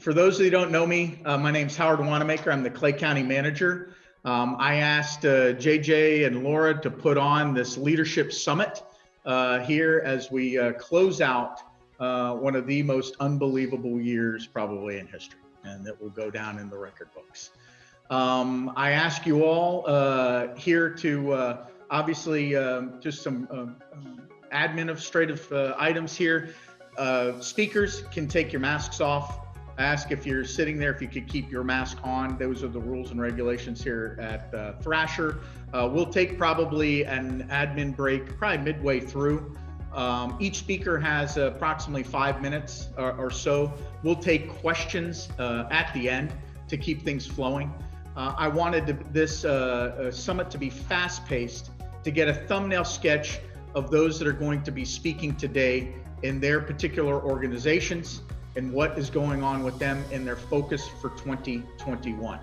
For those of you who don't know me, my name's Howard Wanamaker. I'm the Clay County Manager. I asked JJ and Laura to put on this leadership summit here as we close out one of the most unbelievable years probably in history, and that will go down in the record books. I ask you all here to obviously just some administrative items here. Speakers can take your masks off. I ask if you're sitting there, if you could keep your mask on. Those are the rules and regulations here at Thrasher. We'll take probably an admin break, probably midway through. Each speaker has approximately 5 minutes or so. We'll take questions at the end to keep things flowing. I wanted this summit to be fast-paced, to get a thumbnail sketch of those that are going to be speaking today in their particular organizations and what is going on with them in their focus for 2021.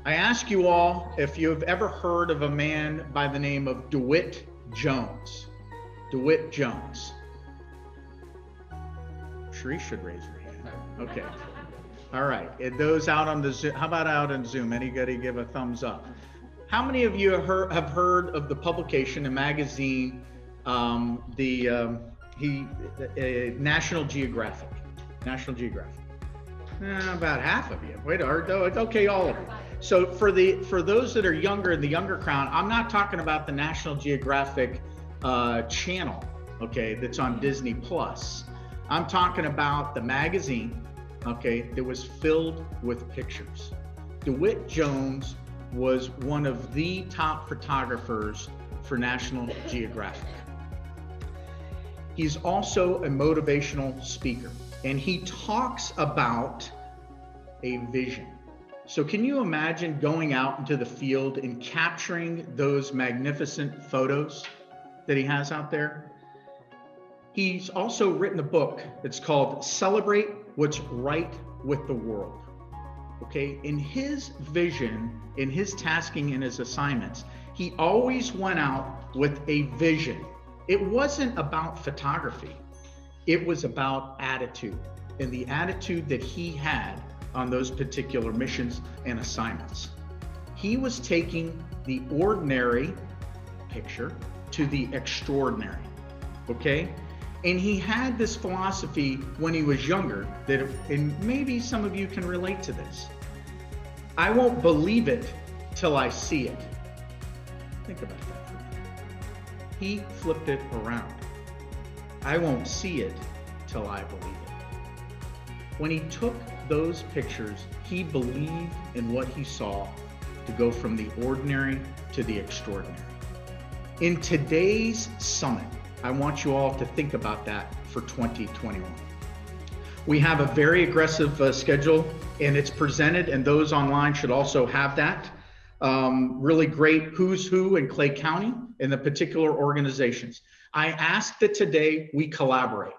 I ask you all if you've ever heard of a man by the name of DeWitt Jones. DeWitt Jones. Sharice should raise her hand. Okay. All right. And those out on the Zoom, how about out on Zoom? Anybody give a thumbs up? How many of you have heard of the publication, a magazine, National Geographic? National Geographic. About half of you. Wait, okay, all of you. So for those that are younger in the younger crowd, I'm not talking about the National Geographic channel, okay, that's on Disney Plus. I'm talking about the magazine, okay, that was filled with pictures. DeWitt Jones was one of the top photographers for National Geographic. He's also a motivational speaker, and he talks about a vision. So can you imagine going out into the field and capturing those magnificent photos that he has out there? He's also written a book that's called Celebrate What's Right with the World. Okay, in his vision, in his tasking, in his assignments, he always went out with a vision. It wasn't about photography. It was about attitude, and the attitude that he had on those particular missions and assignments. He was taking the ordinary picture to the extraordinary, okay? And he had this philosophy when he was younger that, and maybe some of you can relate to this, I won't believe it till I see it. Think about that for a minute. He flipped it around. I won't see it till I believe it. When he took those pictures, he believed in what he saw to go from the ordinary to the extraordinary. In today's summit, I want you all to think about that for 2021. We have a very aggressive schedule, and it's presented, and those online should also have that. Really great who's who in Clay County in the particular organizations. I ask that today we collaborate.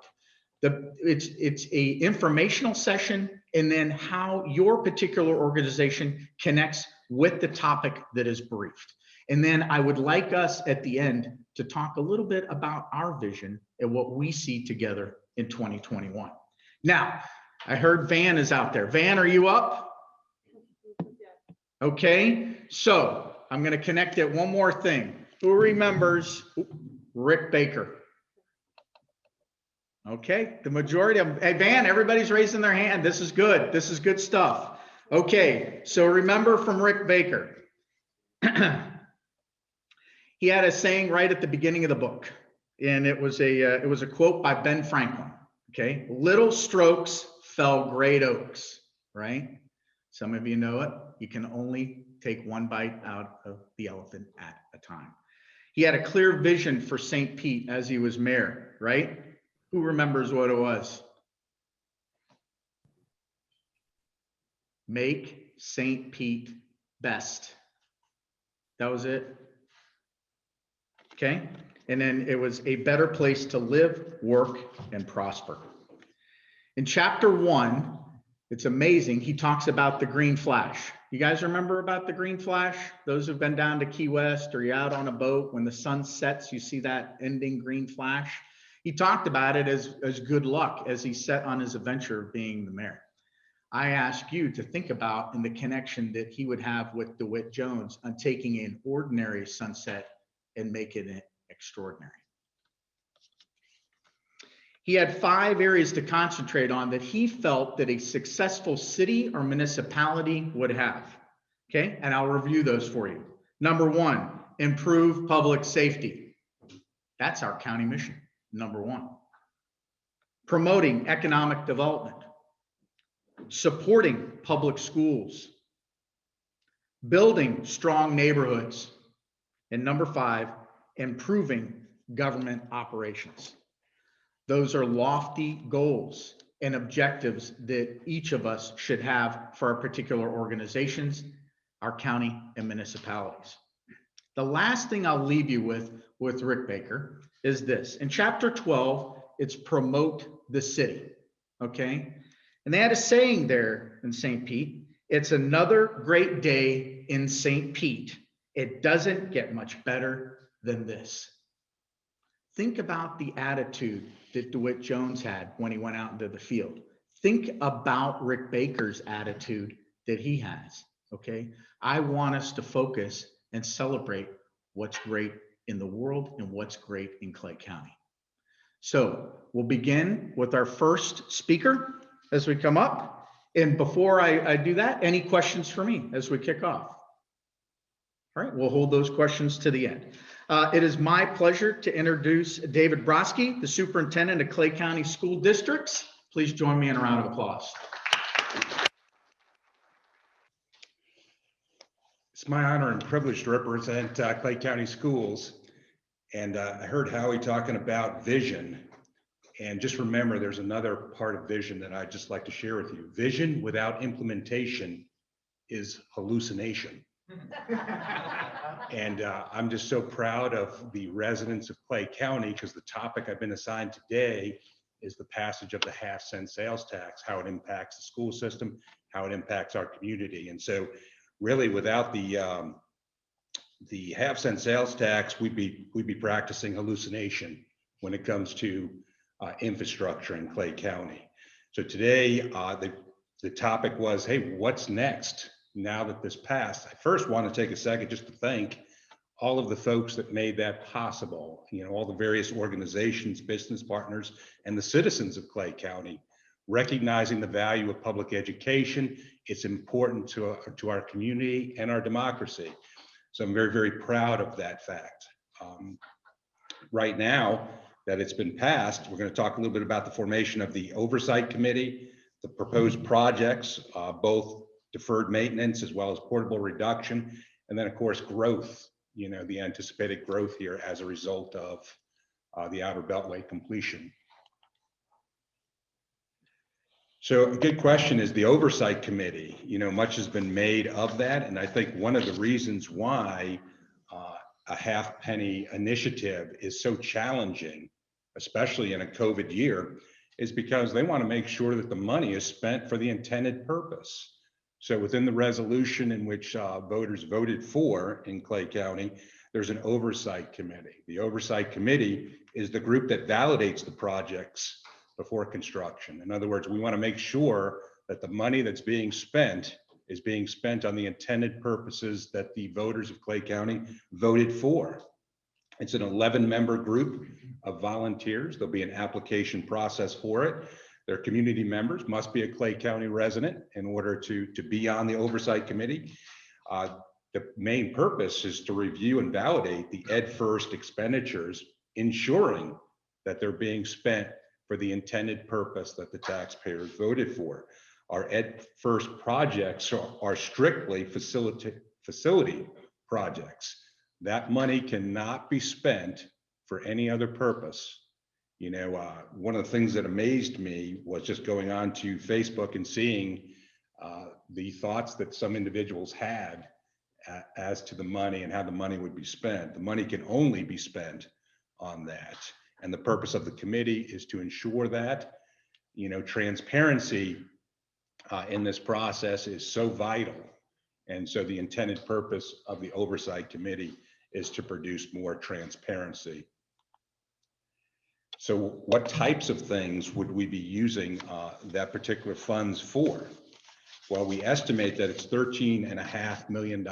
It's a informational session, and then how your particular organization connects with the topic that is briefed. And then I would like us at the end to talk a little bit about our vision and what we see together in 2021. Now, I heard Van is out there. Van, are you up? Okay, so I'm going to connect it one more thing. Who remembers Rick Baker? Okay, the majority of, hey, Van, everybody's raising their hand. This is good. This is good stuff. Okay, so remember from Rick Baker. He had a saying right at the beginning of the book, and it was a quote by Ben Franklin. Okay, little strokes fell great oaks, right? Some of you know it. You can only take one bite out of the elephant at a time. He had a clear vision for St. Pete as he was mayor, right? Who remembers what it was? Make St. Pete best. That was it. Okay. And then it was a better place to live, work, and prosper. In chapter 1, it's amazing. He talks about the green flash. You guys remember about the green flash? Those who've been down to Key West, or you're out on a boat, when the sun sets, you see that ending green flash. He talked about it as good luck as he set on his adventure of being the mayor. I ask you to think about in the connection that he would have with DeWitt Jones on taking an ordinary sunset and making it extraordinary. He had 5 areas to concentrate on that he felt that a successful city or municipality would have. Okay, and I'll review those for you. Number 1, improve public safety. That's our county mission, number 1. Promoting economic development, supporting public schools, building strong neighborhoods, and number 5, improving government operations. Those are lofty goals and objectives that each of us should have for our particular organizations, our county and municipalities. The last thing I'll leave you with Rick Baker is this. In chapter 12, it's promote the city, okay? And they had a saying there in St. Pete, it's another great day in St. Pete. It doesn't get much better than this. Think about the attitude that DeWitt Jones had when he went out into the field. Think about Rick Baker's attitude that he has, okay? I want us to focus and celebrate what's great in the world and what's great in Clay County. So we'll begin with our first speaker as we come up. And before I do that, any questions for me as we kick off? All right, we'll hold those questions to the end. It is my pleasure to introduce David Brodsky, the superintendent of Clay County School Districts. Please join me in a round of applause. It's my honor and privilege to represent Clay County Schools. And I heard Howie talking about vision. And just remember, there's another part of vision that I'd just like to share with you. Vision without implementation is hallucination. And I'm just so proud of the residents of Clay County, because the topic I've been assigned today is the passage of the half-cent sales tax, how it impacts the school system, how it impacts our community. And so really without the half-cent sales tax, we'd be practicing hallucination when it comes to infrastructure in Clay County. So today, the topic was, hey, what's next now that this passed? I first want to take a second just to thank all of the folks that made that possible. You know, all the various organizations, business partners, and the citizens of Clay County, recognizing the value of public education. It's important to our community and our democracy. So I'm very, very proud of that fact. Right now that it's been passed, we're going to talk a little bit about the formation of the Oversight Committee, the proposed projects, both deferred maintenance as well as portable reduction, and then of course growth, you know, the anticipated growth here as a result of the Outer Beltway completion. So a good question is the Oversight Committee. You know, much has been made of that, and I think one of the reasons why a half penny initiative is so challenging, especially in a COVID year, is because they want to make sure that the money is spent for the intended purpose. So within the resolution in which voters voted for in Clay County, there's an Oversight Committee. The Oversight Committee is the group that validates the projects before construction. In other words, we want to make sure that the money that's being spent is being spent on the intended purposes that the voters of Clay County voted for. It's an 11-member group of volunteers. There'll be an application process for it. Their community members must be a Clay County resident in order to be on the Oversight Committee. The main purpose is to review and validate the First expenditures, ensuring that they're being spent for the intended purpose that the taxpayers voted for. Our First projects are strictly facility projects. That money cannot be spent for any other purpose. You know, one of the things that amazed me was just going on to Facebook and seeing the thoughts that some individuals had as to the money and how the money would be spent. The money can only be spent on that. And the purpose of the committee is to ensure that, you know, transparency in this process is so vital. And so the intended purpose of the Oversight Committee is to produce more transparency. So what types of things would we be using that particular funds for? Well, we estimate that it's $13.5 million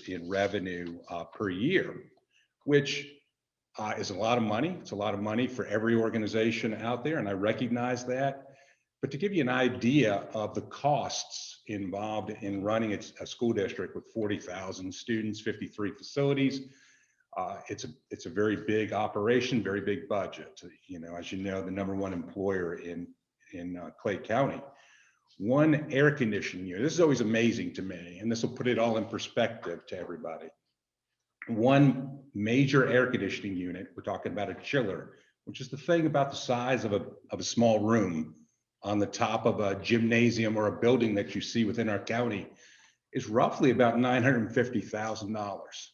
in revenue per year, which is a lot of money. It's a lot of money for every organization out there, and I recognize that. But to give you an idea of the costs involved in running a school district with 40,000 students, 53 facilities, it's a very big operation, very big budget. You know, as you know, the #1 employer in Clay County. One air conditioning unit. This is always amazing to me, and this will put it all in perspective to everybody. One major air conditioning unit, we're talking about a chiller, which is the thing about the size of a small room on the top of a gymnasium or a building that you see within our county, is roughly about $950,000.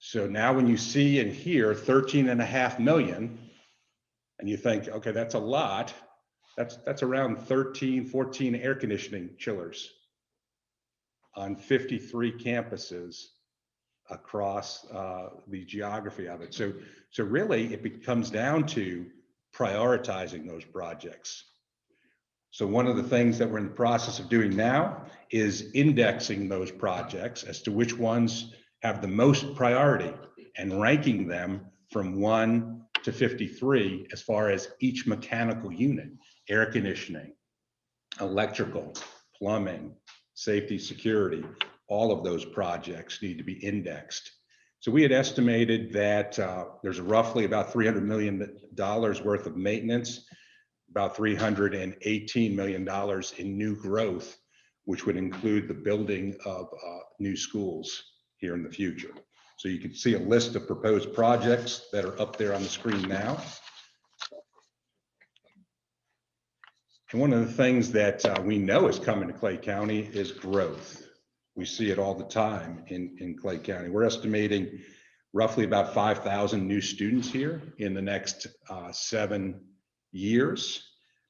So now when you see and hear 13.5 million, and you think, okay, that's a lot, that's around 13, 14 air conditioning chillers on 53 campuses across the geography of it. So really it comes down to prioritizing those projects. So one of the things that we're in the process of doing now is indexing those projects as to which ones have the most priority and ranking them from 1 to 53 as far as each mechanical unit: air conditioning, electrical, plumbing, safety, security. All of those projects need to be indexed. So we had estimated that there's roughly about $300 million worth of maintenance, about $318 million in new growth, which would include the building of new schools here in the future. So you can see a list of proposed projects that are up there on the screen now. And one of the things that we know is coming to Clay County is growth. We see it all the time in Clay County. We're estimating roughly about 5,000 new students here in the next 7 years,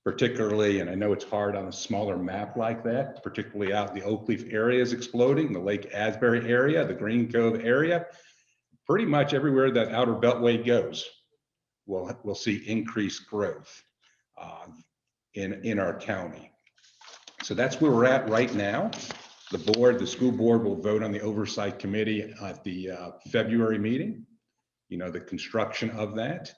particularly, and I know it's hard on a smaller map like that, particularly out in the Oak Leaf area is exploding, the Lake Asbury area, the Green Cove area. Pretty much everywhere that Outer Beltway goes, we'll see increased growth in our county. So that's where we're at right now. The school board will vote on the oversight committee at the February meeting, you know, the construction of that.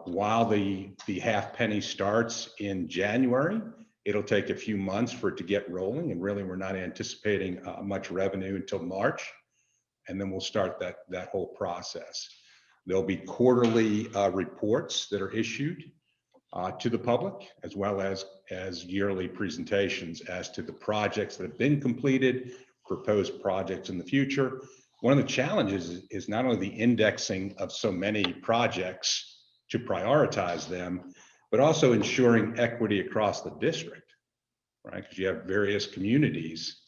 While the half penny starts in January, it'll take a few months for it to get rolling, and really we're not anticipating much revenue until March, and then we'll start that whole process. There'll be quarterly reports that are issued to the public, as well as yearly presentations as to the projects that have been completed, proposed projects in the future. One of the challenges is not only the indexing of so many projects to prioritize them, but also ensuring equity across the district, right? Because you have various communities,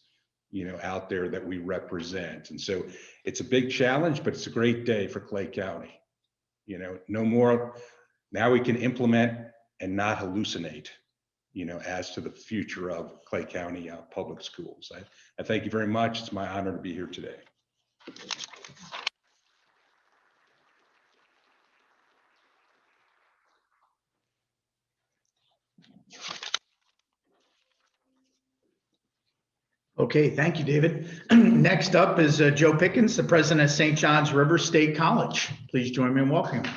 you know, out there that we represent. And so it's a big challenge, but it's a great day for Clay County. You know, no more, now we can implement and not hallucinate, you know, as to the future of Clay County public schools. I thank you very much. It's my honor to be here today. Okay, thank you, David. Next up is Joe Pickens, the president of St. John's River State College. Please join me in welcoming him.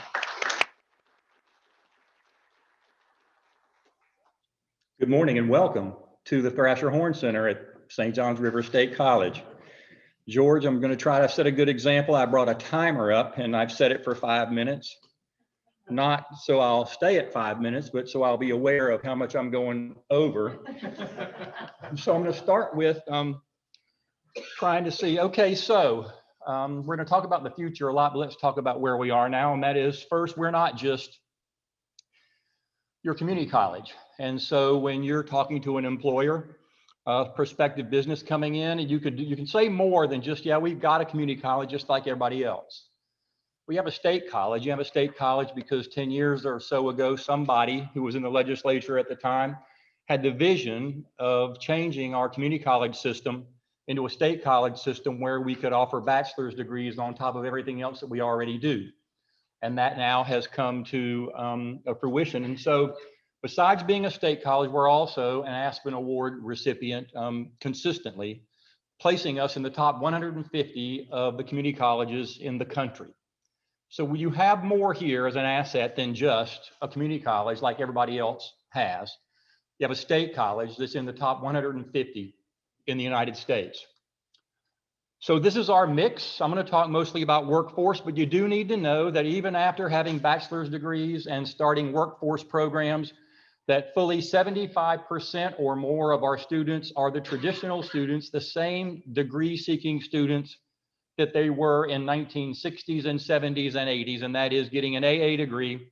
Good morning and welcome to the Thrasher Horn Center at St. John's River State College. George, I'm going to try to set a good example. I brought a timer up and I've set it for 5 minutes. Not so I'll stay at 5 minutes, but so I'll be aware of how much I'm going over. So I'm going to start with trying to see, okay, so we're going to talk about the future a lot, but let's talk about where we are now. And that is, first, we're not just your community college. And so when you're talking to an employer, prospective business coming in, and you can say more than just, yeah, we've got a community college just like everybody else. We have a state college. You have a state college because 10 years or so ago, somebody who was in the legislature at the time had the vision of changing our community college system into a state college system where we could offer bachelor's degrees on top of everything else that we already do. And that now has come to fruition. And so Besides being a state college, we're also an Aspen Award recipient consistently, placing us in the top 150 of the community colleges in the country. So you have more here as an asset than just a community college like everybody else has. You have a state college that's in the top 150 in the United States. So this is our mix. I'm going to talk mostly about workforce, but you do need to know that even after having bachelor's degrees and starting workforce programs, that fully 75% or more of our students are the traditional students, the same degree-seeking students that they were in 1960s and 70s and 80s, and that is getting an AA degree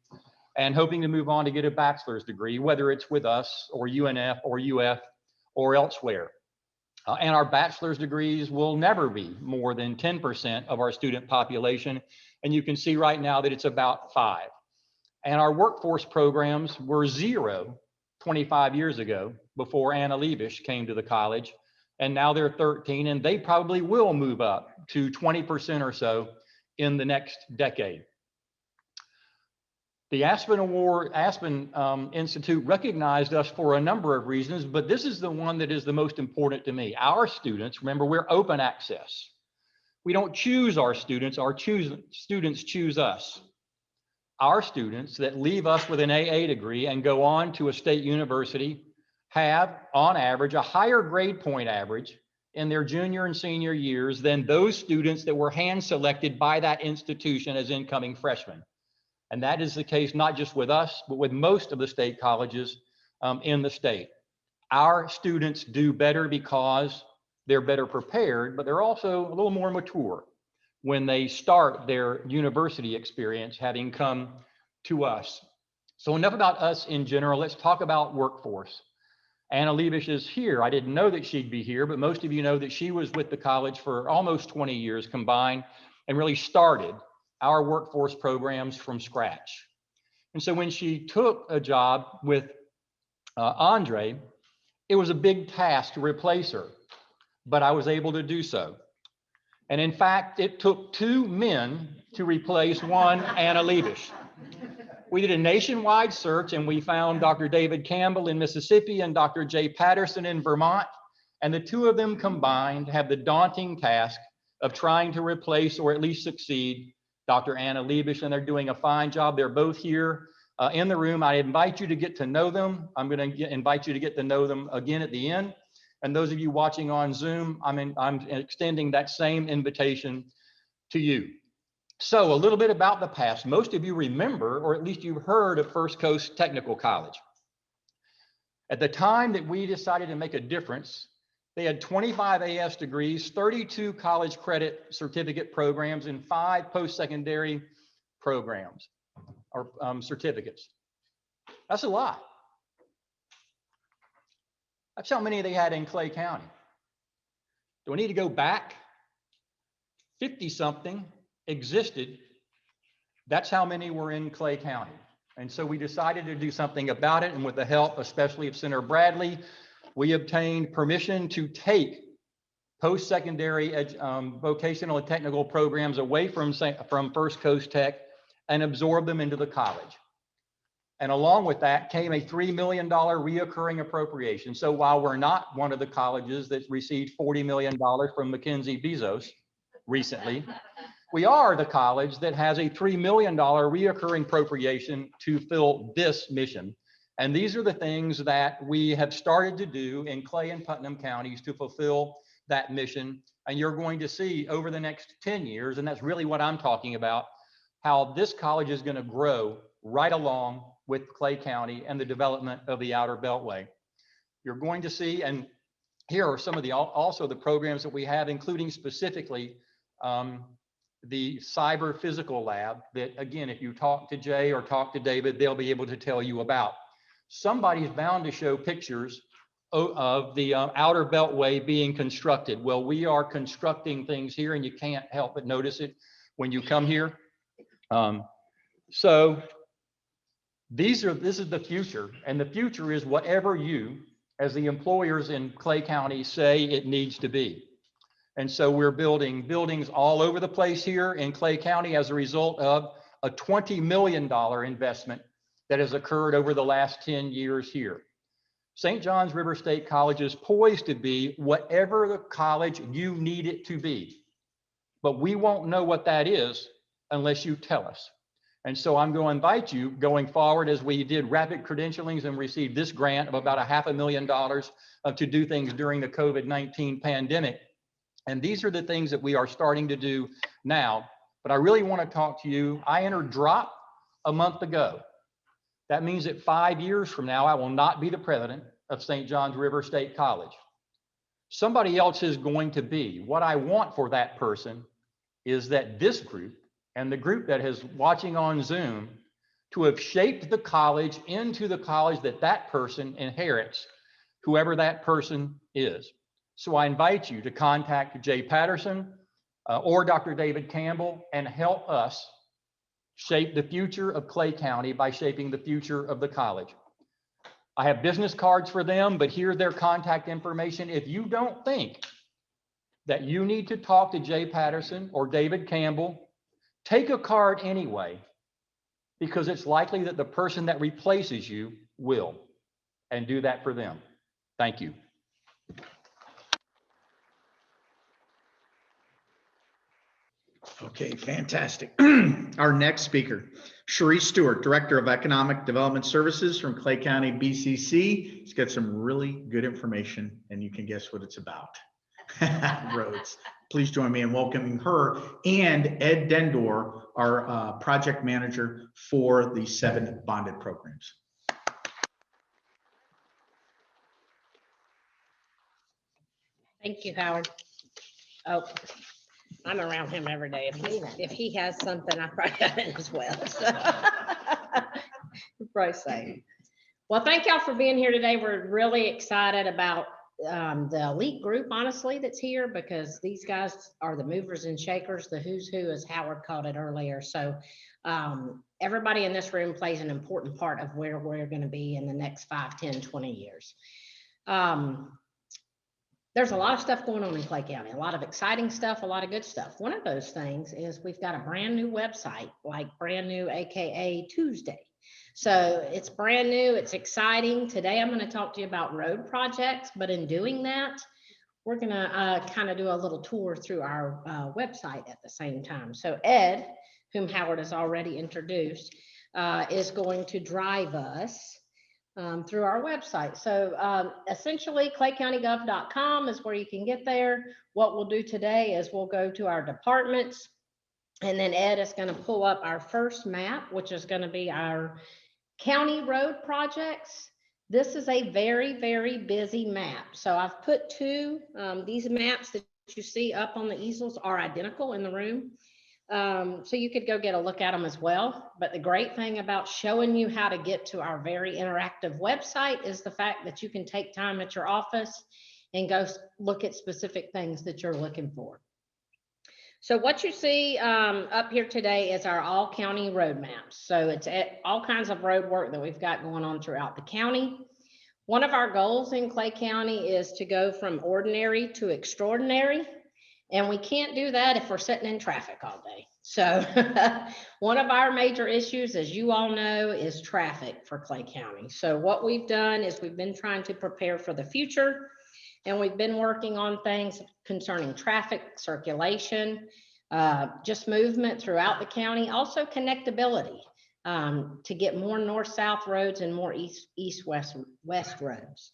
and hoping to move on to get a bachelor's degree, whether it's with us or UNF or UF or elsewhere. And our bachelor's degrees will never be more than 10% of our student population. And you can see right now that it's about 5%. And our workforce programs were 0 25 years ago before Anna Leavish came to the college. And now they're 13, and they probably will move up to 20% or so in the next decade. The Aspen Institute recognized us for a number of reasons, but this is the one that is the most important to me. Our students, remember, we're open access. We don't choose our students, students choose us. Our students that leave us with an AA degree and go on to a state university have, on average, a higher grade point average in their junior and senior years than those students that were hand selected by that institution as incoming freshmen. And that is the case not just with us, but with most of the state colleges in the state. Our students do better because they're better prepared, but they're also a little more mature when they start their university experience having come to us. So enough about us in general. Let's talk about workforce. Anna Leavish is here. I didn't know that she'd be here, but most of you know that she was with the college for almost 20 years combined and really started our workforce programs from scratch. And so when she took a job with Andre, it was a big task to replace her, but I was able to do so. And in fact, it took 2 men to replace one Anna Leavish. We did a nationwide search and we found Dr. David Campbell in Mississippi and Dr. Jay Patterson in Vermont. And the 2 of them combined have the daunting task of trying to replace or at least succeed Dr. Anna Leavish, and they're doing a fine job. They're both here in the room. I invite you to get to know them. I'm going to invite you to get to know them again at the end. And those of you watching on Zoom, I'm extending that same invitation to you. So a little bit about the past. Most of you remember, or at least you've heard of First Coast Technical College. At the time that we decided to make a difference, they had 25 AS degrees, 32 college credit certificate programs, and 5 post-secondary programs or certificates. That's a lot. That's how many they had in Clay County. Do we need to go back? 50-something existed. That's how many were in Clay County. And so we decided to do something about it, and with the help, especially of Senator Bradley, we obtained permission to take post-secondary vocational and technical programs away from First Coast Tech and absorb them into the college. And along with that came a $3 million reoccurring appropriation. So while we're not one of the colleges that received $40 million from Mackenzie Bezos recently, we are the college that has a $3 million reoccurring appropriation to fill this mission. And these are the things that we have started to do in Clay and Putnam counties to fulfill that mission. And you're going to see over the next 10 years, and that's really what I'm talking about, how this college is going to grow right along with Clay County and the development of the Outer Beltway. You're going to see, and here are some of the also the programs that we have, including specifically the cyber physical lab that, again, if you talk to Jay or talk to David, they'll be able to tell you about. Somebody's bound to show pictures of the Outer Beltway being constructed. Well, we are constructing things here, and you can't help but notice it when you come here. So this is the future, and the future is whatever you, as the employers in Clay County, say it needs to be. And so we're building buildings all over the place here in Clay County as a result of a $20 million investment that has occurred over the last 10 years here. St. John's River State College is poised to be whatever the college you need it to be. But we won't know what that is unless you tell us. And so I'm going to invite you going forward, as we did rapid credentialings and received this grant of about $500,000 to do things during the COVID-19 pandemic. And these are the things that we are starting to do now. But I really want to talk to you. I entered DROP a month ago. That means that 5 years from now, I will not be the president of St. John's River State College. Somebody else is going to be. What I want for that person is that this group and the group that is watching on Zoom to have shaped the college into the college that that person inherits, whoever that person is. So I invite you to contact Jay Patterson or Dr. David Campbell and help us shape the future of Clay County by shaping the future of the college. I have business cards for them, but here's their contact information. If you don't think that you need to talk to Jay Patterson or David Campbell, take a card anyway, because it's likely that the person that replaces you will, and do that for them. Thank you. Okay, fantastic. Our next speaker, Cherise Stewart, Director of Economic Development Services from Clay County, BCC. She's got some really good information, and you can guess what it's about. Roads. Please join me in welcoming her and Ed Dendor, our project manager for the 7 bonded programs. Thank you, Howard. Oh, I'm around him every day. If he has something, I probably have it as well. So. Probably same. Well, thank y'all for being here today. We're really excited about the elite group, honestly, that's here, because these guys are the movers and shakers, the who's who, as Howard called it earlier. So everybody in this room plays an important part of where we're going to be in the next 5, 10, 20 years. There's a lot of stuff going on in Clay County, a lot of exciting stuff, a lot of good stuff. One of those things is we've got a brand new website, like brand new, AKA Tuesday. So it's brand new, it's exciting. Today, I'm going to talk to you about road projects, but in doing that, we're going to kind of do a little tour through our website at the same time. So Ed, whom Howard has already introduced, is going to drive us through our website. So essentially claycountygov.com is where you can get there. What we'll do today is we'll go to our departments, and then Ed is going to pull up our first map, which is going to be our county road projects. This is a very, very busy map. So I've put 2, these maps that you see up on the easels are identical in the room. So you could go get a look at them as well. But the great thing about showing you how to get to our very interactive website is the fact that you can take time at your office and go look at specific things that you're looking for. So what you see up here today is our all county road maps. So it's all kinds of road work that we've got going on throughout the county. One of our goals in Clay County is to go from ordinary to extraordinary. And we can't do that if we're sitting in traffic all day. So one of our major issues, as you all know, is traffic for Clay County. So what we've done is we've been trying to prepare for the future, and we've been working on things concerning traffic, circulation, just movement throughout the county, also connectability to get more north-south roads and more east-west roads.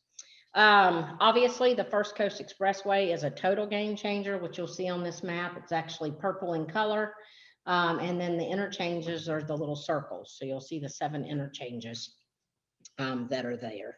Obviously, the First Coast Expressway is a total game changer, which you'll see on this map. It's actually purple in color. And then the interchanges are the little circles. So you'll see the 7 interchanges that are there.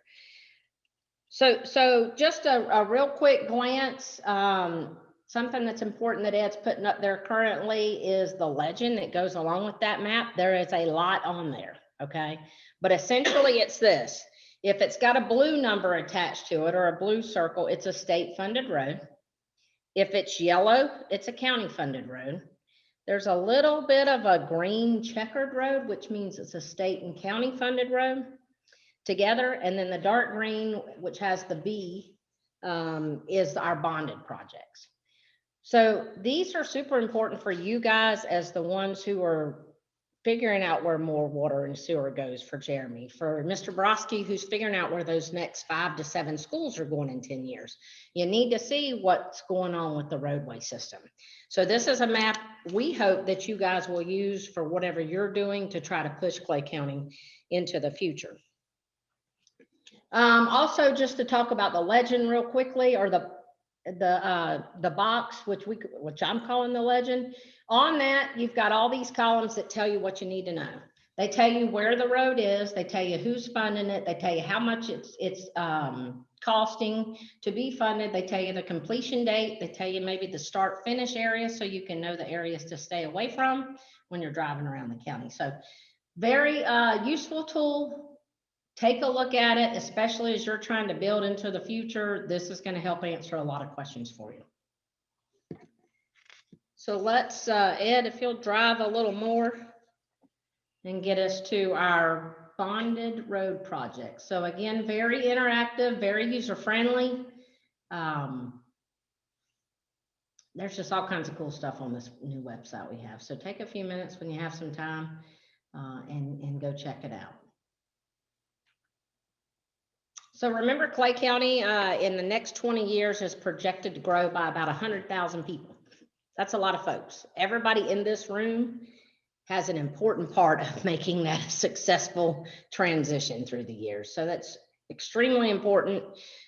So just a real quick glance. Something that's important that Ed's putting up there currently is the legend that goes along with that map. There is a lot on there, okay? But essentially it's this. If it's got a blue number attached to it or a blue circle, it's a state-funded road. If it's yellow, it's a county-funded road. There's a little bit of a green checkered road, which means it's a state and county-funded road together. And then the dark green, which has the B, is our bonded projects. So these are super important for you guys as the ones who are figuring out where more water and sewer goes for Jeremy, for Mr. Broski, who's figuring out where those next 5 to 7 schools are going in 10 years. You need to see what's going on with the roadway system. So this is a map we hope that you guys will use for whatever you're doing to try to push Clay County into the future. Also, just to talk about the legend real quickly, or the box, which I'm calling the legend. On that, you've got all these columns that tell you what you need to know. They tell you where the road is. They tell you who's funding it. They tell you how much it's costing to be funded. They tell you the completion date. They tell you maybe the start finish area, so you can know the areas to stay away from when you're driving around the county. So very useful tool. Take a look at it, especially as you're trying to build into the future. This is going to help answer a lot of questions for you. So let's, Ed, if you'll drive a little more and get us to our bonded road project. So again, very interactive, very user-friendly. There's just all kinds of cool stuff on this new website we have. So take a few minutes when you have some time and go check it out. So remember, Clay County in the next 20 years is projected to grow by about 100,000 people. That's a lot of folks. Everybody in this room has an important part of making that a successful transition through the years. So that's extremely important.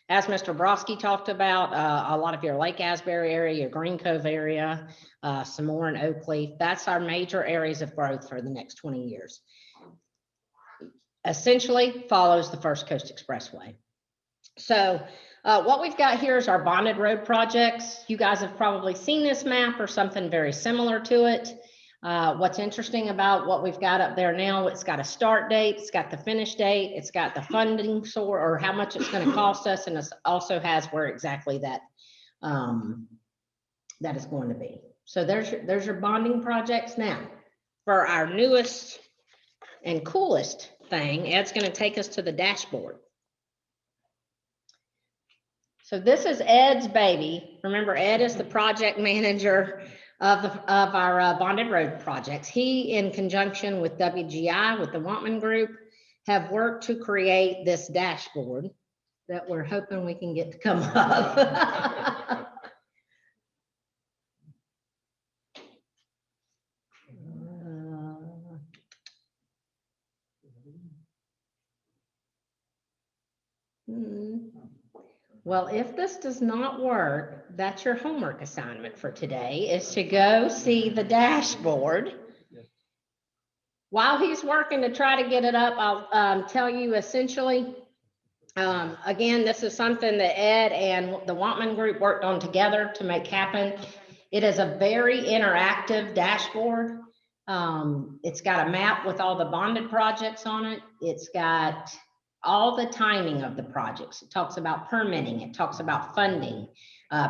As Mr. Broski talked about, a lot of your Lake Asbury area, your Green Cove area, some more in Oakleaf, that's our major areas of growth for the next 20 years. Essentially follows the First Coast Expressway. So what we've got here is our bonded road projects. You guys have probably seen this map or something very similar to it. What's interesting about what we've got up there now, it's got a start date, it's got the finish date, it's got the funding source or how much it's going to cost us, and it also has where exactly that that is going to be. So there's your bonding projects. Now, for our newest and coolest thing, Ed's going to take us to the dashboard. So this is Ed's baby. Remember, Ed is the project manager of our bonded road projects. He, in conjunction with WGI, with the Wantman Group, have worked to create this dashboard that we're hoping we can get to come up. Well, if this does not work, that's your homework assignment for today, is to go see the dashboard. While he's working to try to get it up, I'll tell you essentially, again, this is something that Ed and the Wantman Group worked on together to make happen. It is a very interactive dashboard. It's got a map with all the bonded projects on it. It's got all the timing of the projects. It talks about permitting, it talks about funding,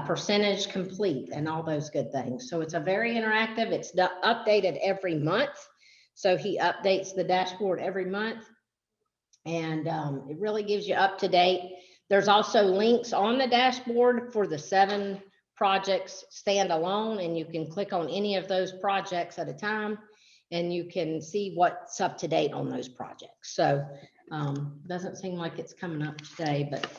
percentage complete, and all those good things. So it's a very interactive, it's updated every month. So he updates the dashboard every month, and it really gives you up to date. There's also links on the dashboard for the 7 projects standalone, and you can click on any of those projects at a time, and you can see what's up to date on those projects. So doesn't seem like it's coming up today, but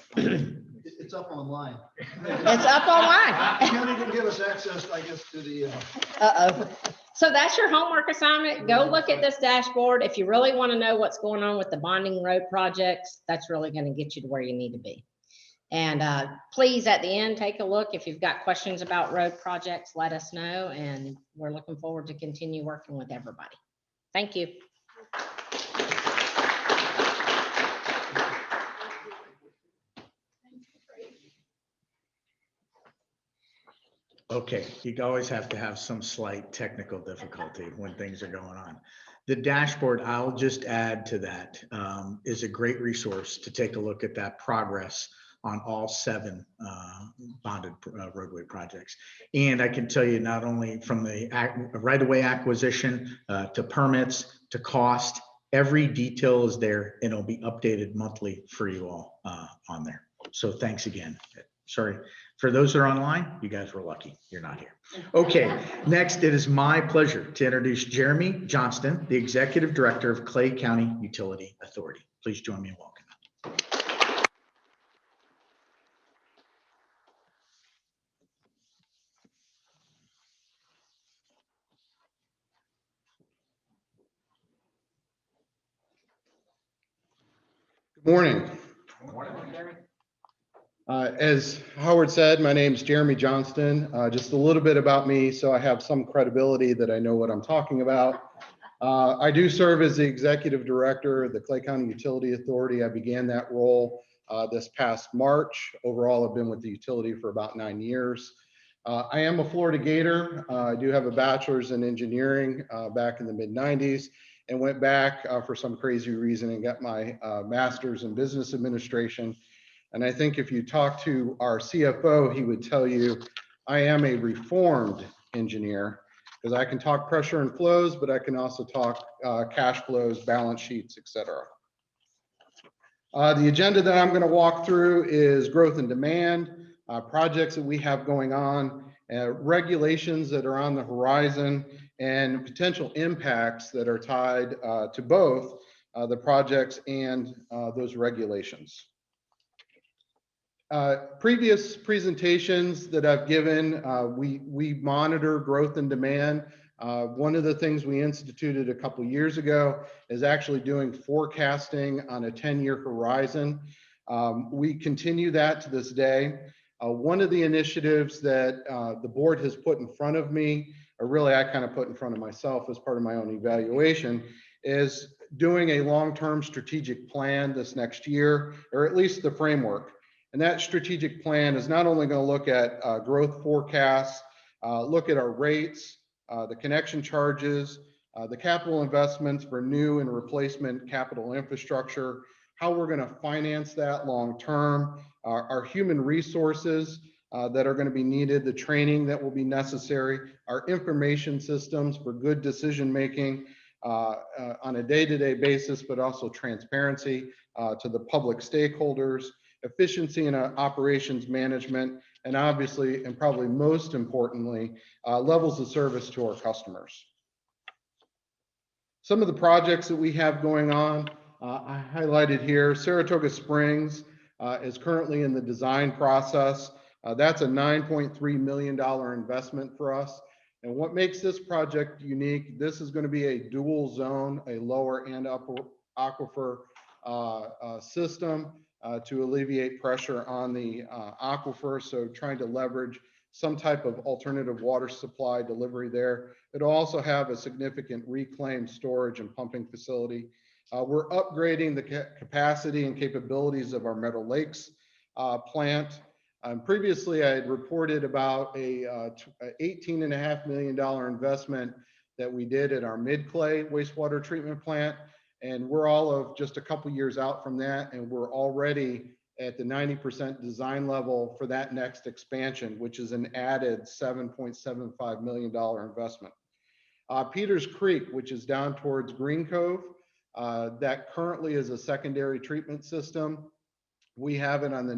it's up online. It's up online. The county didn't give us access, I guess, to the. So that's your homework assignment. Go look at this dashboard. If you really want to know what's going on with the bonding road projects, that's really going to get you to where you need to be. And please, at the end, take a look. If you've got questions about road projects, let us know. And we're looking forward to continue working with everybody. Thank you. Okay, you always have to have some slight technical difficulty when things are going on. The dashboard, I'll just add to that, is a great resource to take a look at that progress on all 7 bonded roadway projects. And I can tell you, not only from the right-of-way acquisition to permits to cost, every detail is there, and it'll be updated monthly for you all on there. So thanks again. Sorry. For those that are online, you guys were lucky. You're not here. Okay. Next, it is my pleasure to introduce Jeremy Johnston, the Executive Director of Clay County Utility Authority. Please join me in welcoming. Good morning. As Howard said, my name is Jeremy Johnston. Just a little bit about me so I have some credibility that I know what I'm talking about. I do serve as the Executive Director of the Clay County Utility Authority. I began that role this past March. Overall, I've been with the utility for about 9 years. I am a Florida Gator. I do have a bachelor's in engineering back in the mid-90s and went back for some crazy reason and got my master's in business administration. And I think if you talk to our CFO, he would tell you I am a reformed engineer because I can talk pressure and flows, but I can also talk cash flows, balance sheets, et cetera. The agenda that I'm going to walk through is growth and demand, projects that we have going on, regulations that are on the horizon, and potential impacts that are tied to both the projects and those regulations. Previous presentations that I've given, we monitor growth and demand. One of the things we instituted a couple years ago is actually doing forecasting on a 10-year horizon. We continue that to this day. One of the initiatives that the board has put in front of me, or really I kind of put in front of myself as part of my own evaluation, is doing a long-term strategic plan this next year, or at least the framework. And that strategic plan is not only going to look at growth forecasts, look at our rates, the connection charges, the capital investments for new and replacement capital infrastructure, how we're going to finance that long term, our human resources that are going to be needed, the training that will be necessary, our information systems for good decision making on a day-to-day basis, but also transparency to the public stakeholders, efficiency in operations management, and obviously, and probably most importantly, levels of service to our customers. Some of the projects that we have going on, I highlighted here. Saratoga Springs is currently in the design process. That's a $9.3 million investment for us. And what makes this project unique, this is going to be a dual zone, a lower and upper aquifer system. To alleviate pressure on the aquifer, so trying to leverage some type of alternative water supply delivery there. It'll also have a significant reclaimed storage and pumping facility. We're upgrading the capacity and capabilities of our Meadow Lakes plant. Previously, I had reported about a $18.5 million investment that we did at our Mid-Clay wastewater treatment plant. And we're all of just a couple years out from that, and we're already at the 90% design level for that next expansion, which is an added $7.75 million investment. Peters Creek, which is down towards Green Cove, that currently is a secondary treatment system. We have it on the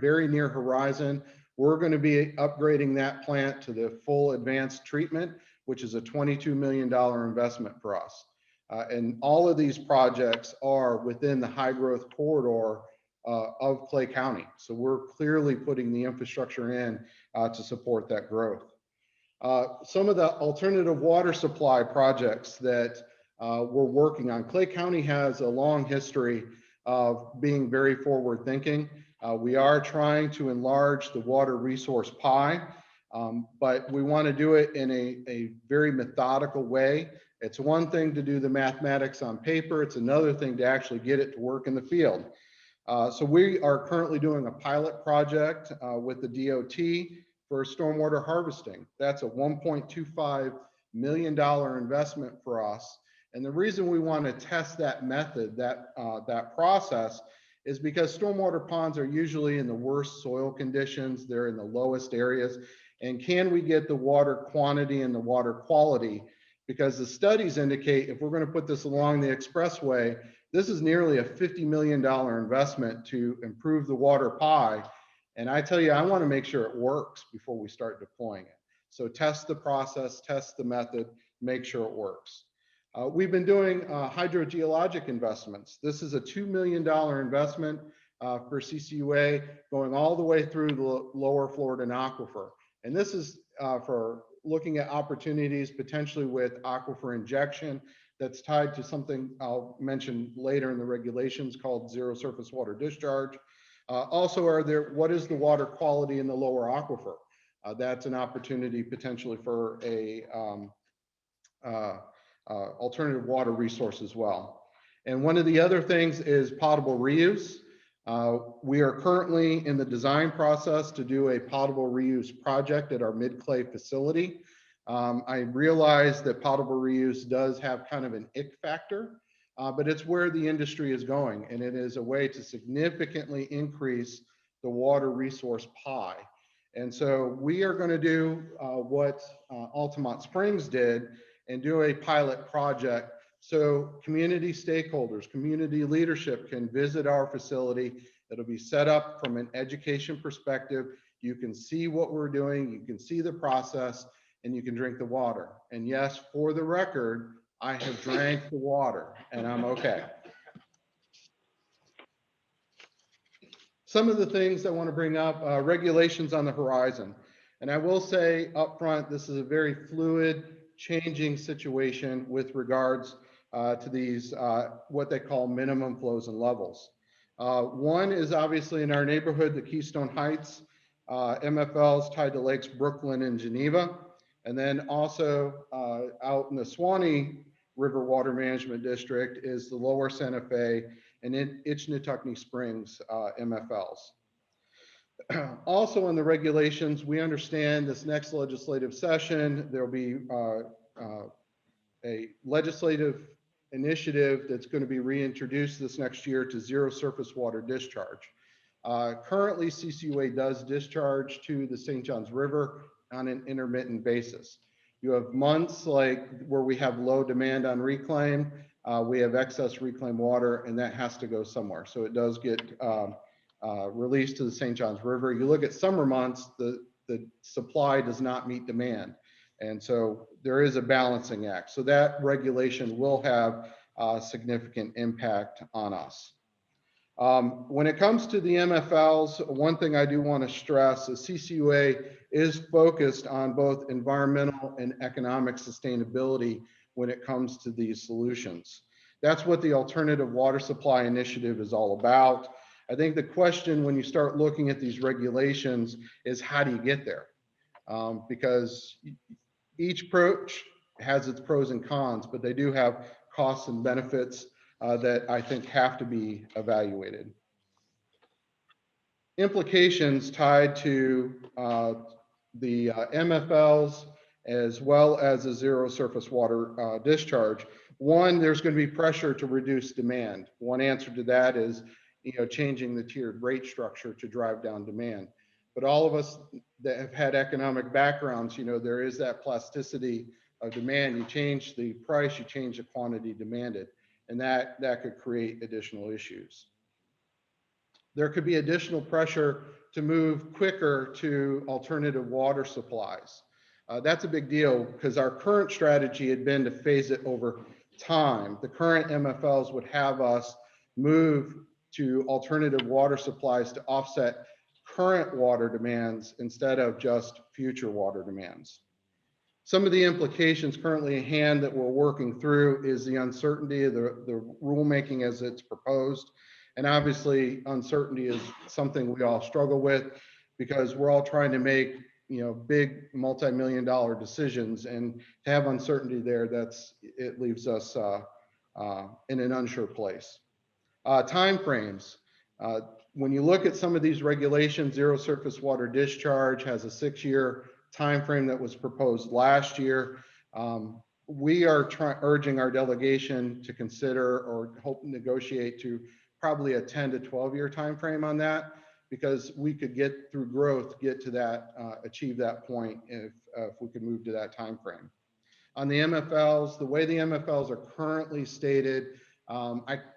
very near horizon. We're going to be upgrading that plant to the full advanced treatment, which is a $22 million investment for us. And all of these projects are within the high growth corridor of Clay County. So we're clearly putting the infrastructure in to support that growth. Some of the alternative water supply projects that we're working on. Clay County has a long history of being very forward thinking. We are trying to enlarge the water resource pie, but we want to do it in a very methodical way. It's one thing to do the mathematics on paper. It's another thing to actually get it to work in the field. So we are currently doing a pilot project with the DOT for stormwater harvesting. That's a $1.25 million investment for us. And the reason we want to test that method, that process, is because stormwater ponds are usually in the worst soil conditions. They're in the lowest areas. And can we get the water quantity and the water quality? Because the studies indicate if we're going to put this along the expressway, this is nearly a $50 million investment to improve the water pie. And I tell you, I want to make sure it works before we start deploying it. So test the process, test the method, make sure it works. We've been doing hydrogeologic investments. This is a $2 million investment for CCUA going all the way through the lower Florida aquifer. And this is for looking at opportunities potentially with aquifer injection that's tied to something I'll mention later in the regulations called zero surface water discharge. Also, what is the water quality in the lower aquifer? That's an opportunity potentially for a alternative water resource as well. And one of the other things is potable reuse. We are currently in the design process to do a potable reuse project at our mid-clay facility. I realize that potable reuse does have kind of an ick factor, but it's where the industry is going, and it is a way to significantly increase the water resource pie. And so we are going to do what Altamont Springs did and do a pilot project so community stakeholders, community leadership can visit our facility. It'll be set up from an education perspective. You can see what we're doing, you can see the process, and you can drink the water. And yes, for the record, I have drank the water and I'm okay. Some of the things I want to bring up, regulations on the horizon. And I will say up front, this is a very fluid, changing situation with regards to these, what they call minimum flows and levels. One is obviously in our neighborhood, the Keystone Heights, MFLs tied to Lakes Brooklyn and Geneva. And then also out in the Swanee River Water Management District is the Lower Santa Fe and Itchnatuckney Springs MFLs. Also in the regulations, we understand this next legislative session, there'll be a legislative initiative that's going to be reintroduced this next year to zero surface water discharge. Currently, CCUA does discharge to the St. Johns River on an intermittent basis. You have months like where we have low demand on reclaim, we have excess reclaimed water, and that has to go somewhere. So it does get released to the St. Johns River. You look at summer months, the supply does not meet demand. And so there is a balancing act. So that regulation will have a significant impact on us. When it comes to the MFLs, one thing I do want to stress is CCUA is focused on both environmental and economic sustainability when it comes to these solutions. That's what the Alternative Water Supply Initiative is all about. I think the question when you start looking at these regulations is how do you get there? Because each approach has its pros and cons, but they do have costs and benefits that I think have to be evaluated. Implications tied to the MFLs as well as a zero surface water discharge. One, there's going to be pressure to reduce demand. One answer to that is, changing the tiered rate structure to drive down demand. But all of us that have had economic backgrounds, there is that plasticity of demand. You change the price, you change the quantity demanded, and that could create additional issues. There could be additional pressure to move quicker to alternative water supplies. That's a big deal because our current strategy had been to phase it over time. The current MFLs would have us move to alternative water supplies to offset current water demands instead of just future water demands. Some of the implications currently at hand that we're working through is the uncertainty of the rulemaking as it's proposed. And obviously uncertainty is something we all struggle with because we're all trying to make big multi-million-dollar decisions, and to have uncertainty there, it leaves us in an unsure place. Time frames. When you look at some of these regulations, zero surface water discharge has a 6-year time frame that was proposed last year. We are urging our delegation to consider or hope to negotiate to probably a 10 to 12-year time frame on that, because we could get through growth, get to that, achieve that point if we could move to that time frame. On the MFLs, the way the MFLs are currently stated,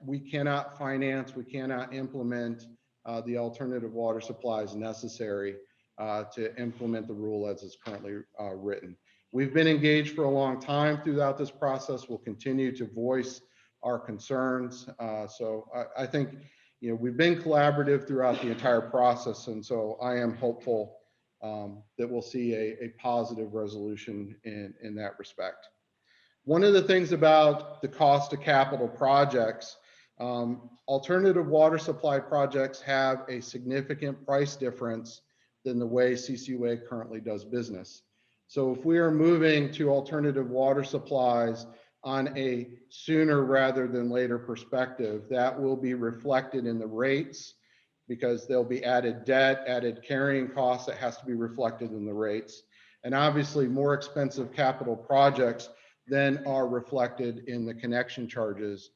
we cannot finance, we cannot implement the alternative water supplies necessary to implement the rule as it's currently written. We've been engaged for a long time throughout this process. We'll continue to voice our concerns. So I think, we've been collaborative throughout the entire process. And so I am hopeful that we'll see a positive resolution in that respect. One of the things about the cost of capital projects, alternative water supply projects have a significant price difference than the way CCUA currently does business. So if we are moving to alternative water supplies on a sooner rather than later perspective, that will be reflected in the rates because there'll be added debt, added carrying costs that has to be reflected in the rates. And obviously more expensive capital projects then are reflected in the connection charges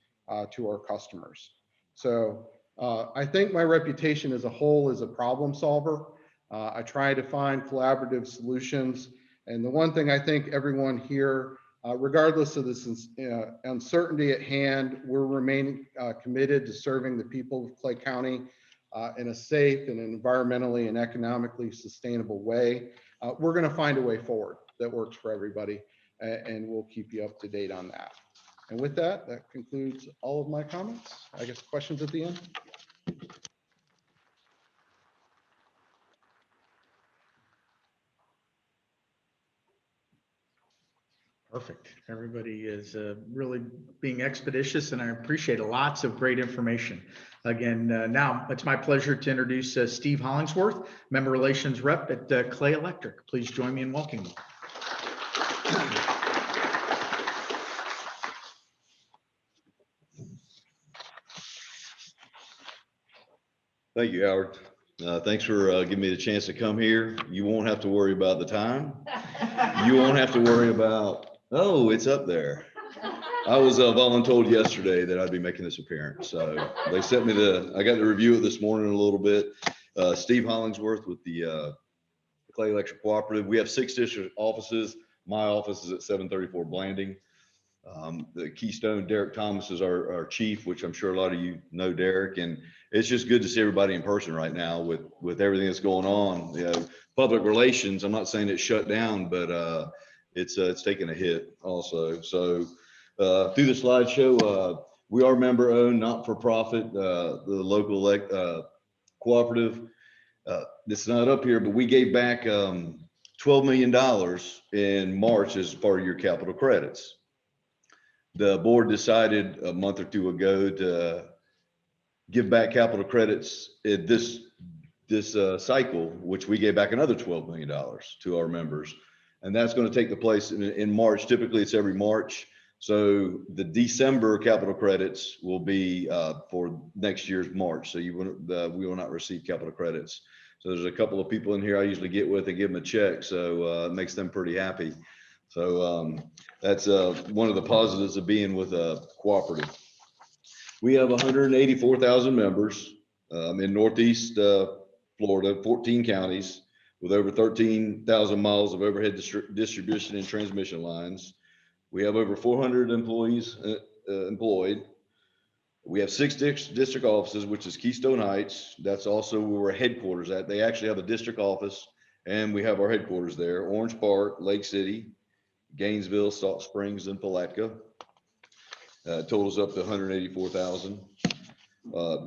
to our customers. So I think my reputation as a whole is a problem solver. I try to find collaborative solutions. And the one thing I think everyone here, regardless of this uncertainty at hand, we're remaining committed to serving the people of Clay County in a safe and environmentally and economically sustainable way. We're going to find a way forward that works for everybody, and we'll keep you up to date on that. And with that, that concludes all of my comments. I guess questions at the end? Perfect. Everybody is really being expeditious, and I appreciate it. Lots of great information. Again, now it's my pleasure to introduce Steve Hollingsworth, Member Relations Rep at Clay Electric. Please join me in welcoming him. Thank you, Howard. Thanks for giving me the chance to come here. You won't have to worry about the time. You won't have to worry about, oh, it's up there. I was voluntold yesterday that I'd be making this appearance. So they sent me I got to review it this morning a little bit. Steve Hollingsworth with the Clay Electric Cooperative. We have 6 district offices. My office is at 734 Blanding. The Keystone, Derek Thomas is our chief, which I'm sure a lot of you know Derek, and it's just good to see everybody in person right now with everything that's going on. Public relations, I'm not saying it's shut down, but it's taken a hit also. So through the slideshow, we are member owned, not for profit, the local cooperative. It's not up here, but we gave back $12 million in March as part of your capital credits. The board decided a month or 2 ago to give back capital credits at this cycle, which we gave back another $12 million to our members. And that's going to take the place in March. Typically it's every March. So the December capital credits will be for next year's March. So we will not receive capital credits. So there's a couple of people in here I usually get with and give them a check. So it makes them pretty happy. So that's one of the positives of being with a cooperative. We have 184,000 members in Northeast Florida, 14 counties with over 13,000 miles of overhead distribution and transmission lines. We have over 400 employees employed. We have 6 district offices, which is Keystone Heights. That's also where we're headquarters at. They actually have a district office, and we have our headquarters there. Orange Park, Lake City, Gainesville, Salt Springs, and Palatka. Totals up to 184,000.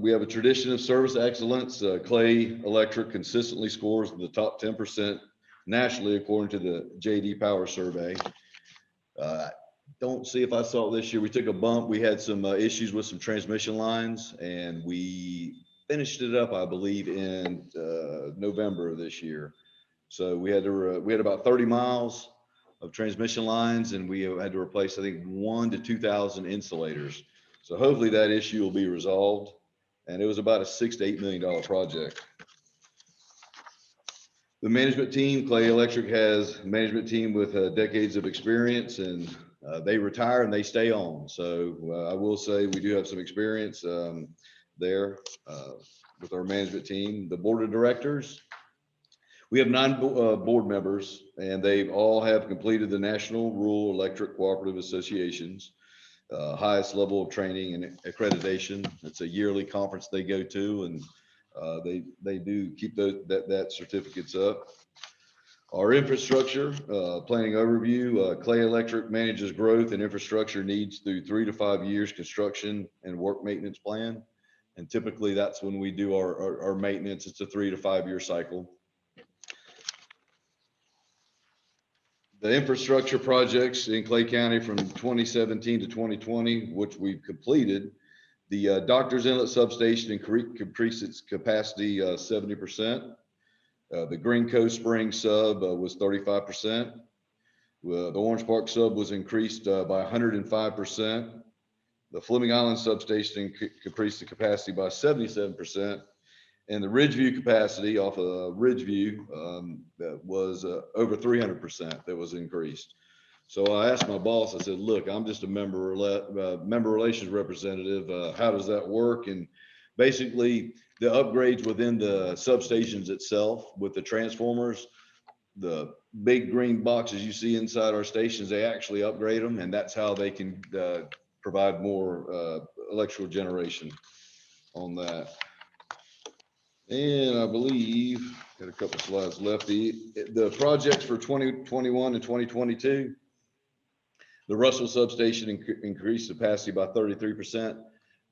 We have a tradition of service excellence. Clay Electric consistently scores in the top 10% nationally, according to the JD Power Survey. Don't see if I saw it this year. We took a bump. We had some issues with some transmission lines, and we finished it up, I believe, in November of this year. So we had about 30 miles of transmission lines, and we had to replace, I think, 1,000 to 2,000 insulators. So hopefully that issue will be resolved. And it was about a $6 to $8 million project. The management team, Clay Electric has a management team with decades of experience, and they retire and they stay on. So I will say we do have some experience there with our management team. The board of directors, we have 9 board members, and they all have completed the National Rural Electric Cooperative Association's highest level of training and accreditation. It's a yearly conference they go to, and They do keep that certificates up. Our infrastructure planning overview, Clay Electric manages growth and infrastructure needs through 3 to 5 years construction and work maintenance plan. And typically that's when we do our maintenance. It's a 3 to 5 year cycle. The infrastructure projects in Clay County from 2017 to 2020, which we've completed, the Doctors Inlet substation increased its capacity 70%. The Green Coast Springs sub was 35%. The Orange Park sub was increased by 105%. The Fleming Island substation increased the capacity by 77%. And the Ridgeview capacity off of Ridgeview that was over 300% that was increased. So I asked my boss, I said, look, I'm just a member relations representative. How does that work? And basically the upgrades within the substations itself with the transformers, the big green boxes you see inside our stations, they actually upgrade them, and that's how they can provide more electrical generation on that. And I believe, got a couple slides left. The projects for 2021 and 2022, the Russell substation increased capacity by 33%.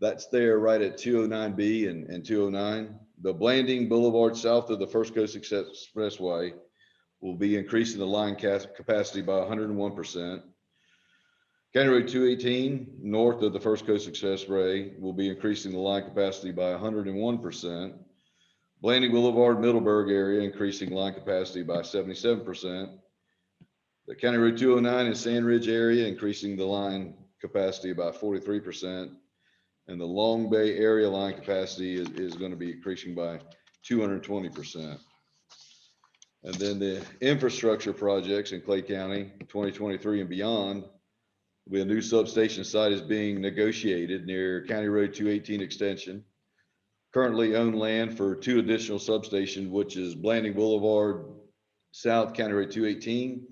That's there right at 209B and 209. The Blanding Boulevard south of the First Coast Expressway will be increasing the line capacity by 101%. County Road 218 north of the First Coast Expressway will be increasing the line capacity by 101%. Blanding Boulevard, Middleburg area, increasing line capacity by 77%. The County Road 209 and Sand Ridge area, increasing the line capacity by 43%. And the Long Bay area line capacity is going to be increasing by 220%. And then the infrastructure projects in Clay County, 2023 and beyond, a new substation site is being negotiated near County Road 218 extension. Currently owned land for 2 additional substations, which is Blanding Boulevard, South County Road 218.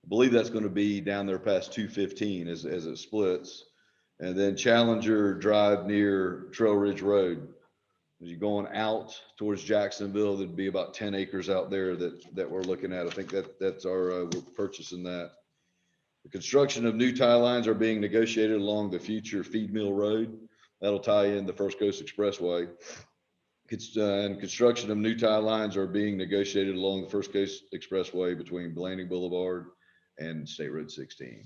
I believe that's going to be down there past 215 as it splits. And then Challenger Drive near Trail Ridge Road. As you're going out towards Jacksonville, there'd be about 10 acres out there that we're looking at. I think that's our, we're purchasing that. The construction of new tie lines are being negotiated along the future Feed Mill Road. That'll tie in the First Coast Expressway. And construction of new tie lines are being negotiated along the First Coast Expressway between Blanding Boulevard and State Road 16.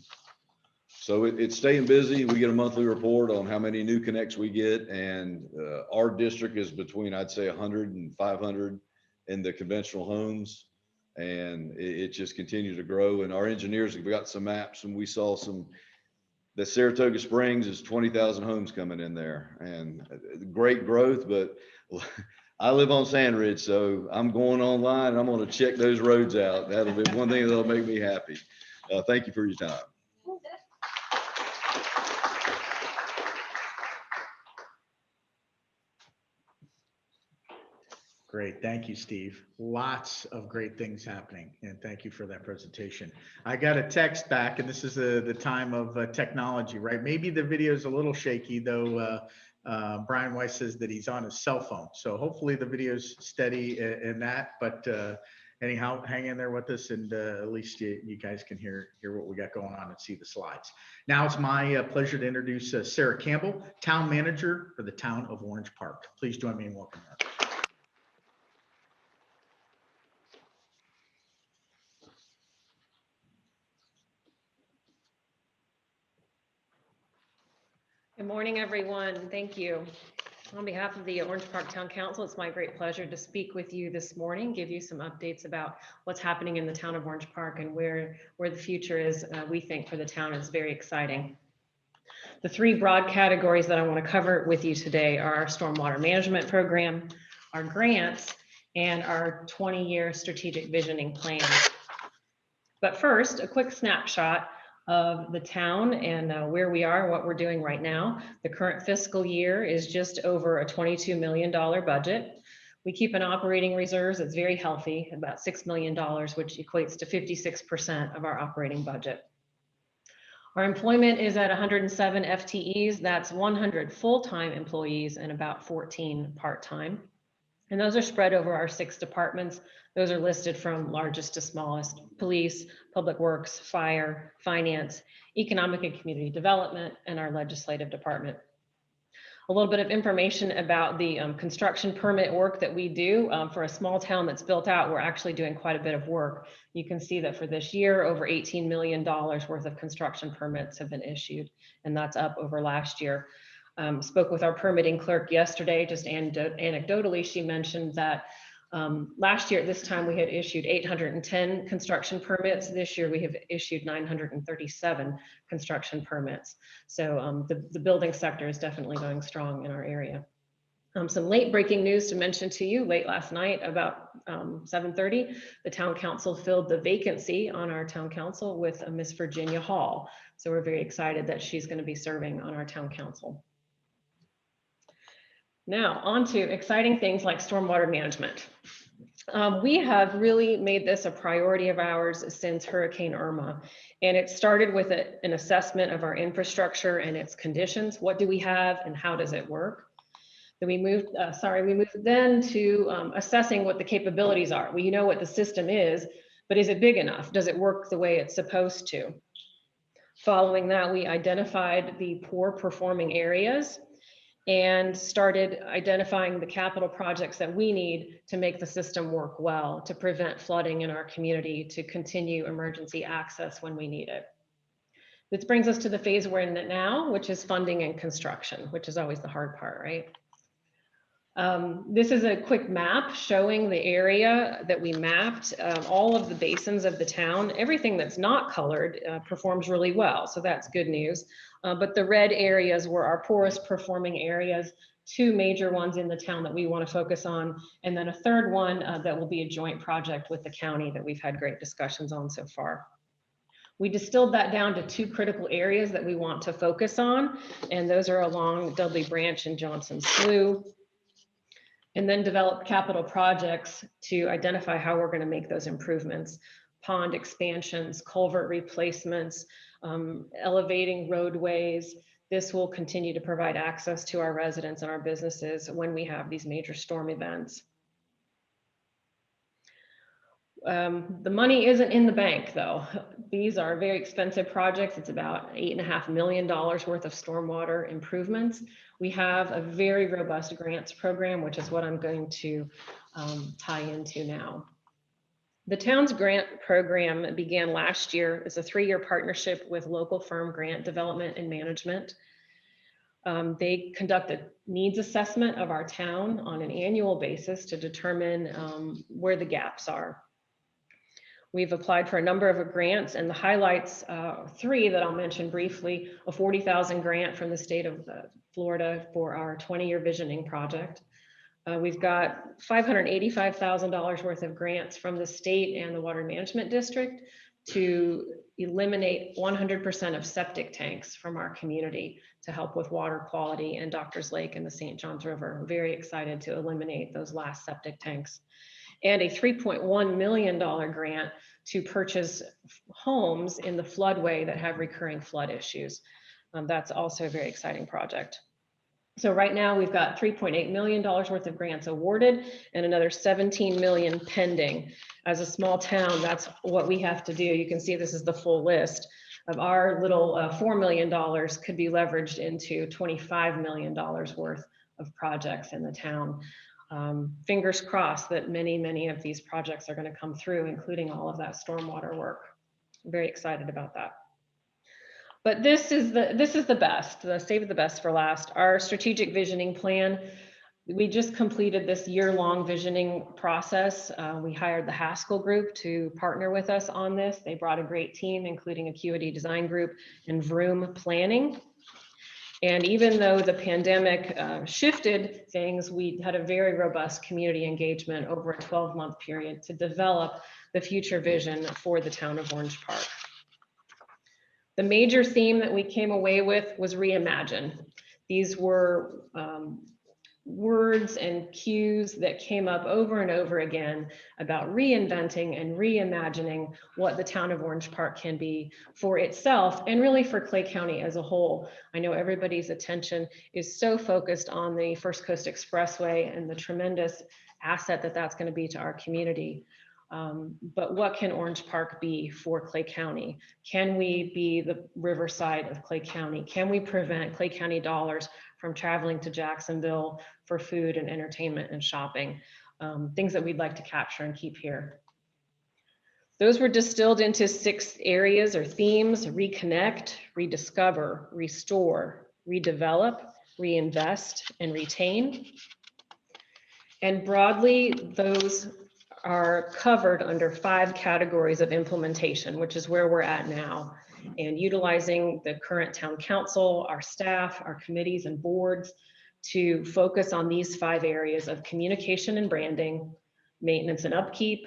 So it's staying busy. We get a monthly report on how many new connects we get. And our district is between, I'd say 100 and 500 in the conventional homes. And it just continues to grow. And our engineers have got some maps, and we saw the Saratoga Springs is 20,000 homes coming in there, and great growth. But I live on Sand Ridge, so I'm going online and I'm going to check those roads out. That'll be one thing that'll make me happy. Thank you for your time. Great. Thank you, Steve. Lots of great things happening, and thank you for that presentation. I got a text back, and this is the time of technology, right? Maybe the video is a little shaky, though. Brian Weiss says that he's on his cell phone, so hopefully the video's steady in that. But anyhow, hang in there with us, and at least you guys can hear what we got going on and see the slides. Now it's my pleasure to introduce Sarah Campbell, Town Manager for the Town of Orange Park. Please join me in welcoming her. Good morning, everyone. Thank you. On behalf of the Orange Park Town Council, it's my great pleasure to speak with you this morning, give you some updates about what's happening in the town of Orange Park and where the future is, we think, for the town is very exciting. The 3 broad categories that I want to cover with you today are our stormwater management program, our grants, and our 20-year strategic visioning plan. But first, a quick snapshot of the town and where we are, what we're doing right now. The current fiscal year is just over a $22 million budget. We keep an operating reserves that's very healthy, about $6 million, which equates to 56% of our operating budget. Our employment is at 107 FTEs. That's 100 full-time employees and about 14 part-time. And those are spread over our 6 departments. Those are listed from largest to smallest: police, public works, fire, finance, economic and community development, and our legislative department. A little bit of information about the construction permit work that we do. For a small town that's built out, we're actually doing quite a bit of work. You can see that for this year, over $18 million worth of construction permits have been issued, and that's up over last year. Spoke with our permitting clerk yesterday. Just anecdotally, she mentioned that last year at this time we had issued 810 construction permits. This year we have issued 937 construction permits. So the building sector is definitely going strong in our area. Some late breaking news to mention to you: late last night, about 7:30, the town council filled the vacancy on our town council with Miss Virginia Hall. So we're very excited that she's going to be serving on our town council. Now, on to exciting things like stormwater management. We have really made this a priority of ours since Hurricane Irma, and it started with an assessment of our infrastructure and its conditions. What do we have and how does it work? Then we moved then to assessing what the capabilities are. We know what the system is, but is it big enough? Does it work the way it's supposed to? Following that, we identified the poor performing areas and started identifying the capital projects that we need to make the system work well, to prevent flooding in our community, to continue emergency access when we need it. This brings us to the phase we're in now, which is funding and construction, which is always the hard part, right? This is a quick map showing the area that we mapped, all of the basins of the town. Everything that's not colored performs really well, so that's good news. But the red areas were our poorest performing areas, 2 major ones in the town that we want to focus on, and then a third one that will be a joint project with the county that we've had great discussions on so far. We distilled that down to 2 critical areas that we want to focus on, and those are along Dudley Branch and Johnson Slough, and then develop capital projects to identify how we're going to make those improvements: pond expansions, culvert replacements, elevating roadways. This will continue to provide access to our residents and our businesses when we have these major storm events. The money isn't in the bank, though. These are very expensive projects. It's about $8.5 million worth of stormwater improvements. We have a very robust grants program, which is what I'm going to tie into now. The town's grant program began last year as a 3-year partnership with local firm Grant Development and Management. They conduct a needs assessment of our town on an annual basis to determine where the gaps are. We've applied for a number of grants, and the highlights, 3 that I'll mention briefly: a $40,000 grant from the state of Florida for our 20-year visioning project. We've got $585,000 worth of grants from the state and the Water Management District to eliminate 100% of septic tanks from our community to help with water quality in Doctors Lake and the St. Johns River. I'm very excited to eliminate those last septic tanks. And a $3.1 million grant to purchase homes in the floodway that have recurring flood issues. That's also a very exciting project. So right now we've got $3.8 million worth of grants awarded and another $17 million pending. As a small town, that's what we have to do. You can see this is the full list of our little $4 million could be leveraged into $25 million worth of projects in the town. Fingers crossed that many of these projects are going to come through, including all of that stormwater work. I'm very excited about that. But this is the best, the save the best for last. Our strategic visioning plan. We just completed this year-long visioning process. We hired the Haskell Group to partner with us on this. They brought a great team, including Acuity Design Group and Vroom Planning. And even though the pandemic shifted things, we had a very robust community engagement over a 12-month period to develop the future vision for the town of Orange Park. The major theme that we came away with was reimagine. These were words and cues that came up over and over again about reinventing and reimagining what the town of Orange Park can be for itself and really for Clay County as a whole. I know everybody's attention is so focused on the First Coast Expressway and the tremendous asset that that's going to be to our community. But what can Orange Park be for Clay County? Can we be the riverside of Clay County? Can we prevent Clay County dollars from traveling to Jacksonville for food and entertainment and shopping? Things that we'd like to capture and keep here. Those were distilled into 6 areas or themes: reconnect, rediscover, restore, redevelop, reinvest, and retain. And broadly, those are covered under 5 categories of implementation, which is where we're at now. And utilizing the current town council, our staff, our committees and boards to focus on these 5 areas of communication and branding, maintenance and upkeep,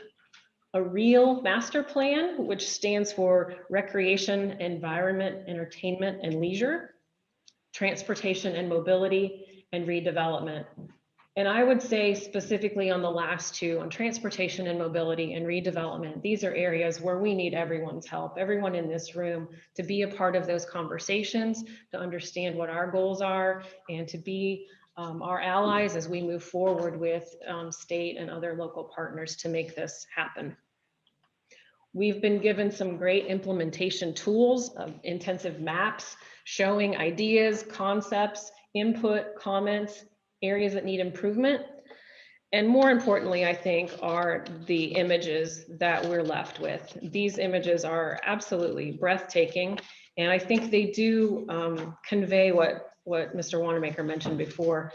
a real master plan, which stands for recreation, environment, entertainment, and leisure, transportation and mobility, and redevelopment. And I would say specifically on the last 2, on transportation and mobility and redevelopment, these are areas where we need everyone's help, everyone in this room, to be a part of those conversations, to understand what our goals are, and to be our allies as we move forward with state and other local partners to make this happen. We've been given some great implementation tools of intensive maps showing ideas, concepts, input, comments, areas that need improvement. And more importantly, I think, are the images that we're left with. These images are absolutely breathtaking. And I think they do convey what Mr. Wanamaker mentioned before,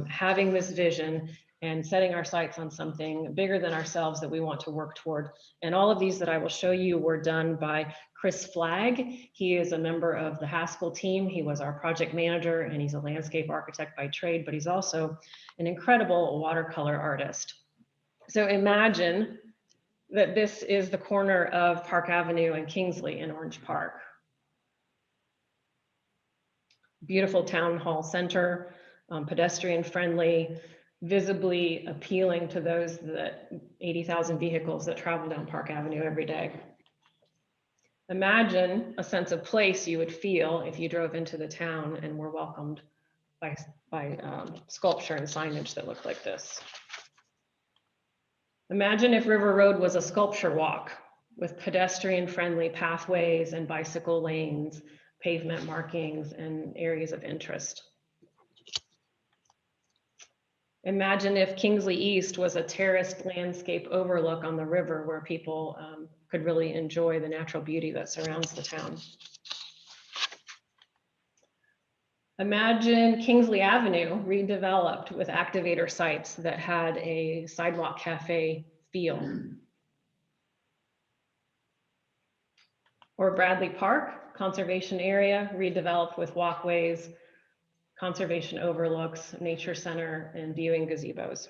having this vision and setting our sights on something bigger than ourselves that we want to work toward. And all of these that I will show you were done by Chris Flagg. He is a member of the Haskell team. He was our project manager and he's a landscape architect by trade, but he's also an incredible watercolor artist. So imagine that this is the corner of Park Avenue and Kingsley in Orange Park. Beautiful town hall center, pedestrian friendly, visibly appealing to those that 80,000 vehicles that travel down Park Avenue every day. Imagine a sense of place you would feel if you drove into the town and were welcomed by sculpture and signage that looked like this. Imagine if River Road was a sculpture walk with pedestrian friendly pathways and bicycle lanes, pavement markings, and areas of interest. Imagine if Kingsley East was a terraced landscape overlook on the river where people could really enjoy the natural beauty that surrounds the town. Imagine Kingsley Avenue redeveloped with activator sites that had a sidewalk cafe feel. Or Bradley Park, conservation area, redeveloped with walkways, conservation overlooks, nature center, and viewing gazebos.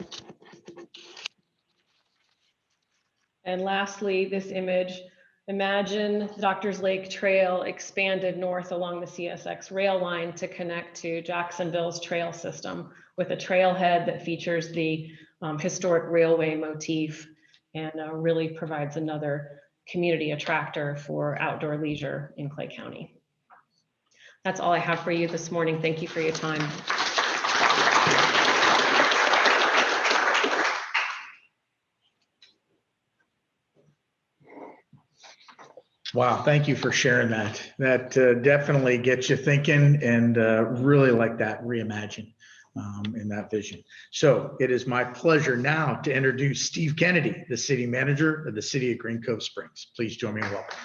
And lastly, this image, imagine Doctors Lake Trail expanded north along the CSX rail line to connect to Jacksonville's trail system with a trailhead that features the historic railway motif and really provides another community attractor for outdoor leisure in Clay County. That's all I have for you this morning. Thank you for your time. Wow, thank you for sharing that. That definitely gets you thinking, and really like that reimagine in that vision. So it is my pleasure now to introduce Steve Kennedy, the city manager of the city of Green Cove Springs. Please join me in welcome.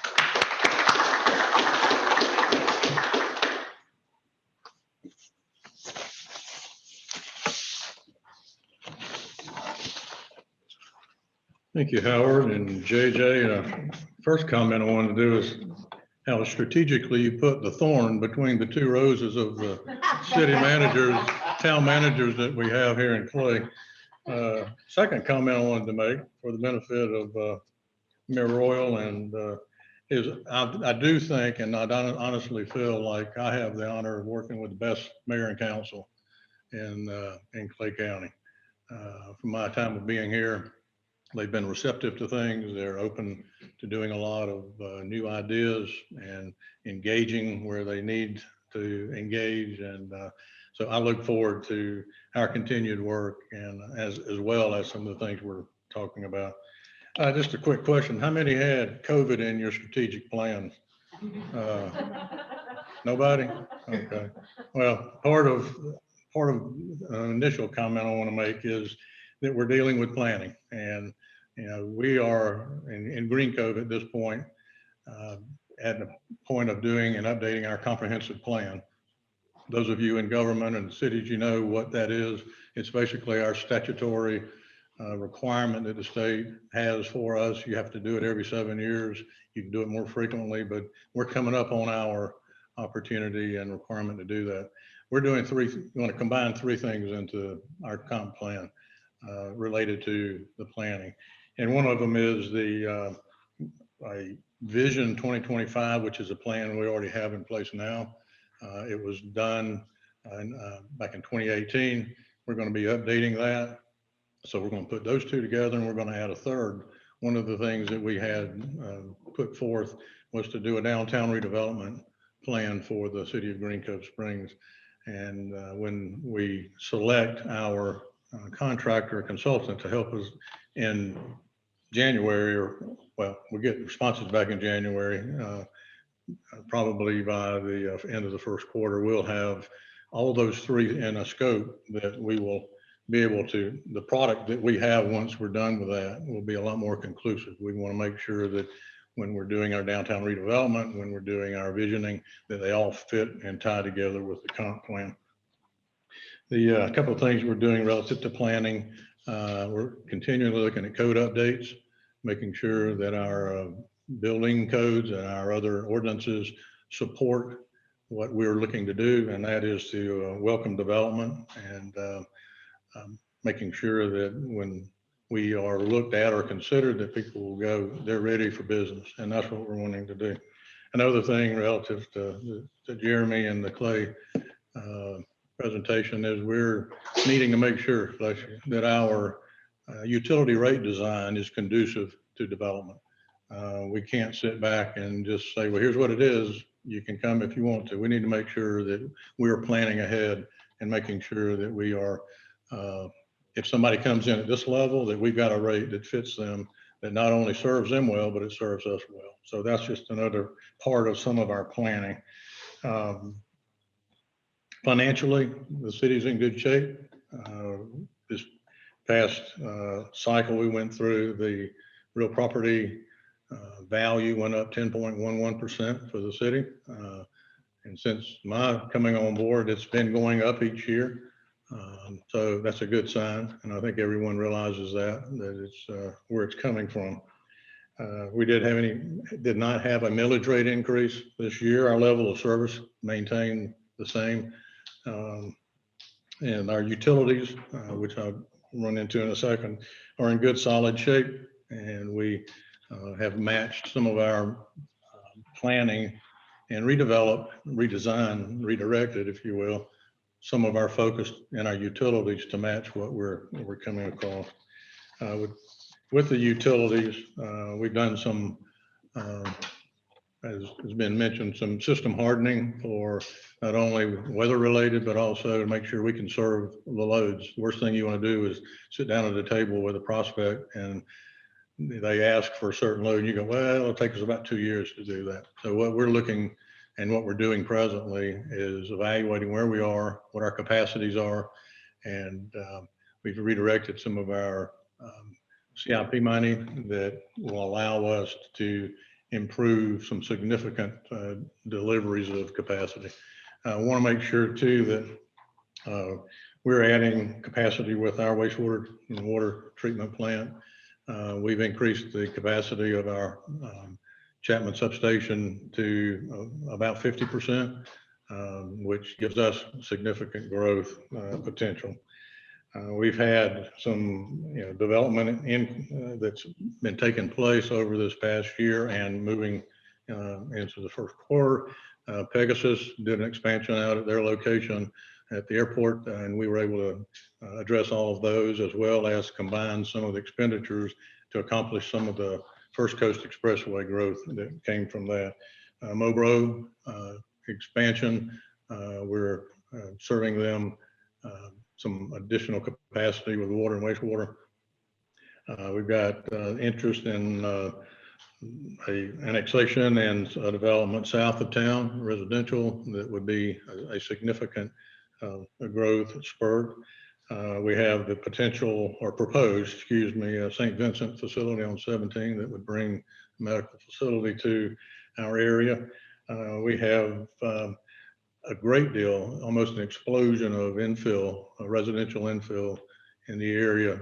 Thank you, Howard and JJ. First comment I wanted to do is how strategically you put the thorn between the 2 roses of the city managers, town managers that we have here in Clay. Second comment I wanted to make for the benefit of Mayor Royal and is I do think, and I honestly feel like I have the honor of working with the best mayor and council in Clay County. From my time of being here, they've been receptive to things. They're open to doing a lot of new ideas and engaging where they need to engage. And so I look forward to our continued work, and as well as some of the things we're talking about. Just a quick question. How many had COVID in your strategic plan? Nobody? Okay. Well, part of initial comment I want to make is that we're dealing with planning, and we are in Green Cove at this point at the point of doing and updating our comprehensive plan. Those of you in government and cities, you know what that is. It's basically our statutory requirement that the state has for us. You have to do it every 7 years. You can do it more frequently, but we're coming up on our opportunity and requirement to do that. We're doing we want to combine three things into our comp plan related to the planning. And one of them is the a Vision 2025, which is a plan we already have in place now. It was done back in 2018. We're going to be updating that. So we're going to put those two together, and we're going to add a third. One of the things that we had put forth was to do a downtown redevelopment plan for the city of Green Cove Springs. And when we select our contractor or consultant to help us in January, or well, we get responses back in January, probably by the end of the first quarter, we'll have all those three in a scope that we will be able to, the product that we have once we're done with that will be a lot more conclusive. We want to make sure that when we're doing our downtown redevelopment, when we're doing our visioning, that they all fit and tie together with the comp plan. The couple of things we're doing relative to planning, we're continually looking at code updates, making sure that our building codes and our other ordinances support what we're looking to do, and that is to welcome development and making sure that when we are looked at or considered, that people will go, they're ready for business, and that's what we're wanting to do. Another thing relative to Jeremy and the Clay presentation is we're needing to make sure that our utility rate design is conducive to development. We can't sit back and just say, well, here's what it is. You can come if you want to. We need to make sure that we're planning ahead and making sure that we are, if somebody comes in at this level, that we've got a rate that fits them, that not only serves them well, but it serves us well. So that's just another part of some of our planning. Financially, the city's in good shape. This past cycle we went through, the real property value went up 10.11% for the city. And since my coming on board, it's been going up each year. So that's a good sign. And I think everyone realizes that it's where it's coming from. We did not have a millage rate increase this year. Our level of service maintained the same. And our utilities, which I'll run into in a second, are in good solid shape. And we have matched some of our planning and redesigned, redirected, if you will, some of our focus in our utilities to match what we're coming across. With the utilities, we've done some, as has been mentioned, some system hardening for not only weather related, but also to make sure we can serve the loads. The worst thing you want to do is sit down at a table with a prospect and they ask for a certain load and you go, well, it'll take us about 2 years to do that. So what we're looking and what we're doing presently is evaluating where we are, what our capacities are, and we've redirected some of our CIP money that will allow us to improve some significant deliveries of capacity. I want to make sure too that we're adding capacity with our wastewater and water treatment plant. We've increased the capacity of our Chapman substation to about 50%, which gives us significant growth potential. We've had some development that's been taking place over this past year and moving into the first quarter. Pegasus did an expansion out at their location. at the airport, and we were able to address all of those, as well as combine some of the expenditures to accomplish some of the First Coast Expressway growth that came from that. Mobro expansion, we're serving them some additional capacity with water and wastewater. We've got interest in a annexation and a development south of town, residential, that would be a significant growth spurt. We have the potential, or proposed, excuse me, a St. Vincent facility on 17 that would bring a medical facility to our area. We have a great deal, almost an explosion of infill, residential infill in the area.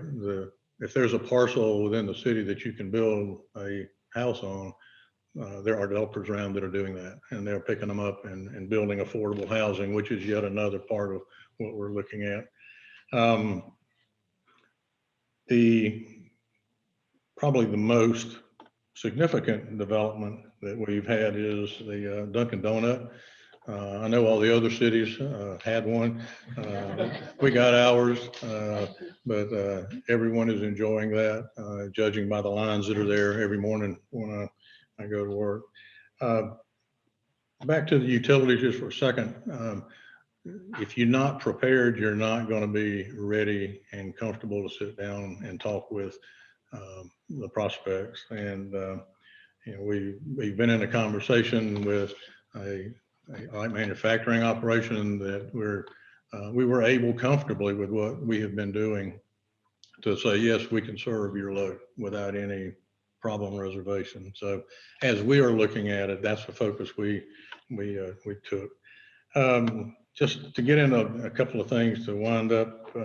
If there's a parcel within the city that you can build a house on, there are developers around that are doing that, and they're picking them up and building affordable housing, which is yet another part of what we're looking at. Probably the most significant development that we've had is the Dunkin' Donut. I know all the other cities had one. We got ours, but everyone is enjoying that, judging by the lines that are there every morning when I go to work. Back to the utilities just for a second. If you're not prepared, you're not going to be ready and comfortable to sit down and talk with the prospects. And we've been in a conversation with a light manufacturing operation that we were able comfortably with what we have been doing to say, yes, we can serve your load without any problem reservation. So as we are looking at it, that's the focus we took. Just to get into a couple of things to wind up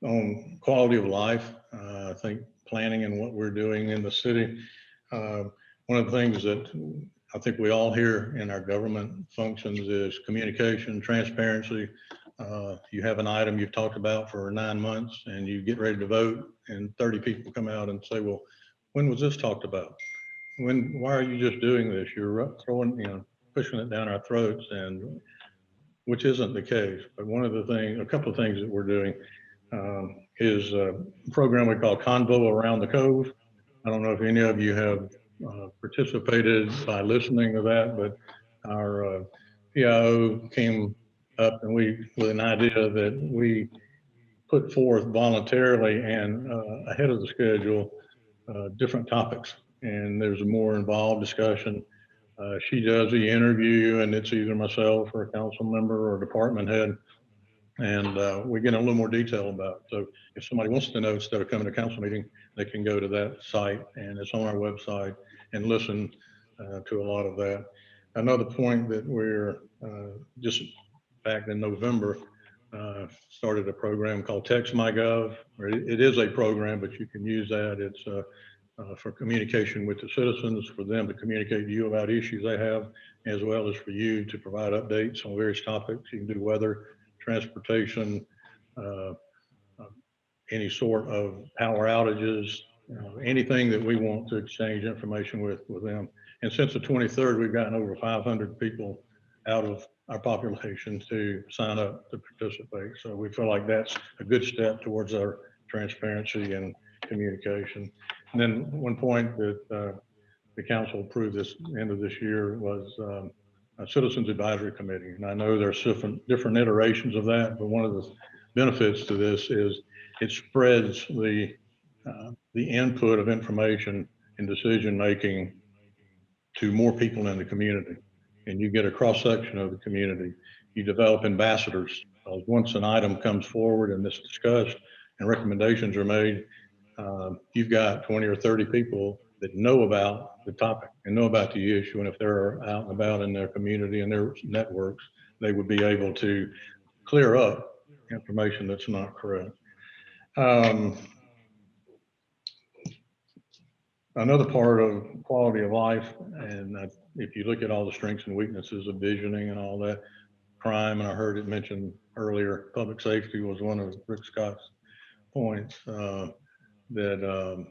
on quality of life, I think planning and what we're doing in the city. One of the things that I think we all hear in our government functions is communication, transparency. You have an item you've talked about for 9 months and you get ready to vote, and 30 people come out and say, well, when was this talked about? Why are you just doing this? You're throwing, pushing it down our throats, and which isn't the case. But a couple of things that we're doing is a program we call Convo Around the Cove. I don't know if any of you have participated by listening to that, but our PIO came up and with an idea that we put forth voluntarily and ahead of the schedule different topics, and there's a more involved discussion. She does the interview, and it's either myself or a council member or department head, and we get a little more detail about it. So if somebody wants to know, instead of coming to council meeting, they can go to that site, and it's on our website, and listen to a lot of that. Another point that we're just back in November, started a program called Text My Gov. It is a program, but you can use that. It's for communication with the citizens, for them to communicate to you about issues they have, as well as for you to provide updates on various topics. You can do weather, transportation, any sort of power outages, anything that we want to exchange information with them. And since the 23rd, we've gotten over 500 people out of our population to sign up to participate. So we feel like that's a good step towards our transparency and communication. And then one point that the council approved this end of this year was a Citizens Advisory Committee. And I know there's different iterations of that, but one of the benefits to this is it spreads the input of information and decision-making to more people in the community. And you get a cross-section of the community. You develop ambassadors. Once an item comes forward and it's discussed and recommendations are made, you've got 20 or 30 people that know about the topic and know about the issue. And if they're out and about in their community and their networks, they would be able to clear up information that's not correct. Another part of quality of life, and if you look at all the strengths and weaknesses of visioning and all that, crime, and I heard it mentioned earlier, public safety was one of Rick Scott's points, that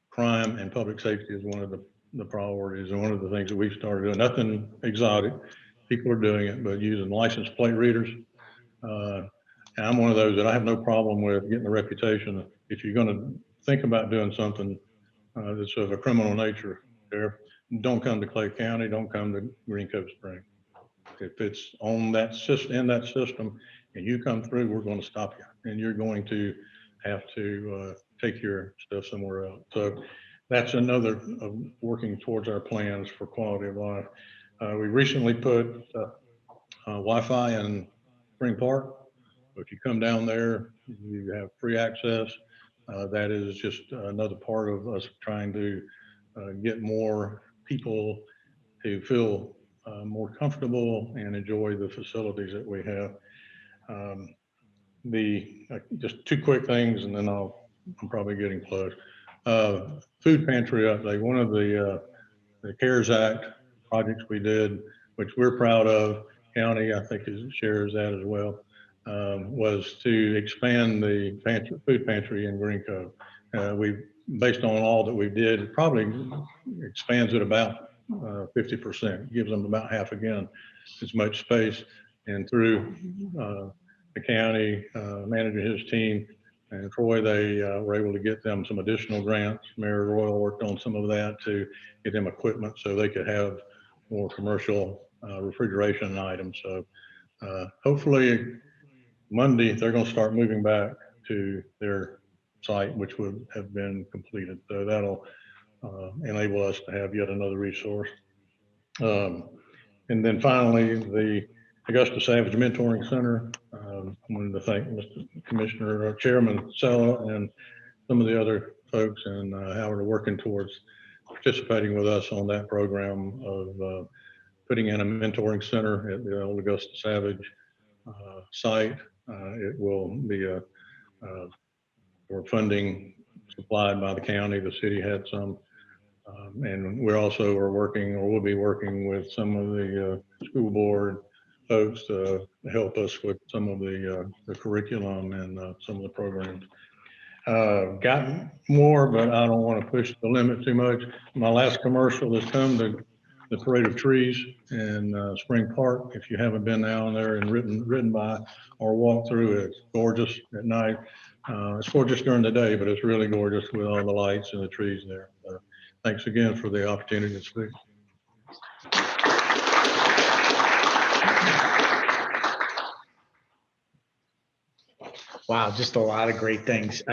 crime and public safety is one of the priorities and one of the things that we've started doing. Nothing exotic. people are doing it, but using license plate readers. And I'm one of those that I have no problem with getting a reputation. If you're going to think about doing something that's of a criminal nature, there, don't come to Clay County, don't come to Green Cove Spring. If it's on that system, in that system, and you come through, we're going to stop you, and you're going to have to take your stuff somewhere else. So that's another of working towards our plans for quality of life. We recently put Wi-Fi in Spring Park. If you come down there, you have free access. That is just another part of us trying to get more people to feel more comfortable and enjoy the facilities that we have. Just two quick things, and then I'm probably getting close. Food pantry update. One of the CARES Act projects we did, which we're proud of, county I think shares that as well, was to expand the food pantry in Green Cove. Based on all that we did, it probably expands it about 50%, gives them about half again as much space. And through the county manager, his team, and Troy, they were able to get them some additional grants. Mayor Royal worked on some of that to get them equipment so they could have more commercial refrigeration items. So hopefully Monday, they're going to start moving back to their site, which would have been completed. So that'll enable us to have yet another resource. And then finally, the Augusta Savage Mentoring Center. I wanted to thank Mr. Commissioner, Chairman Sella, and some of the other folks and Howard are working towards participating with us on that program of putting in a mentoring center at the old Augusta Savage site. It will be for funding supplied by the county. The city had some. And we also are working, or will be working with some of the school board folks to help us with some of the curriculum and some of the programs. Got more, but I don't want to push the limit too much. My last commercial has come to the Parade of Trees in Spring Park. If you haven't been down there and ridden by or walked through, it's gorgeous at night. It's gorgeous during the day, but it's really gorgeous with all the lights and the trees there. Thanks again for the opportunity to speak. Wow, just a lot of great things.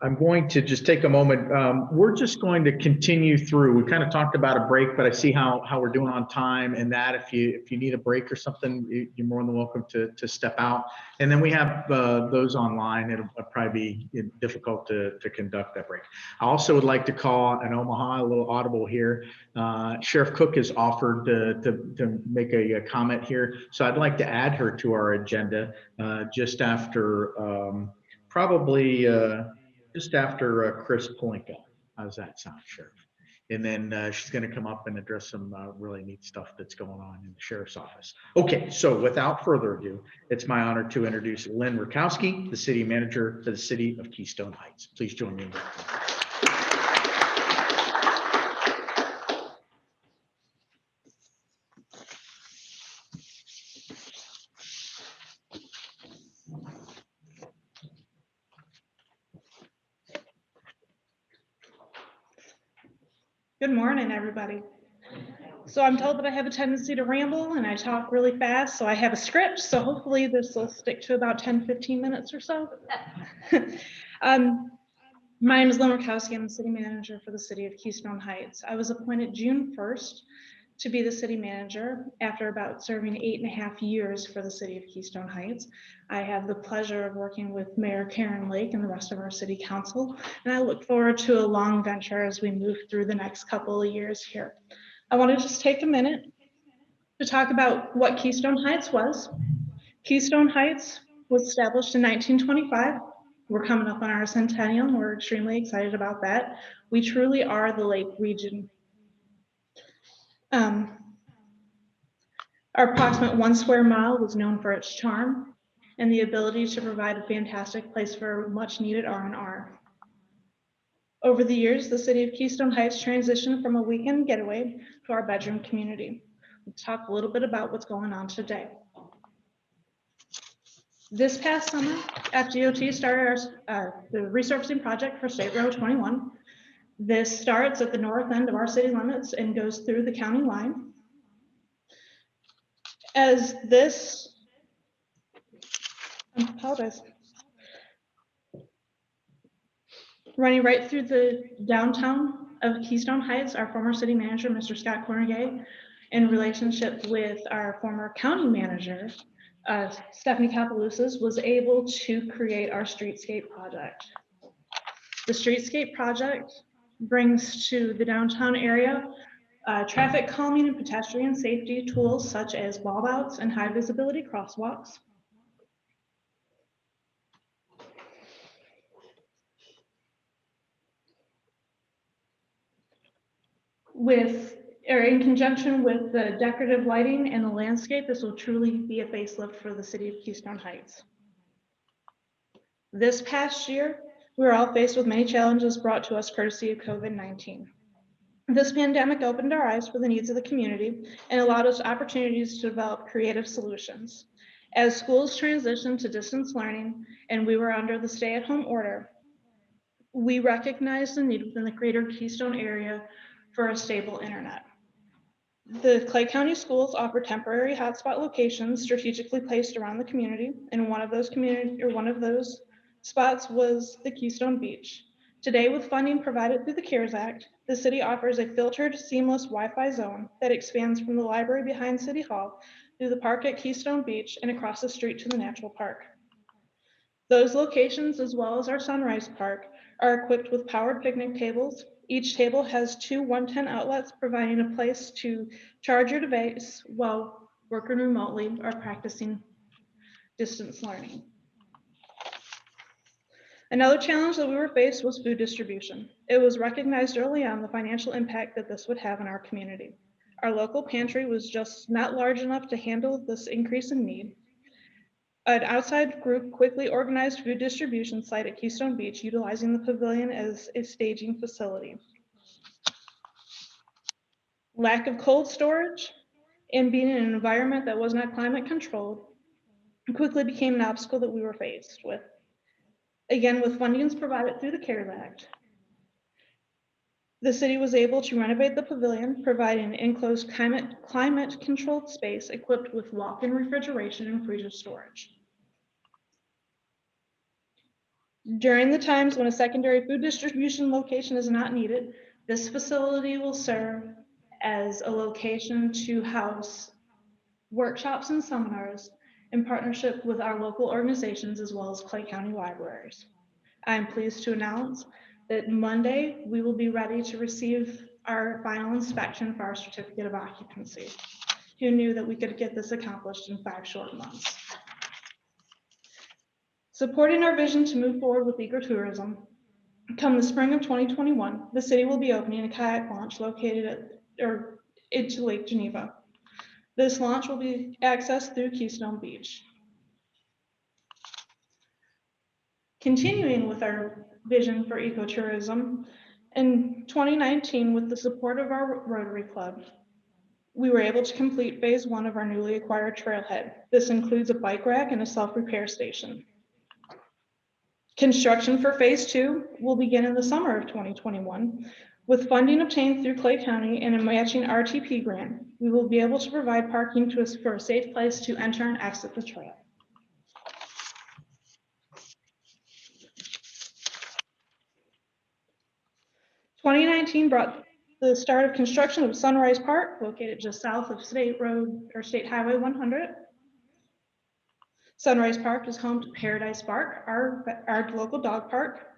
I'm going to just take a moment. We're just going to continue through. We kind of talked about a break, but I see how we're doing on time and that if you need a break or something, you're more than welcome to step out. And then we have those online. It'll probably be difficult to conduct that break. I also would like to call an Omaha, a little audible here. Sheriff Cook has offered to make a comment here. So I'd like to add her to our agenda just after probably just after Chris Polinka. How does that sound, Sheriff? And then she's going to come up and address some really neat stuff that's going on in the Sheriff's office. Okay, so without further ado, it's my honor to introduce Lynn Rakowski, the City Manager for the City of Keystone Heights. Please join me in that. Good morning, everybody. So I'm told that I have a tendency to ramble and I talk really fast, so I have a script. So hopefully this will stick to about 10-15 minutes or so. My name is Lynn Rakowski. I'm the city manager for the city of Keystone Heights. I was appointed June 1st to be the city manager after about serving 8.5 years for the city of Keystone Heights. I have the pleasure of working with Mayor Karen Lake and the rest of our city council, and I look forward to a long venture as we move through the next couple of years here. I want to just take a minute to talk about what Keystone Heights was. Keystone Heights was established in 1925. We're coming up on our centennial, and we're extremely excited about that. We truly are the Lake region. Our approximate 1 square mile was known for its charm and the ability to provide a fantastic place for much needed R&R. Over the years, the city of Keystone Heights transitioned from a weekend getaway to our bedroom community. Let's talk a little bit about what's going on today. This past summer, FDOT started the resurfacing project for State Road 21. This starts at the north end of our city limits and goes through the county line. As this, I apologize. Running right through the downtown of Keystone Heights, our former city manager, Mr. Scott Cornegay, in relationship with our former county manager, Stephanie Kapelousas, was able to create our streetscape project. The streetscape project brings to the downtown area traffic calming and pedestrian safety tools such as bulb outs and high visibility crosswalks. In conjunction with the decorative lighting and the landscape, this will truly be a facelift for the city of Keystone Heights. This past year, we were all faced with many challenges brought to us courtesy of COVID-19. This pandemic opened our eyes for the needs of the community and allowed us opportunities to develop creative solutions. As schools transitioned to distance learning and we were under the stay-at-home order, we recognized the need within the greater Keystone area for a stable internet. The Clay County schools offer temporary hotspot locations strategically placed around the community, and one of those spots was the Keystone Beach. Today, with funding provided through the CARES Act, the city offers a filtered, seamless Wi-Fi zone that expands from the library behind City Hall through the park at Keystone Beach and across the street to the natural park. Those locations, as well as our Sunrise Park, are equipped with powered picnic tables. Each table has two 110 outlets, providing a place to charge your device while working remotely or practicing distance learning. Another challenge that we were faced was food distribution. It was recognized early on the financial impact that this would have in our community. Our local pantry was just not large enough to handle this increase in need. An outside group quickly organized food distribution site at Keystone Beach, utilizing the pavilion as a staging facility. Lack of cold storage and being in an environment that was not climate controlled quickly became an obstacle that we were faced with. Again, with fundings provided through the CARES Act, the city was able to renovate the pavilion, providing an enclosed climate-controlled space equipped with walk-in refrigeration and freezer storage. During the times when a secondary food distribution location is not needed, this facility will serve as a location to house workshops and seminars in partnership with our local organizations as well as Clay County libraries. I am pleased to announce that Monday we will be ready to receive our final inspection for our certificate of occupancy. Who knew that we could get this accomplished in 5 short months? Supporting our vision to move forward with ecotourism, come the spring of 2021, the city will be opening a kayak launch located into Lake Geneva. This launch will be accessed through Keystone Beach. Continuing with our vision for ecotourism, in 2019, with the support of our Rotary Club, we were able to complete phase 1 of our newly acquired trailhead. This includes a bike rack and a self-repair station. Construction for phase 2 will begin in the summer of 2021. With funding obtained through Clay County and a matching RTP grant, we will be able to provide parking to us for a safe place to enter and exit the trail. (2019) brought the start of construction of Sunrise Park, located just south of State Highway 100. Sunrise Park is home to Paradise Park, our local dog park.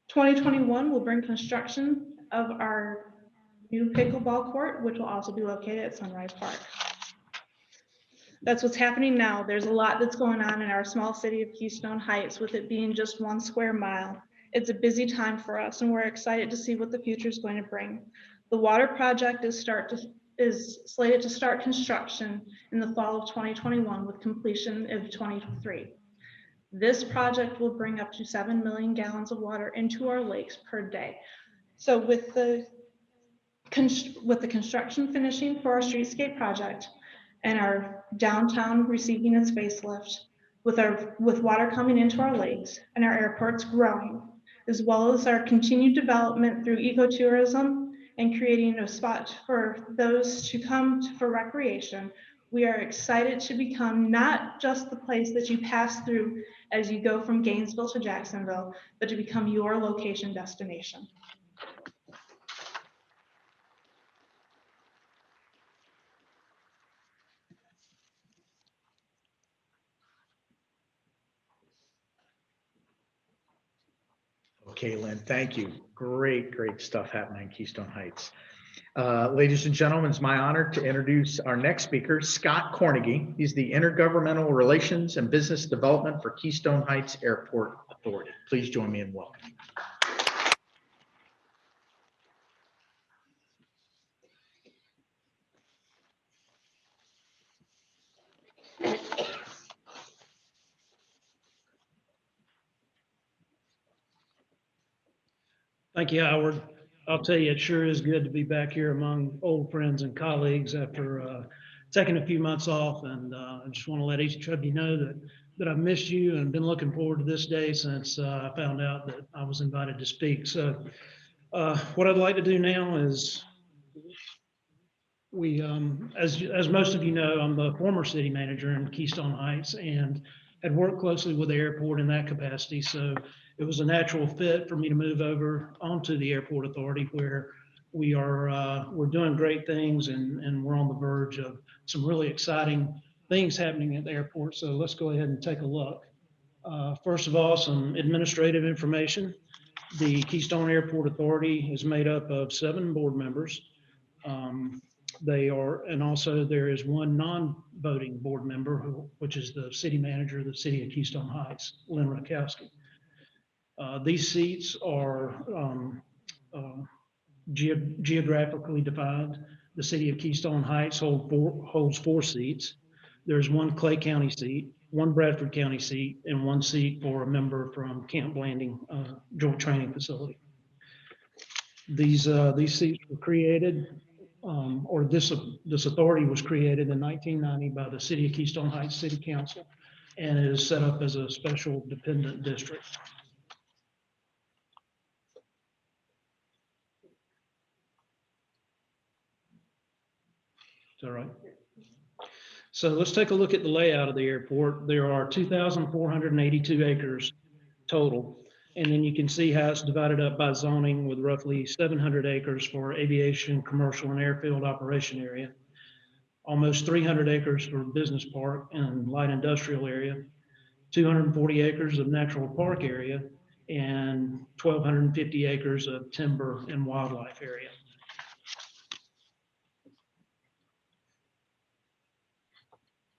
2021 will bring construction of our new pickleball court, which will also be located at Sunrise Park. That's what's happening now. There's a lot that's going on in our small city of Keystone Heights, with it being just 1 square mile. It's a busy time for us, and we're excited to see what the future is going to bring. The water project is slated to start construction in the fall of 2021 with completion of 2023. This project will bring up to 7 million gallons of water into our lakes per day. So with the with the construction finishing for our streetscape project and our downtown receiving its facelift, with water coming into our lakes and our airports growing, as well as our continued development through ecotourism and creating a spot for those to come for recreation, we are excited to become not just the place that you pass through as you go from Gainesville to Jacksonville, but to become your location destination. Okay, Lynn, thank you. Great, great stuff happening in Keystone Heights. Ladies and gentlemen, it's my honor to introduce our next speaker, Scott Cornegie. He's the Intergovernmental Relations and Business Development for Keystone Heights Airport Authority. Please join me in welcoming. Thank you, Howard. I'll tell you, it sure is good to be back here among old friends and colleagues after taking a few months off. And I just want to let each of you know that I've missed you and been looking forward to this day since I found out that I was invited to speak. So what I'd like to do now is as most of you know, I'm the former city manager in Keystone Heights and had worked closely with the airport in that capacity. So it was a natural fit for me to move over onto the airport authority, where we're doing great things and we're on the verge of some really exciting things happening at the airport. So let's go ahead and take a look. First of all, some administrative information. The Keystone Airport Authority is made up of 7 board members. And also there is one non-voting board member, which is the city manager of the city of Keystone Heights, Lynn Rakowski. These seats are geographically defined. The city of Keystone Heights holds 4 seats. There's 1 Clay County seat, 1 Bradford County seat, and 1 seat for a member from Camp Blanding Joint Training Facility. These seats were created, or this authority was created in 1990 by the city of Keystone Heights City Council, and it is set up as a special dependent district. Is that right? So let's take a look at the layout of the airport. There are 2,482 acres total. And then you can see how it's divided up by zoning, with roughly 700 acres for aviation, commercial, and airfield operation area. Almost 300 acres for business park and light industrial area, 240 acres of natural park area, and 1,250 acres of timber and wildlife area.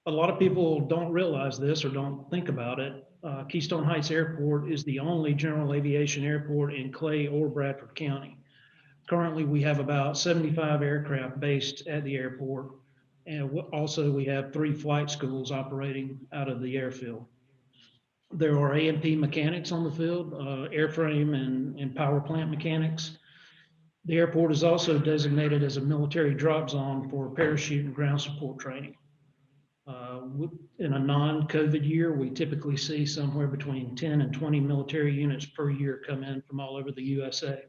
A lot of people don't realize this or don't think about it. Keystone Heights Airport is the only general aviation airport in Clay or Bradford County. Currently, we have about 75 aircraft based at the airport. And also we have 3 flight schools operating out of the airfield. There are A&P mechanics on the field, airframe and power plant mechanics. The airport is also designated as a military drop zone for parachute and ground support training. In a non-COVID year, we typically see somewhere between 10 and 20 military units per year come in from all over the USA.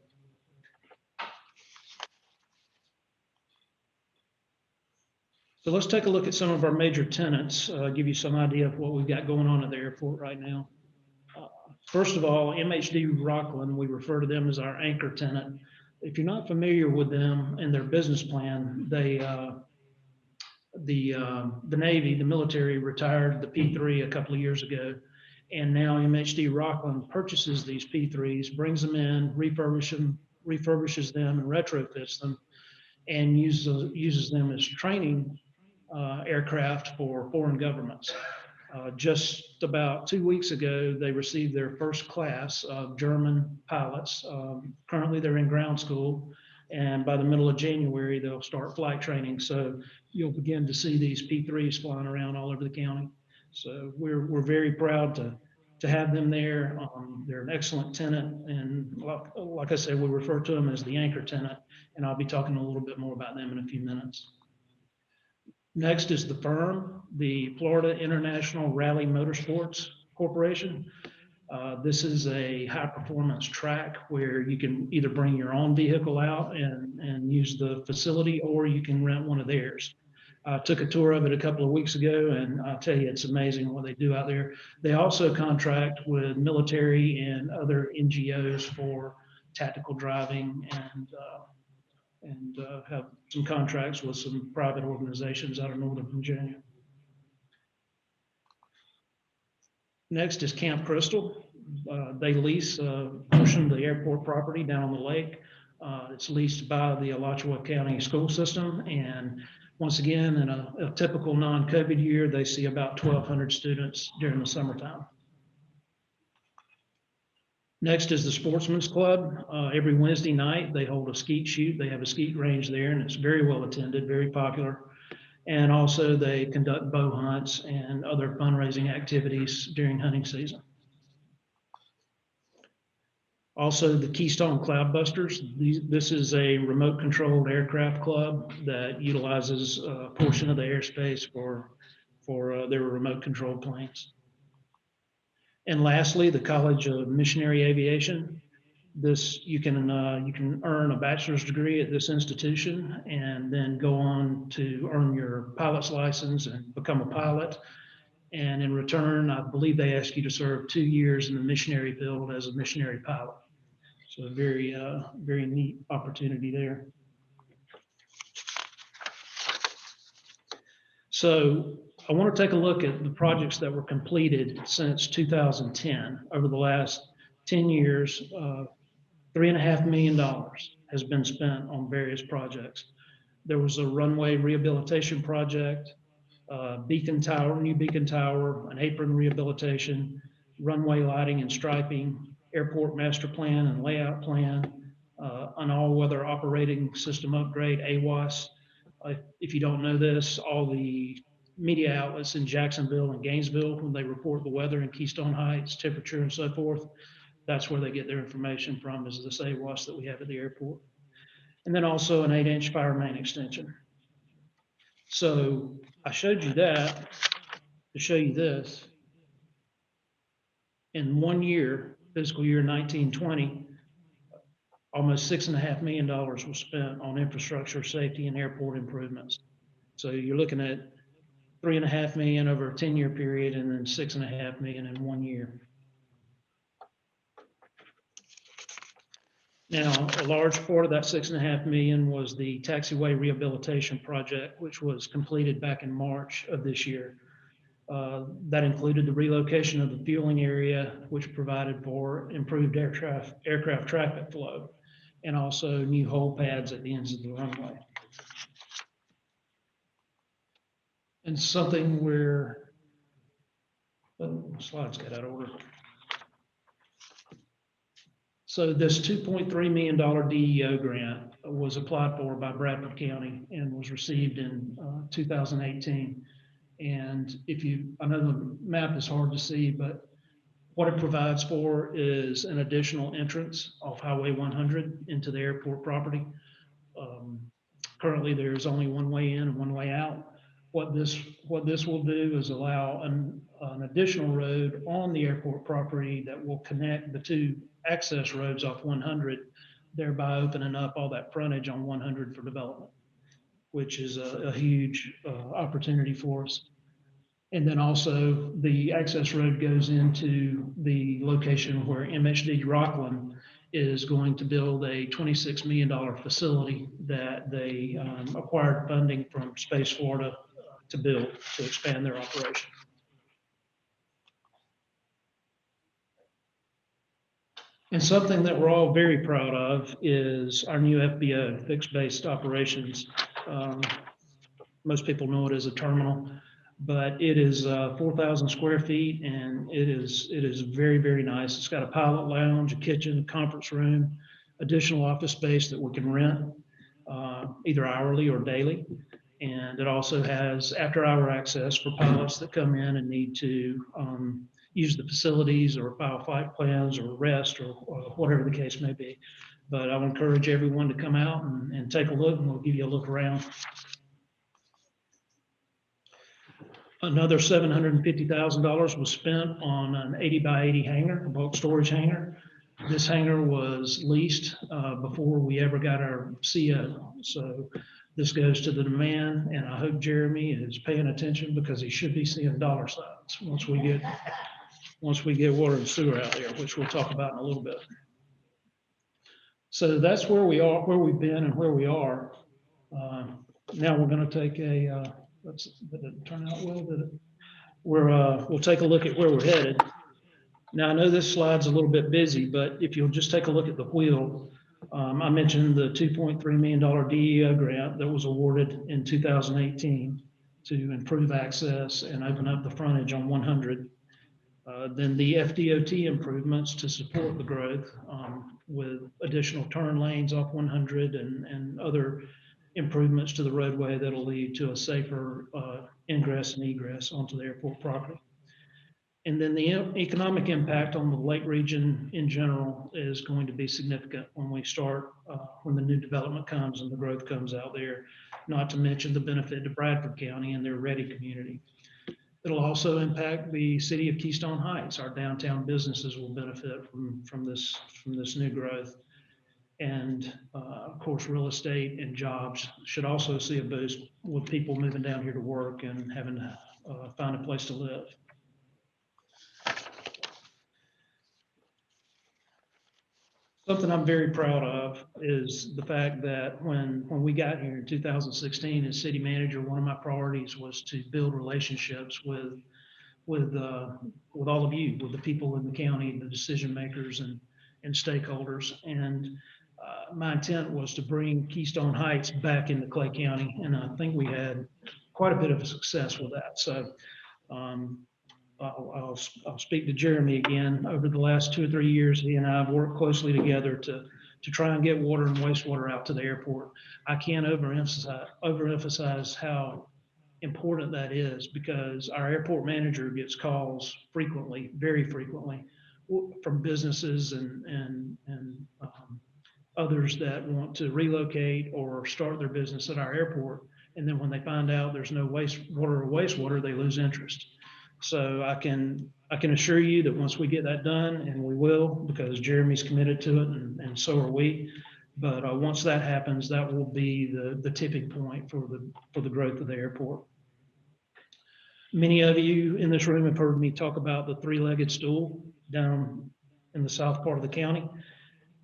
So let's take a look at some of our major tenants, give you some idea of what we've got going on at the airport right now. First of all, MHD Rockland, we refer to them as our anchor tenant. If you're not familiar with them and their business plan, the Navy, the military, retired the P3 a couple of years ago, and now MHD Rockland purchases these P3s, brings them in, refurbishes them, and retrofits them, and uses them as training aircraft for foreign governments. Just about 2 weeks ago, they received their first class of German pilots. Currently, they're in ground school, and by the middle of January, they'll start flight training. So you'll begin to see these P3s flying around all over the county. So we're very proud to to have them there. They're an excellent tenant, and like I said, we refer to them as the anchor tenant, and I'll be talking a little bit more about them in a few minutes. Next is the firm, the Florida International Rally Motorsports Corporation. This is a high-performance track where you can either bring your own vehicle out and use the facility, or you can rent one of theirs. I took a tour of it a couple of weeks ago, and I'll tell you, it's amazing what they do out there. They also contract with military and other NGOs for tactical driving, and have some contracts with some private organizations out of Northern Virginia. Next is Camp Crystal. They lease a portion of the airport property down on the lake. It's leased by the Alachua County school system. And once again, in a typical non-COVID year, they see about 1,200 students during the summertime. Next is the Sportsman's Club. Every Wednesday night, they hold a skeet shoot. They have a skeet range there, and it's very well attended, very popular. And also they conduct bow hunts and other fundraising activities during hunting season. Also, the Keystone Cloudbusters. This is a remote controlled aircraft club that utilizes a portion of the airspace for their remote controlled planes. And lastly, the College of Missionary Aviation. This, you can earn a bachelor's degree at this institution and then go on to earn your pilot's license and become a pilot. And in return, I believe they ask you to serve 2 years in the missionary field as a missionary pilot. So a very, very neat opportunity there. So I want to take a look at the projects that were completed since 2010. Over the last 10 years, $3.5 million has been spent on various projects. There was a runway rehabilitation project, beacon tower, new beacon tower, an apron rehabilitation, runway lighting and striping, airport master plan and layout plan, an all-weather operating system upgrade, AWAS. If you don't know this, all the media outlets in Jacksonville and Gainesville, when they report the weather in Keystone Heights, temperature and so forth, that's where they get their information from, is this AWAS that we have at the airport. And then also an 8-inch fire main extension. So I showed you that to show you this. In 1 year, fiscal year 1920, almost $6.5 million was spent on infrastructure, safety, and airport improvements. So you're looking at $3.5 million over a 10-year period, and then $6.5 million in 1 year. Now, a large part of that $6.5 million was the taxiway rehabilitation project, which was completed back in March of this year. That included the relocation of the fueling area, which provided for improved aircraft traffic flow, and also new hole pads at the ends of the runway. And something where, oh, slides got out of order. So this $2.3 million DEO grant was applied for by Bradford County and was received in 2018. And I know the map is hard to see, but what it provides for is an additional entrance off Highway 100 into the airport property. Currently, there's only one way in and one way out. What this will do is allow an additional road on the airport property that will connect the two access roads off 100, thereby opening up all that frontage on 100 for development, which is a huge opportunity for us. And then also the access road goes into the location where MHD Rockland is going to build a $26 million facility that they acquired funding from Space Florida to build, to expand their operation. And something that we're all very proud of is our new FBO, fixed-based operations. Most people know it as a terminal, but it is 4,000 square feet, and it is very, very nice. It's got a pilot lounge, a kitchen, a conference room, additional office space that we can rent either hourly or daily. And it also has after-hour access for pilots that come in and need to use the facilities or file fight plans or rest or whatever the case may be. But I would encourage everyone to come out and take a look, and we'll give you a look around. Another $750,000 was spent on an 80 by 80 hangar, a bulk storage hangar. This hangar was leased before we ever got our CO. So this goes to the demand, and I hope Jeremy is paying attention, because he should be seeing dollar signs once we get water and sewer out there, which we'll talk about in a little bit. So that's where we are, where we've been and where we are. Now we're going to take a, did it turn out well? Did it? We'll take a look at where we're headed. Now, I know this slide's a little bit busy, but if you'll just take a look at the wheel, I mentioned the $2.3 million DEO grant that was awarded in 2018 to improve access and open up the frontage on 100. Then the FDOT improvements to support the growth with additional turn lanes off 100 and other improvements to the roadway that'll lead to a safer ingress and egress onto the airport property. And then the economic impact on the lake region in general is going to be significant when we start, when the new development comes and the growth comes out there, not to mention the benefit to Bradford County and their Ready community. It'll also impact the city of Keystone Heights. Our downtown businesses will benefit from this new growth. And of course, real estate and jobs should also see a boost with people moving down here to work and having to find a place to live. Something I'm very proud of is the fact that when we got here in 2016 as city manager, one of my priorities was to build relationships with all of you, with the people in the county, the decision makers and stakeholders. And my intent was to bring Keystone Heights back into Clay County, and I think we had quite a bit of success with that. So I'll speak to Jeremy again. Over the last 2 or 3 years, he and I have worked closely together to try and get water and wastewater out to the airport. I can't overemphasize how important that is, because our airport manager gets calls frequently, very frequently, from businesses and others that want to relocate or start their business at our airport. And then when they find out there's no wastewater, they lose interest. So I can assure you that once we get that done, and we will, because Jeremy's committed to it, and so are we. But once that happens, that will be the tipping point for the growth of the airport. Many of you in this room have heard me talk about the three-legged stool down in the south part of the county.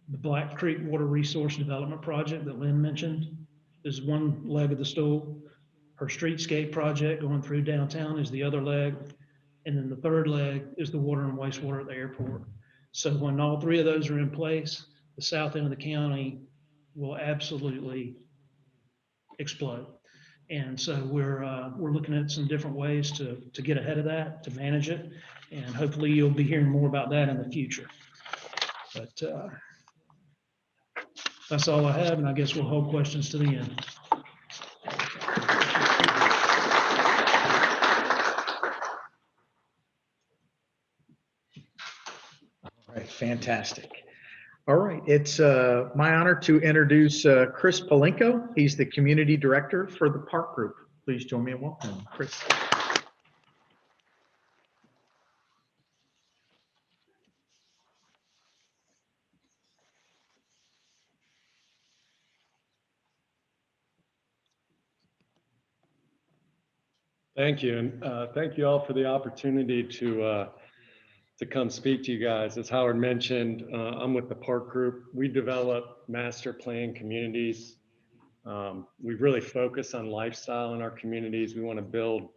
The Black Creek Water Resource Development Project that Lynn mentioned is one leg of the stool. Her streetscape project going through downtown is the other leg. And then the third leg is the water and wastewater at the airport. So when all three of those are in place, the south end of the county will absolutely explode. And so we're looking at some different ways to get ahead of that, to manage it. And hopefully you'll be hearing more about that in the future. But that's all I have, and I guess we'll hold questions to the end. All right, fantastic. All right, it's my honor to introduce Chris Palenko. He's the community director for the Park Group. Please join me in welcoming Chris. Thank you, and thank you all for the opportunity to come speak to you guys. As Howard mentioned, I'm with the Park Group. We develop master plan communities. We really focus on lifestyle in our communities. We want to build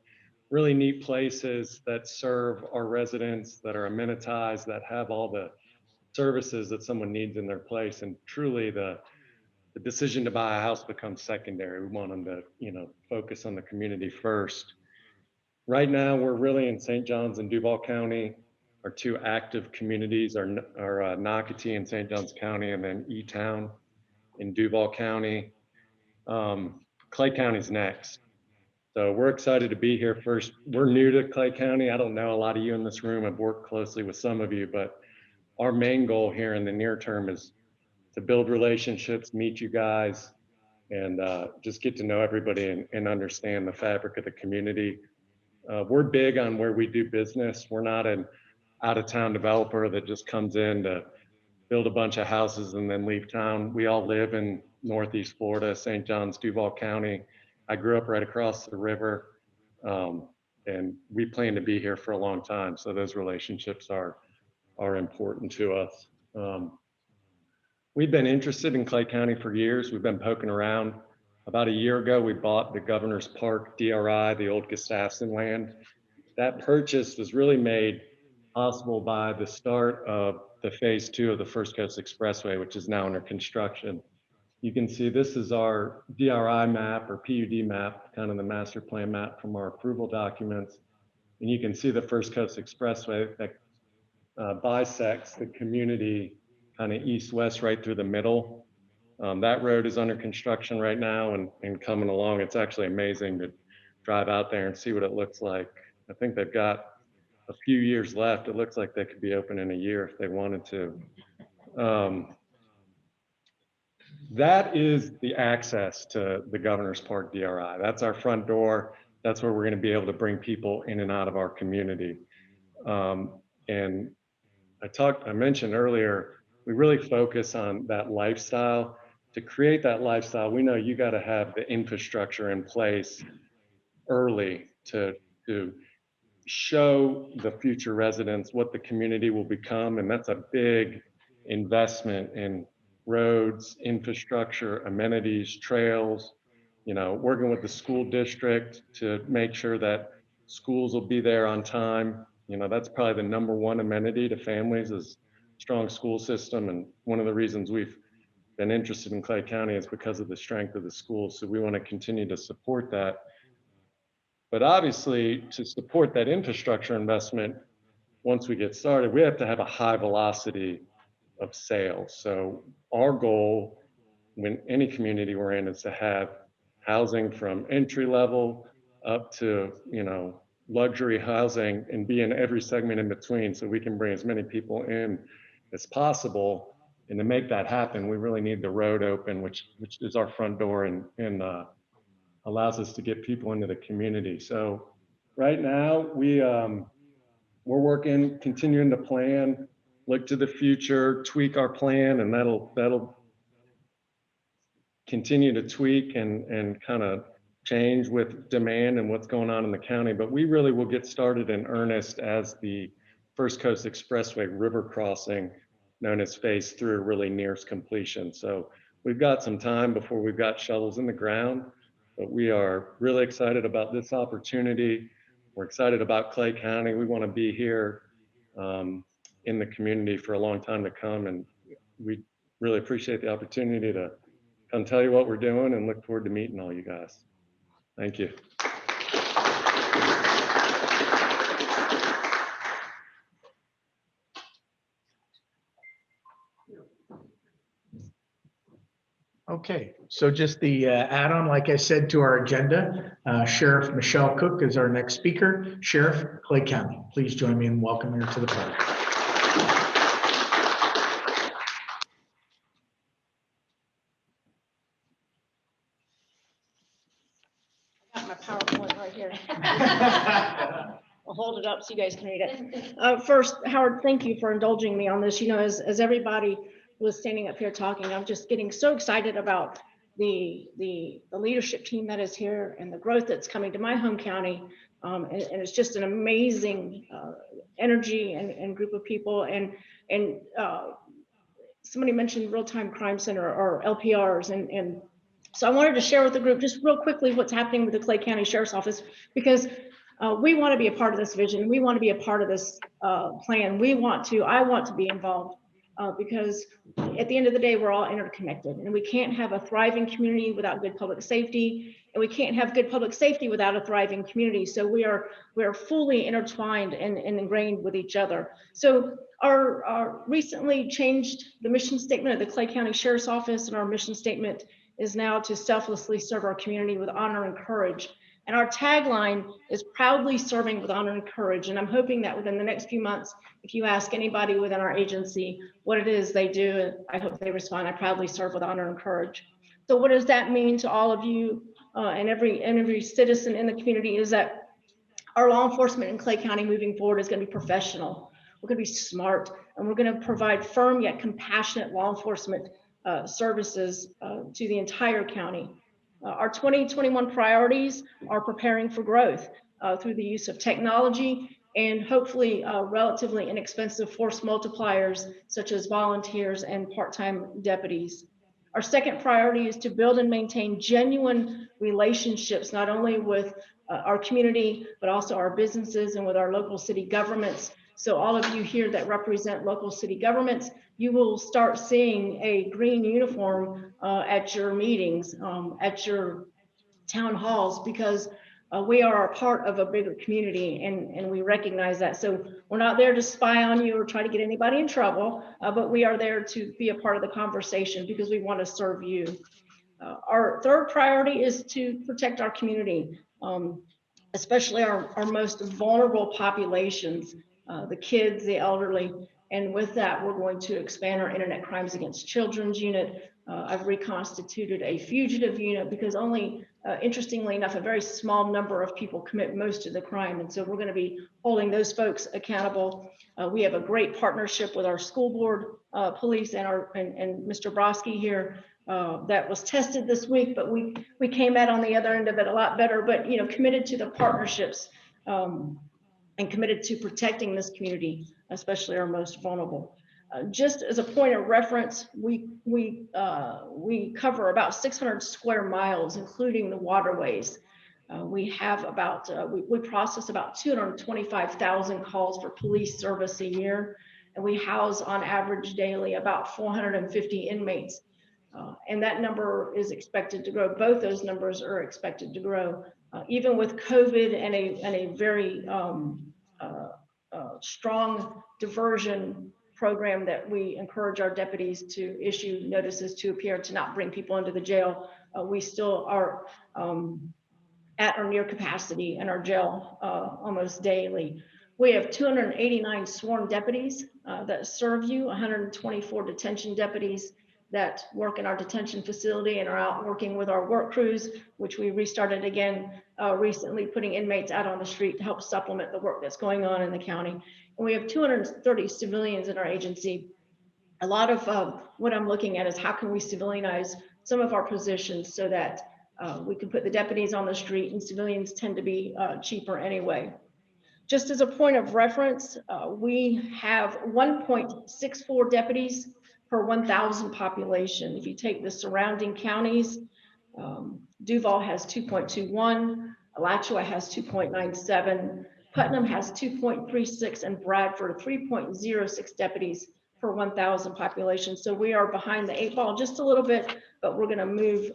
really neat places that serve our residents, that are amenitized, that have all the services that someone needs in their place. And truly the decision to buy a house becomes secondary. We want them to, focus on the community first. Right now, we're really in St. Johns and Duval County. Our two active communities are Nocatee in St. Johns County, and then E-Town in Duval County. Clay County's next. So we're excited to be here. First, we're new to Clay County. I don't know, a lot of you in this room have worked closely with some of you, but our main goal here in the near term is to build relationships, meet you guys, and just get to know everybody and understand the fabric of the community. We're big on where we do business. We're not an out-of-town developer that just comes in to build a bunch of houses and then leave town. We all live in Northeast Florida, St. John's, Duval County. I grew up right across the river, and we plan to be here for a long time. So those relationships are important to us. We've been interested in Clay County for years. We've been poking around. About a year ago, we bought the Governor's Park DRI, the old Gustafson land. That purchase was really made possible by the start of the phase 2 of the First Coast Expressway, which is now under construction. You can see this is our DRI map or PUD map, kind of the master plan map from our approval documents. And you can see the First Coast Expressway that bisects the community kind of east-west right through the middle. That road is under construction right now and coming along. It's actually amazing to drive out there and see what it looks like. I think they've got a few years left. It looks like they could be open in a year if they wanted to. That is the access to the Governor's Park DRI. That's our front door. That's where we're going to be able to bring people in and out of our community. And I mentioned earlier, we really focus on that lifestyle. To create that lifestyle, we know you got to have the infrastructure in place early to show the future residents what the community will become. And that's a big investment in roads, infrastructure, amenities, trails, working with the school district to make sure that schools will be there on time. That's probably the #1 amenity to families is strong school system. And one of the reasons we've been interested in Clay County is because of the strength of the schools. So we want to continue to support that. But obviously, to support that infrastructure investment, once we get started, we have to have a high velocity of sales. So our goal, when any community we're in, is to have housing from entry level up to, luxury housing and be in every segment in between so we can bring as many people in as possible. And to make that happen, we really need the road open, which is our front door and allows us to get people into the community. So right now we're working, continuing to plan, look to the future, tweak our plan, and that'll continue to tweak and kind of change with demand and what's going on in the county. But we really will get started in earnest as the First Coast Expressway river crossing, known as phase 3, really nears completion. So we've got some time before we've got shovels in the ground, but we are really excited about this opportunity. We're excited about Clay County. We want to be here in the community for a long time to come. And we really appreciate the opportunity to come tell you what we're doing and look forward to meeting all you guys. Thank you. Okay, so just the add-on, like I said, to our agenda, Sheriff Michelle Cook is our next speaker. Sheriff, Clay County, please join me in welcoming her to the podium. I got my PowerPoint right here. I'll hold it up so you guys can read it. First, Howard, thank you for indulging me on this. As everybody was standing up here talking, I'm just getting so excited about the leadership team that is here and the growth that's coming to my home county. And it's just an amazing energy and group of people. And somebody mentioned real-time crime center or LPRs. And so I wanted to share with the group just real quickly what's happening with the Clay County Sheriff's Office, because we want to be a part of this vision. We want to be a part of this plan. I want to be involved. Because at the end of the day, we're all interconnected, and we can't have a thriving community without good public safety, and we can't have good public safety without a thriving community. So we are fully intertwined and ingrained with each other. So our recently changed the mission statement of the Clay County Sheriff's Office, and our mission statement is now to selflessly serve our community with honor and courage. And our tagline is proudly serving with honor and courage. And I'm hoping that within the next few months, if you ask anybody within our agency what it is they do, I hope they respond, I proudly serve with honor and courage. So what does that mean to all of you and every citizen in the community is that our law enforcement in Clay County moving forward is going to be professional. We're going to be smart, and we're going to provide firm yet compassionate law enforcement services to the entire county. Our 2021 priorities are preparing for growth through the use of technology and hopefully relatively inexpensive force multipliers such as volunteers and part-time deputies. Our second priority is to build and maintain genuine relationships, not only with our community, but also our businesses and with our local city governments. So all of you here that represent local city governments, you will start seeing a green uniform at your meetings, at your town halls, because we are a part of a bigger community, and we recognize that. So we're not there to spy on you or try to get anybody in trouble, but we are there to be a part of the conversation because we want to serve you. Our third priority is to protect our community, especially our most vulnerable populations, the kids, the elderly. And with that, we're going to expand our Internet Crimes Against Children's unit. I've reconstituted a fugitive unit because only, interestingly enough, a very small number of people commit most of the crime. And so we're going to be holding those folks accountable. We have a great partnership with our school board police and Mr. Broski here that was tested this week, but we came out on the other end of it a lot better, but committed to the partnerships and committed to protecting this community, especially our most vulnerable. Just as a point of reference, we cover about 600 square miles, including the waterways. We have about, we process about 225,000 calls for police service a year, and we house on average daily about 450 inmates. And that number is expected to grow. Both those numbers are expected to grow, even with COVID and a very strong diversion program that we encourage our deputies to issue notices to appear, to not bring people into the jail. We still are at or near capacity in our jail almost daily. We have 289 sworn deputies that serve you, 124 detention deputies that work in our detention facility and are out working with our work crews, which we restarted again recently, putting inmates out on the street to help supplement the work that's going on in the county. And we have 230 civilians in our agency. A lot of what I'm looking at is how can we civilianize some of our positions so that we can put the deputies on the street, and civilians tend to be cheaper anyway. Just as a point of reference, we have 1.64 deputies per 1,000 population. If you take the surrounding counties, Duval has 2.21, Alachua has 2.97, Putnam has 2.36, and Bradford 3.06 deputies per 1,000 population. So we are behind the 8 ball just a little bit, but we're going to move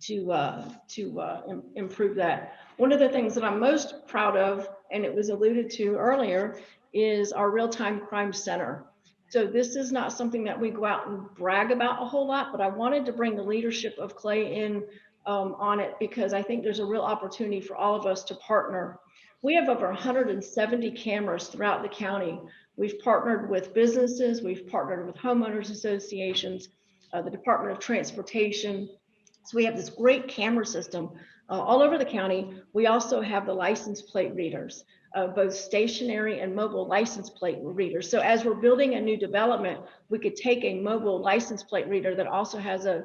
to improve that. One of the things that I'm most proud of, and it was alluded to earlier, is our real-time crime center. So this is not something that we go out and brag about a whole lot, but I wanted to bring the leadership of Clay in on it because I think there's a real opportunity for all of us to partner. We have over 170 cameras throughout the county. We've partnered with businesses, we've partnered with homeowners associations, the Department of Transportation. So we have this great camera system all over the county. We also have the license plate readers, both stationary and mobile license plate readers. So as we're building a new development, we could take a mobile license plate reader that also has a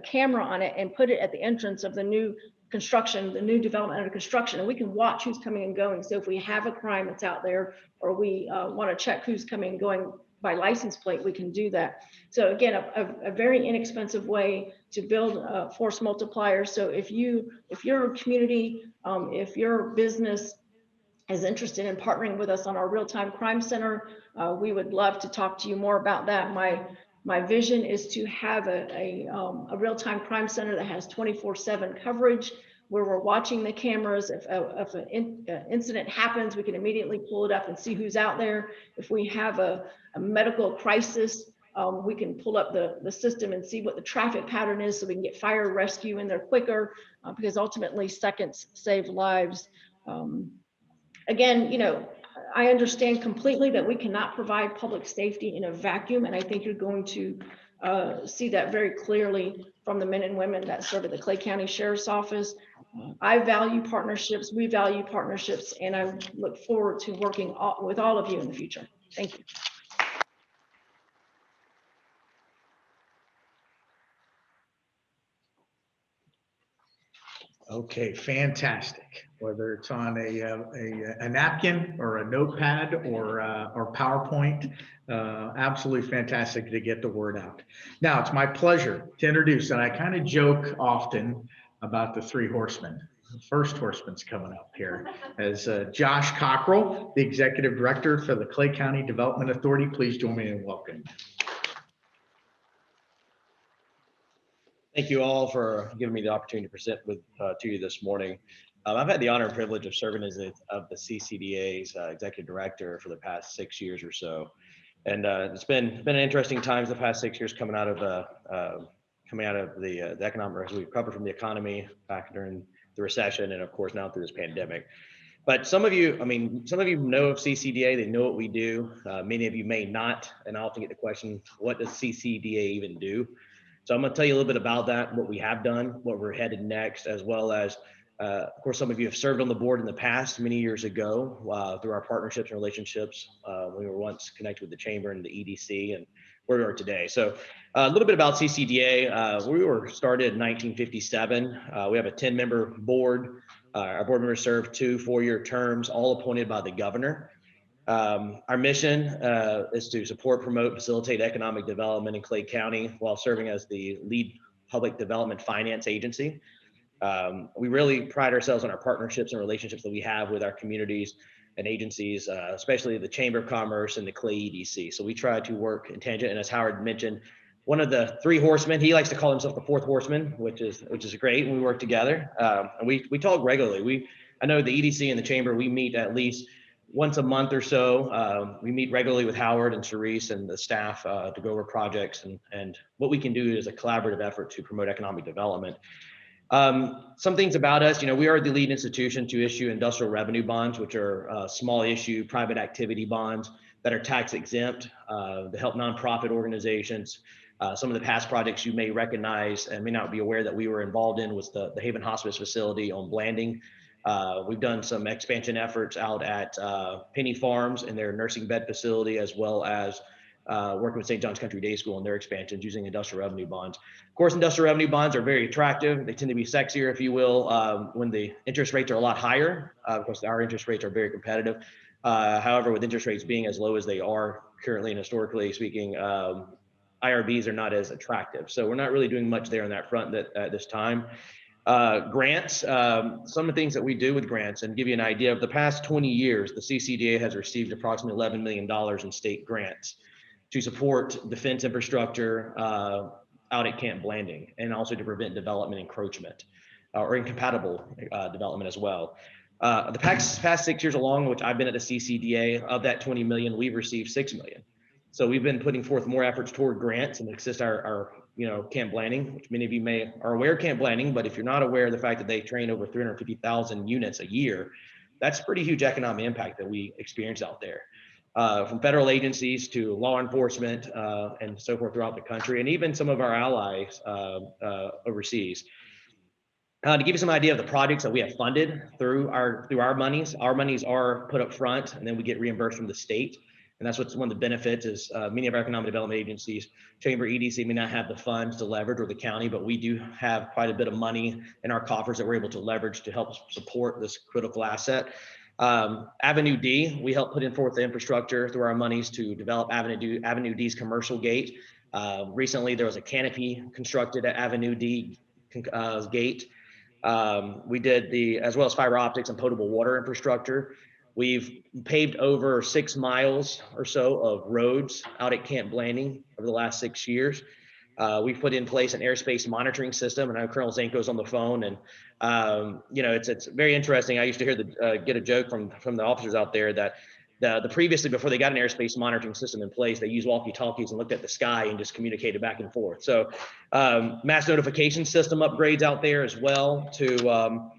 camera on it and put it at the entrance of the new construction, the new development under construction, and we can watch who's coming and going. So if we have a crime that's out there, or we want to check who's coming and going by license plate, we can do that. So again, a very inexpensive way to build a force multiplier. So if your community, if your business is interested in partnering with us on our real-time crime center, we would love to talk to you more about that. My vision is to have a real-time crime center that has 24/7 coverage, where we're watching the cameras. If an incident happens, we can immediately pull it up and see who's out there. If we have a medical crisis, We can pull up the system and see what the traffic pattern is so we can get fire rescue in there quicker, because ultimately seconds save lives. Again, I understand completely that we cannot provide public safety in a vacuum, and I think you're going to see that very clearly from the men and women that serve at the Clay County Sheriff's Office. I value partnerships, we value partnerships, and I look forward to working with all of you in the future. Thank you. Okay, fantastic. Whether it's on a napkin or a notepad or PowerPoint, absolutely fantastic to get the word out. Now, it's my pleasure to introduce, and I kind of joke often about the three horsemen. The first horseman's coming up here as Josh Cockrell, the Executive Director for the Clay County Development Authority. Please join me in welcoming. Thank you all for giving me the opportunity to present to you this morning. I've had the honor and privilege of serving as of the CCDA's executive director for the past 6 years or so, and it's been an interesting times the past 6 years coming out of the economic, as we've recovered from the economy back during the recession, and of course now through this pandemic. But some of you know of CCDA, they know what we do. Many of you may not, and I often get the question, what does CCDA even do? So I'm going to tell you a little bit about that, what we have done, what we're headed next, as well as, of course, some of you have served on the board in the past many years ago through our partnerships and relationships. We were once connected with the Chamber and the EDC and where we are today. So a little bit about CCDA. We were started in 1957. We have a 10-member board. Our board members serve 2 4-year terms, all appointed by the governor. Our mission is to support, promote, facilitate economic development in Clay County while serving as the lead public development finance agency. We really pride ourselves on our partnerships and relationships that we have with our communities and agencies, especially the Chamber of Commerce and the Clay EDC. So we try to work in tangent, and as Howard mentioned, one of the 3 horsemen, he likes to call himself the 4th horseman, which is great, and we work together. And we talk regularly. I know the EDC and the Chamber, we meet at least once a month or so. We meet regularly with Howard and Cerise and the staff to go over projects and what we can do as a collaborative effort to promote economic development. Some things about us, we are the lead institution to issue industrial revenue bonds, which are small issue private activity bonds that are tax exempt to help nonprofit organizations. Some of the past projects you may recognize and may not be aware that we were involved in was the Haven Hospice facility on Blanding. We've done some expansion efforts out at Penny Farms and their nursing bed facility, as well as working with St. John's Country Day School and their expansions using industrial revenue bonds. Of course, industrial revenue bonds are very attractive. They tend to be sexier, if you will, when the interest rates are a lot higher. Of course, our interest rates are very competitive. However, with interest rates being as low as they are currently and historically speaking, IRBs are not as attractive. So we're not really doing much there on that front at this time. Grants, some of the things that we do with grants, and give you an idea of the past 20 years, the CCDA has received approximately $11 million in state grants to support defense infrastructure out at Camp Blanding, and also to prevent development encroachment or incompatible development as well. The past 6 years along, which I've been at the CCDA, of that 20 million, we've received 6 million. So we've been putting forth more efforts toward grants and assist our Camp Blanding, which many of you are aware of Camp Blanding, but if you're not aware of the fact that they train over 350,000 units a year, that's pretty huge economic impact that we experience out there. From federal agencies to law enforcement and so forth throughout the country, and even some of our allies overseas. To give you some idea of the projects that we have funded through our monies are put up front, and then we get reimbursed from the state. And that's what's one of the benefits is many of our economic development agencies, Chamber, EDC, may not have the funds to leverage, or the county, but we do have quite a bit of money in our coffers that we're able to leverage to help support this critical asset. Avenue D, we help put in forth the infrastructure through our monies to develop Avenue D's commercial gate. Recently, there was a canopy constructed at Avenue D gate. We did as well as fiber optics and potable water infrastructure. We've paved over 6 miles or so of roads out at Camp Blanding over the last 6 years. We've put in place an airspace monitoring system, and I know Colonel Zanko's on the phone, and it's very interesting. I used to get a joke from the officers out there that the previously, before they got an airspace monitoring system in place, they used walkie-talkies and looked at the sky and just communicated back and forth. So mass notification system upgrades out there as well, to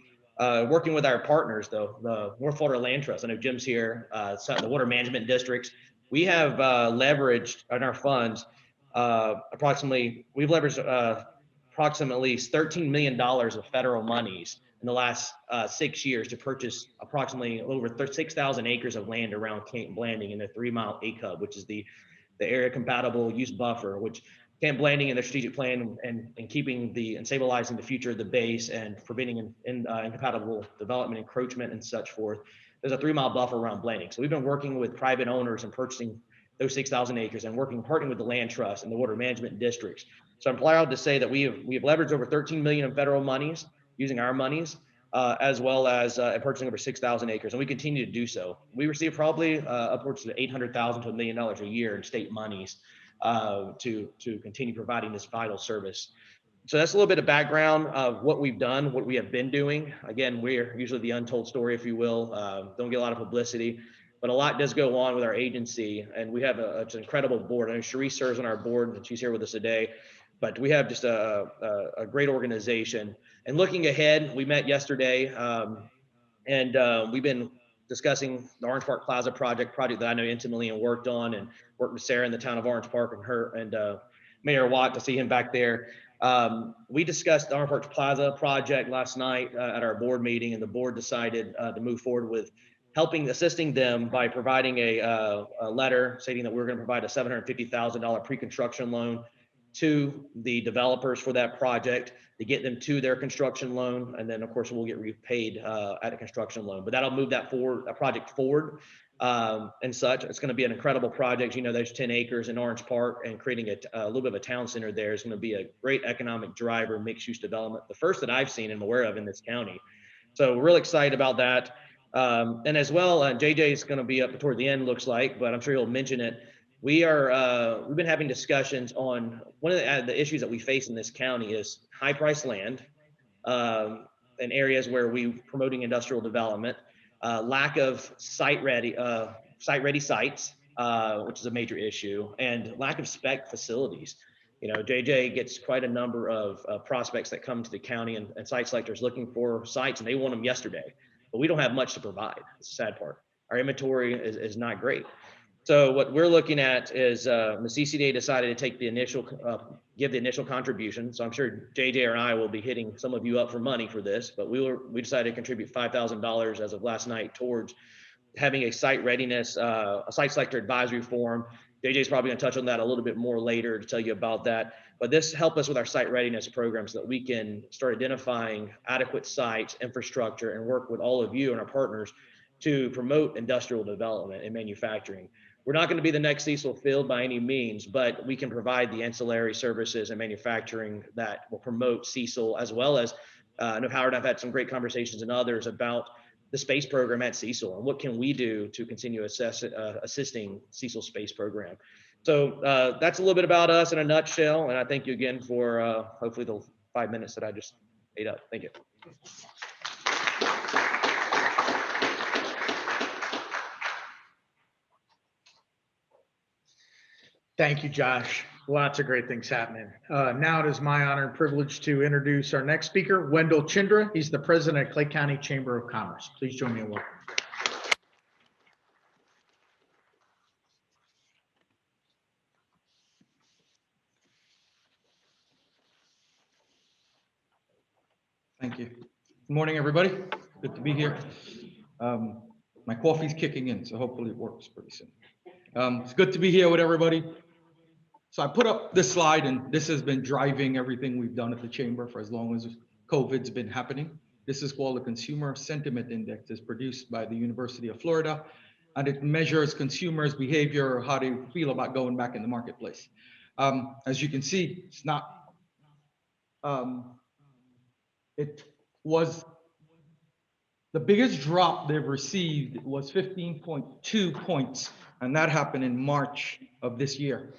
working with our partners, though, the North Florida Land Trust. I know Jim's here, the water management districts. We have leveraged in our funds we've leveraged approximately $13 million of federal monies in the last 6 years to purchase approximately over 6,000 acres of land around Camp Blanding in the 3-mile ACUB, which is the area compatible use buffer, which Camp Blanding in their strategic plan and keeping and stabilizing the future of the base and preventing incompatible development, encroachment, and such forth. There's a 3-mile buffer around Blanding. So we've been working with private owners and purchasing those 6,000 acres and partnering with the land trust and the water management districts. So I'm proud to say that we have leveraged over 13 million in federal monies using our monies, as well as purchasing over 6,000 acres, and we continue to do so. We receive probably upwards of $800,000 to $1 million a year in state monies to continue providing this vital service. So that's a little bit of background of what we've done, what we have been doing. Again, we're usually the untold story, if you will. Don't get a lot of publicity, but a lot does go on with our agency, and we have an incredible board. I know Cherie serves on our board, and she's here with us today, but we have just a great organization. And looking ahead, we met yesterday, and we've been discussing the Orange Park Plaza project that I know intimately and worked on, and worked with Sarah in the town of Orange Park and Mayor Watt, to see him back there. We discussed the Orange Park Plaza project last night at our board meeting, and the board decided to move forward with assisting them by providing a letter stating that we're going to provide a $750,000 pre-construction loan to the developers for that project to get them to their construction loan. And then of course we'll get repaid at a construction loan, but that'll move that project forward and such. It's going to be an incredible project. You know, there's 10 acres in Orange Park, and creating a little bit of a town center there is going to be a great economic driver, mixed use development, the first that I've seen and aware of in this county. So we're really excited about that. And as well, JJ is going to be up toward the end, looks like, but I'm sure he'll mention it. We've been having discussions on one of the issues that we face in this county is high price land in areas where we're promoting industrial development, lack of site ready sites, which is a major issue, and lack of spec facilities. You know, JJ gets quite a number of prospects that come to the county and site selectors looking for sites, and they want them yesterday, but we don't have much to provide. It's the sad part. Our inventory is not great. So what we're looking at is the CCDA decided to take give the initial contribution. So I'm sure JJ or I will be hitting some of you up for money for this, but we decided to contribute $5,000 as of last night towards having a site readiness, a site selector advisory forum. JJ's probably going to touch on that a little bit more later to tell you about that. But this helped us with our site readiness program so that we can start identifying adequate sites, infrastructure, and work with all of you and our partners to promote industrial development and manufacturing. We're not going to be the next Cecil Field by any means, but we can provide the ancillary services and manufacturing that will promote Cecil, as well as I know Howard and I've had some great conversations and others about the space program at Cecil and what can we do to continue assisting Cecil space program. So that's a little bit about us in a nutshell. And I thank you again for hopefully the 5 minutes that I just ate up. Thank you. Thank you, Josh. Lots of great things happening. Now it is my honor and privilege to introduce our next speaker, Wendell Chindra. He's the president of Clay County Chamber of Commerce. Please join me in welcome. Thank you. Good morning, everybody. Good to be here. My coffee's kicking in, so hopefully it works pretty soon. It's good to be here with everybody. So I put up this slide, and this has been driving everything we've done at the chamber for as long as COVID's been happening. This is called the Consumer Sentiment Index. It's produced by the University of Florida, and it measures consumers' behavior, how they feel about going back in the marketplace. As you can see, it's not, it was, the biggest drop they've received was 15.2 points, and that happened in March of this year.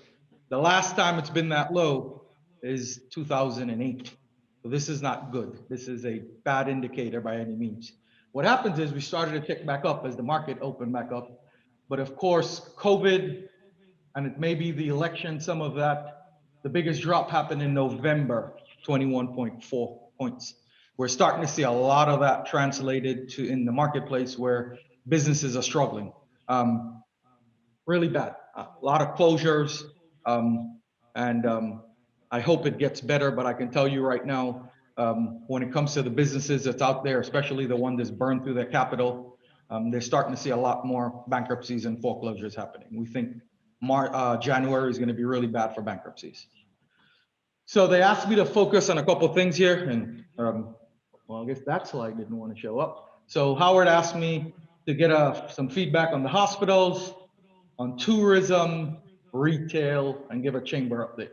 The last time it's been that low is 2008. So this is not good. This is a bad indicator by any means. What happens is we started to tick back up as the market opened back up. But of course, COVID, and it may be the election, some of that, the biggest drop happened in November, 21.4 points. We're starting to see a lot of that translated to in the marketplace where businesses are struggling. Really bad, a lot of closures. I hope it gets better, but I can tell you right now, when it comes to the businesses that's out there, especially the one that's burned through their capital, they're starting to see a lot more bankruptcies and foreclosures happening. We think January is going to be really bad for bankruptcies. So they asked me to focus on a couple of things here, and well, I guess that slide didn't want to show up. So Howard asked me to get some feedback on the hospitals, on tourism, retail, and give a chamber update.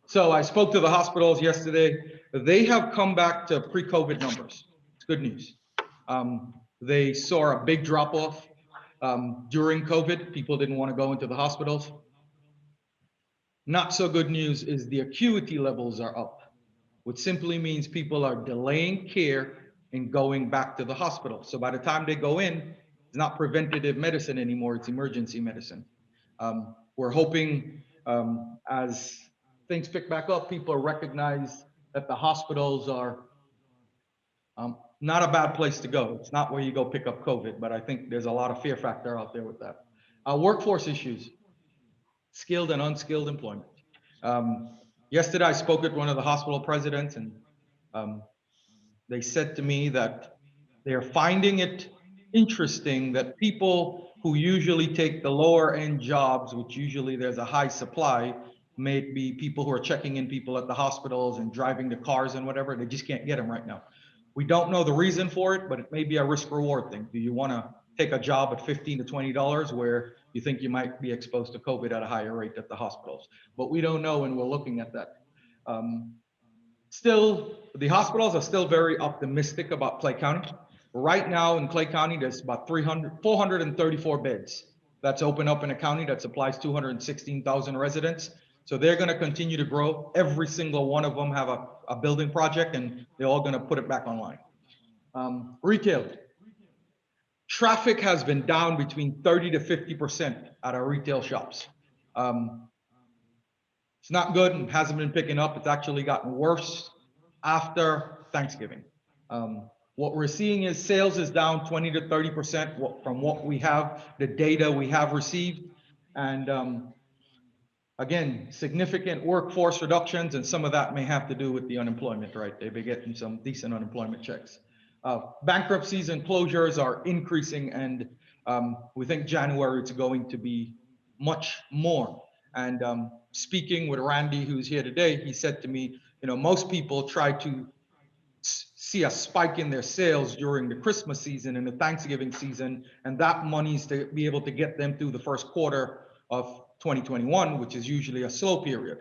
So I spoke to the hospitals yesterday. They have come back to pre-COVID numbers. It's good news. They saw a big drop off during COVID. People didn't want to go into the hospitals. Not so good news is the acuity levels are up, which simply means people are delaying care and going back to the hospital. So by the time they go in, it's not preventative medicine anymore, it's emergency medicine. We're hoping as things pick back up, people recognize that the hospitals are not a bad place to go. It's not where you go pick up COVID, but I think there's a lot of fear factor out there with that. Workforce issues, skilled and unskilled employment. Yesterday, I spoke with one of the hospital presidents, and they said to me that they're finding it interesting that people who usually take the lower end jobs, which usually there's a high supply, may be people who are checking in people at the hospitals and driving the cars and whatever, they just can't get them right now. We don't know the reason for it, but it may be a risk reward thing. Do you want to take a job at $15 to $20 where you think you might be exposed to COVID at a higher rate at the hospitals? But we don't know, and we're looking at that. Still, the hospitals are still very optimistic about Clay County. Right now in Clay County, there's about 434 beds that's open up in a county that supplies 216,000 residents. So they're going to continue to grow. Every single one of them have a building project, and they're all going to put it back online. Retail. Traffic has been down between 30 to 50% at our retail shops. It's not good and hasn't been picking up. It's actually gotten worse after Thanksgiving. What we're seeing is sales is down 20 to 30% from what we have, the data we have received. And again, significant workforce reductions, and some of that may have to do with the unemployment, right? They've been getting some decent unemployment checks. Bankruptcies and closures are increasing, and we think January it's going to be much more. And speaking with Randy, who's here today, he said to me, you know, most people try to see a spike in their sales during the Christmas season and the Thanksgiving season, and that money's to be able to get them through the first quarter of 2021, which is usually a slow period.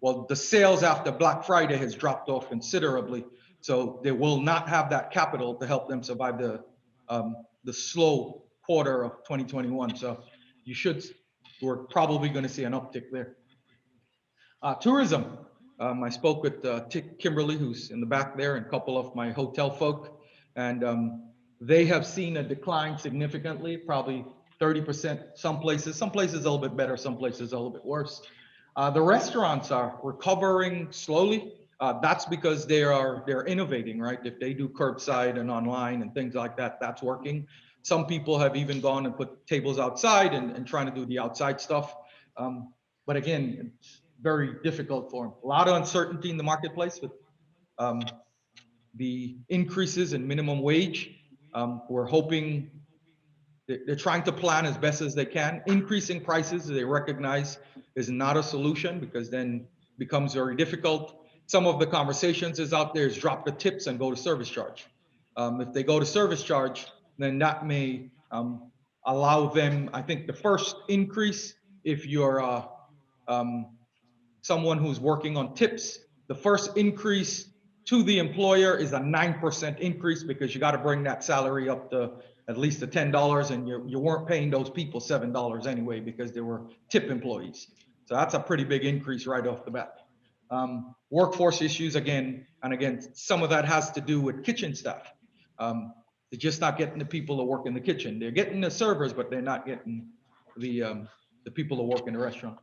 Well, the sales after Black Friday has dropped off considerably, so they will not have that capital to help them survive the slow quarter of 2021. So we're probably going to see an uptick there. Tourism. I spoke with Kimberly, who's in the back there, and a couple of my hotel folk, and they have seen a decline significantly, probably 30%. Some places a little bit better, some places a little bit worse. The restaurants are recovering slowly. That's because they're innovating, right? If they do curbside and online and things like that, that's working. Some people have even gone and put tables outside and trying to do the outside stuff. But again, it's very difficult for them. A lot of uncertainty in the marketplace with the increases in minimum wage. We're hoping they're trying to plan as best as they can. Increasing prices, they recognize, is not a solution because then it becomes very difficult. Some of the conversations is out there is drop the tips and go to service charge. If they go to service charge, then that may allow them, I think the first increase, if you're someone who's working on tips, the first increase to the employer is a 9% increase because you got to bring that salary up to at least to $10, and you weren't paying those people $7 anyway because they were tip employees. So that's a pretty big increase right off the bat. Workforce issues again, and again, some of that has to do with kitchen staff. They're just not getting the people to work in the kitchen. They're getting the servers, but they're not getting the people who work in the restaurant.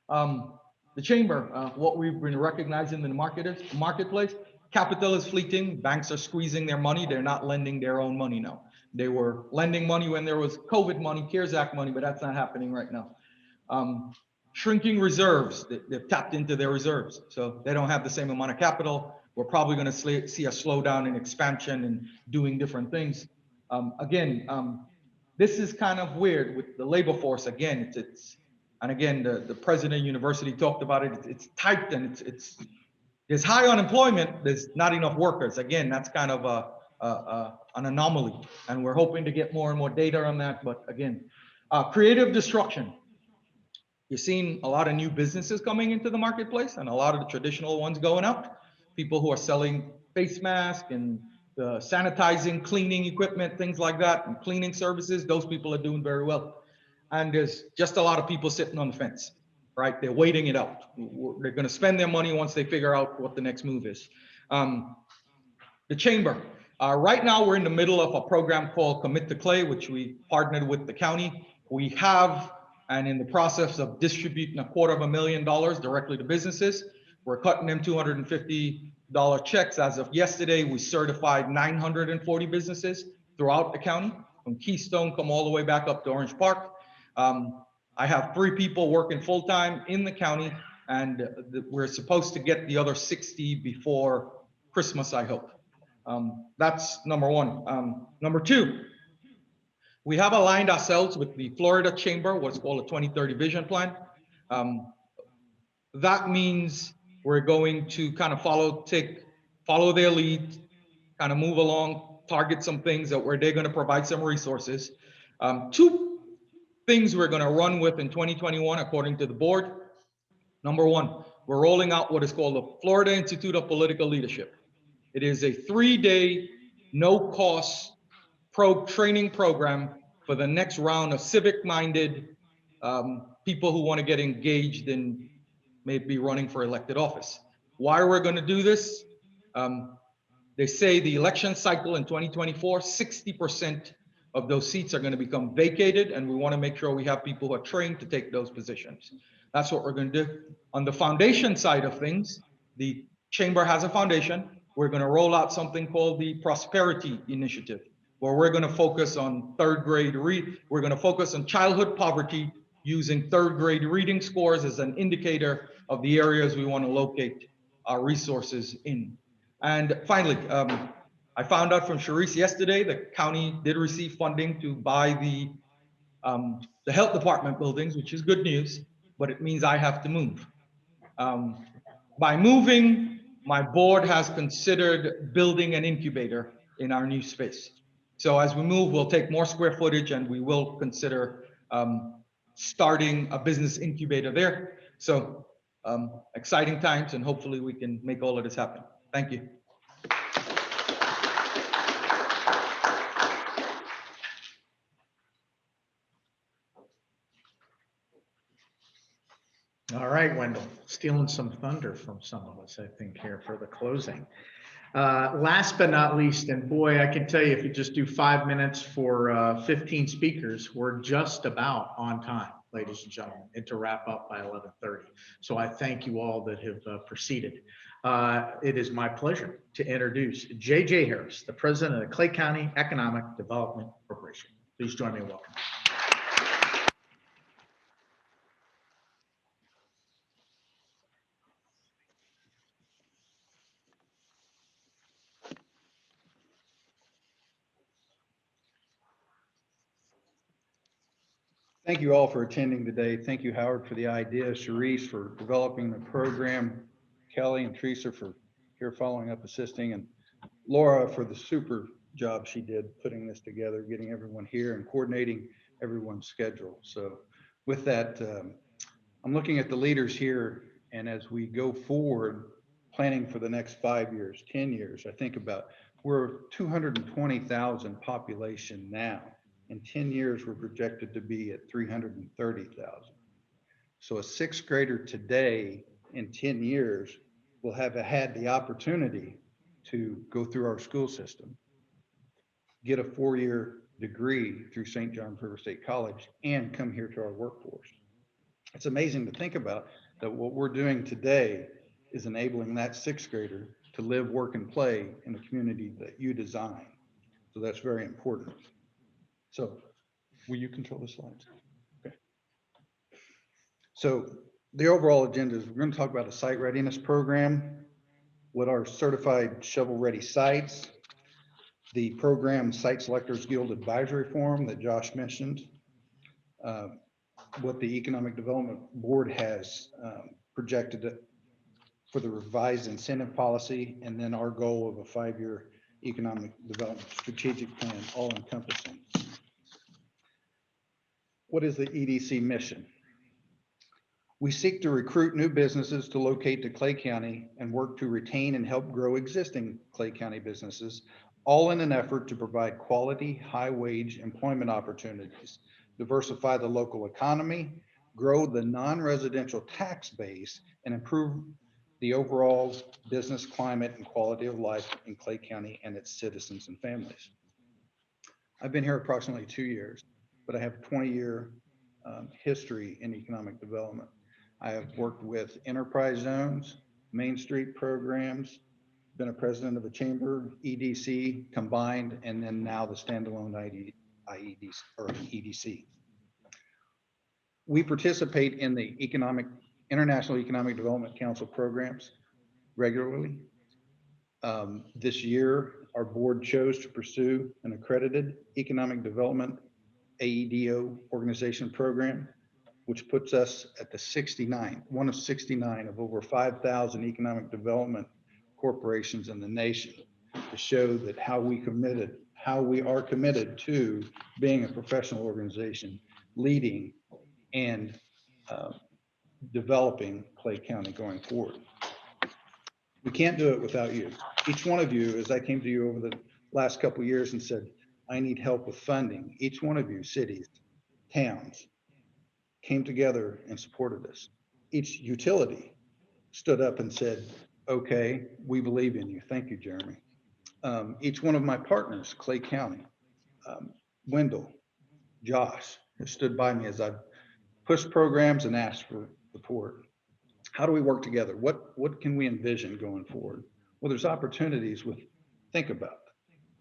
The chamber, what we've been recognizing in the marketplace, capital is fleeting. Banks are squeezing their money. They're not lending their own money now. They were lending money when there was COVID money, CARES Act money, but that's not happening right now. Shrinking reserves, they've tapped into their reserves, so they don't have the same amount of capital. We're probably going to see a slowdown in expansion and doing different things. This is kind of weird with the labor force. Again, and again, the president of the university talked about it. It's tight and there's high unemployment. There's not enough workers. Again, that's kind of an anomaly, and we're hoping to get more and more data on that. But again, creative destruction. You're seeing a lot of new businesses coming into the marketplace and a lot of the traditional ones going out. People who are selling face masks and sanitizing, cleaning equipment, things like that, and cleaning services. Those people are doing very well. And there's just a lot of people sitting on the fence, right? They're waiting it out. They're going to spend their money once they figure out what the next move is. The chamber. Right now, we're in the middle of a program called Commit to Clay, which we partnered with the county. We have, and in the process of distributing $250,000 directly to businesses. We're cutting them $250 checks. As of yesterday, we certified 940 businesses throughout the county, from Keystone, come all the way back up to Orange Park. I have 3 people working full-time in the county, and we're supposed to get the other 60 before Christmas, I hope. That's number one. Number 2, we have aligned ourselves with the Florida Chamber, what's called a 2030 Vision Plan. That means we're going to kind of follow their lead, kind of move along, target some things where they're going to provide some resources. 2 things we're going to run with in 2021, according to the board. Number 1, we're rolling out what is called the Florida Institute of Political Leadership. It is a 3-day, no-cost training program for the next round of civic-minded people who want to get engaged in maybe running for elected office. Why we're going to do this? They say the election cycle in 2024, 60% of those seats are going to become vacated, and we want to make sure we have people who are trained to take those positions. That's what we're going to do. On the foundation side of things, the chamber has a foundation. We're going to roll out something called the Prosperity Initiative, where we're going to focus on we're going to focus on childhood poverty using 3rd grade reading scores as an indicator of the areas we want to locate our resources in. And finally, I found out from Sharice yesterday, the county did receive funding to buy the health department buildings, which is good news, but it means I have to move. By moving, my board has considered building an incubator in our new space. So as we move, we'll take more square footage, and we will consider starting a business incubator there. So exciting times, and hopefully we can make all of this happen. Thank you. All right, Wendell, stealing some thunder from some of us, I think, here for the closing. Last but not least, and boy, I can tell you, if you just do 5 minutes for 15 speakers, we're just about on time, ladies and gentlemen, and to wrap up by 11:30. So I thank you all that have proceeded. It is my pleasure to introduce J.J. Harris, the president of the Clay County Economic Development Corporation. Please join me in welcoming. Thank you all for attending today. Thank you, Howard, for the idea, Sharice for developing the program, Kelly and Teresa for here following up, assisting, and Laura for the super job she did putting this together, getting everyone here and coordinating everyone's schedule. So with that, I'm looking at the leaders here, and as we go forward, planning for the next 5 years, 10 years, I think about we're 220,000 population now. In 10 years, we're projected to be at 330,000. So a 6th grader today in 10 years will have had the opportunity to go through our school system, get a 4-year degree through St. John's River State College and come here to our workforce. It's amazing to think about that what we're doing today is enabling that sixth grader to live, work, and play in the community that you design. So that's very important. So will you control the slides? Okay. So the overall agenda is we're going to talk about a site readiness program, what are certified shovel-ready sites, the program Site Selectors Guild Advisory Forum that Josh mentioned, what the Economic Development Board has projected for the revised incentive policy, and then our goal of a 5-year economic development strategic plan, all encompassing. What is the EDC mission? We seek to recruit new businesses to locate to Clay County and work to retain and help grow existing Clay County businesses, all in an effort to provide quality, high-wage employment opportunities, diversify the local economy, grow the non-residential tax base, and improve the overall business climate and quality of life in Clay County and its citizens and families. I've been here approximately 2 years, but I have a 20-year history in economic development. I have worked with enterprise zones, Main Street programs, been a president of a chamber, EDC combined, and then now the standalone IEDC or EDC. We participate in the International Economic Development Council programs regularly. This year, our board chose to pursue an accredited economic development AEDO organization program, which puts us at the 69, one of 69 of over 5,000 economic development corporations in the nation, to show that how we are committed to being a professional organization, leading and developing Clay County going forward. We can't do it without you. Each one of you, as I came to you over the last couple of years and said, I need help with funding. Each one of you, cities, towns, came together and supported us. Each utility stood up and said, okay, we believe in you. Thank you, Jeremy. Each one of my partners, Clay County, Wendell, Josh, have stood by me as I've pushed programs and asked for support. How do we work together? What can we envision going forward? Well, there's opportunities with, think about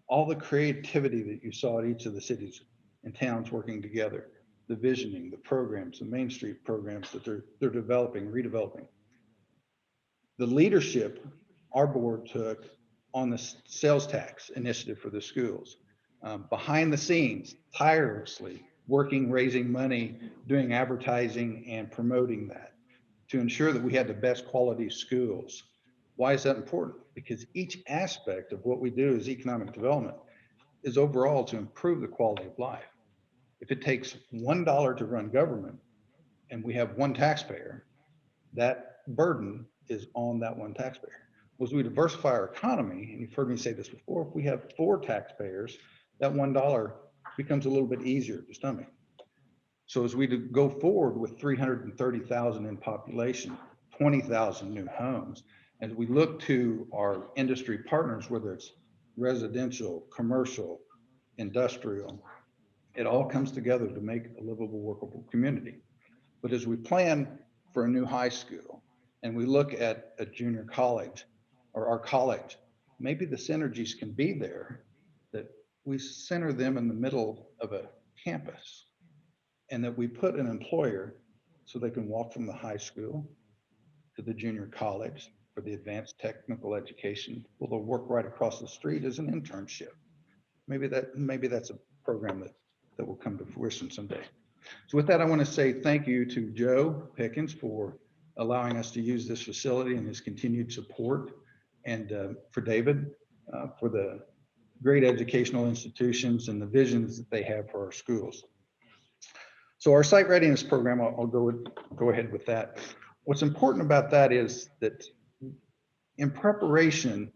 all the creativity that you saw at each of the cities and towns working together, the visioning, the programs, the Main Street programs that they're developing, redeveloping. The leadership our board took on the sales tax initiative for the schools, behind the scenes, tirelessly working, raising money, doing advertising and promoting that to ensure that we had the best quality schools. Why is that important? Because each aspect of what we do as economic development is overall to improve the quality of life. If it takes $1 to run government and we have one taxpayer, that burden is on that one taxpayer. As we diversify our economy, and you've heard me say this before, if we have 4 taxpayers, that $1 becomes a little bit easier to stomach. So as we go forward with 330,000 in population, 20,000 new homes, as we look to our industry partners, whether it's residential, commercial, industrial, it all comes together to make a livable, workable community. But as we plan for a new high school and we look at a junior college or our college, maybe the synergies can be there that we center them in the middle of a campus and that we put an employer so they can walk from the high school to the junior college for the advanced technical education. Well, they'll work right across the street as an internship. Maybe that's a program that will come to fruition someday. So with that, I want to say thank you to Joe Pickens for allowing us to use this facility and his continued support, and for David for the great educational institutions and the visions that they have for our schools. So our site readiness program, I'll go ahead with that. What's important about that is that in preparation,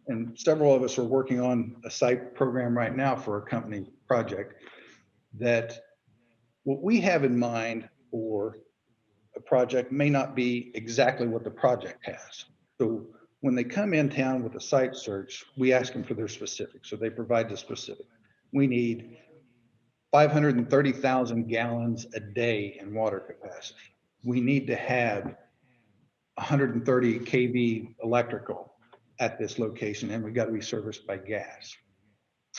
and several of us are working on a site program right now for a company project, that what we have in mind for a project may not be exactly what the project has. So when they come in town with a site search, we ask them for their specifics. So they provide the specific. We need 530,000 gallons a day in water capacity. We need to have 130 kV electrical at this location, and we got to be serviced by gas.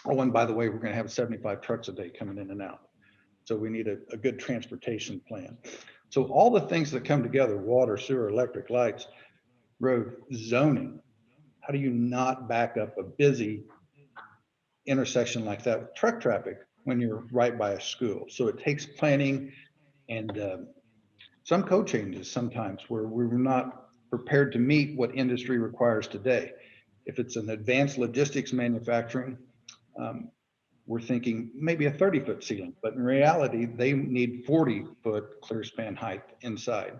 Oh, and by the way, we're going to have 75 trucks a day coming in and out. So we need a good transportation plan. So all the things that come together, water, sewer, electric, lights, road, zoning, how do you not back up a busy intersection like that with truck traffic when you're right by a school? So it takes planning and some code changes sometimes where we're not prepared to meet what industry requires today. If it's an advanced logistics manufacturing, we're thinking maybe a 30-foot ceiling, but in reality, they need 40-foot clear span height inside.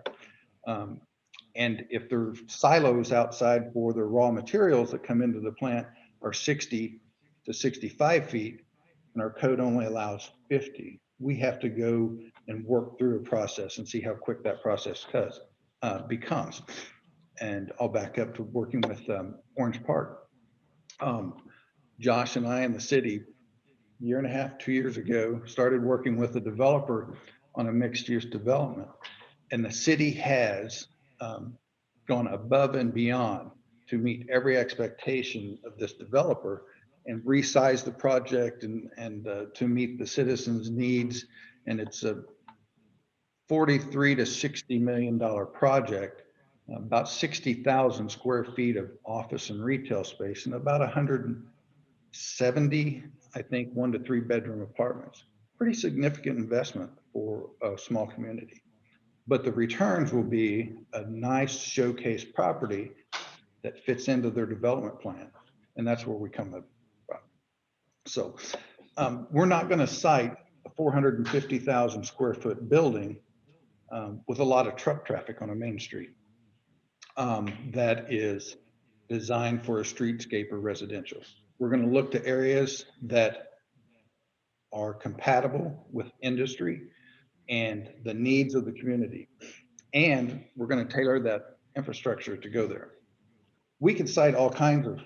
And if there's silos outside for the raw materials that come into the plant are 60 to 65 feet, and our code only allows 50, we have to go and work through a process and see how quick that process becomes. And I'll back up to working with Orange Park. Josh and I in the city, year and a half, 2 years ago, started working with a developer on a mixed use development. And the city has gone above and beyond to meet every expectation of this developer and resize the project and to meet the citizens' needs. And it's a $43 to $60 million project, about 60,000 square feet of office and retail space, and about 170, I think, 1 to 3 bedroom apartments. Pretty significant investment for a small community. But the returns will be a nice showcase property that fits into their development plan. And that's where we come up from. So we're not going to cite a 450,000 square foot building with a lot of truck traffic on a main street that is designed for a streetscape or residential. We're going to look to areas that are compatible with industry and the needs of the community. And we're going to tailor that infrastructure to go there. We can cite all kinds of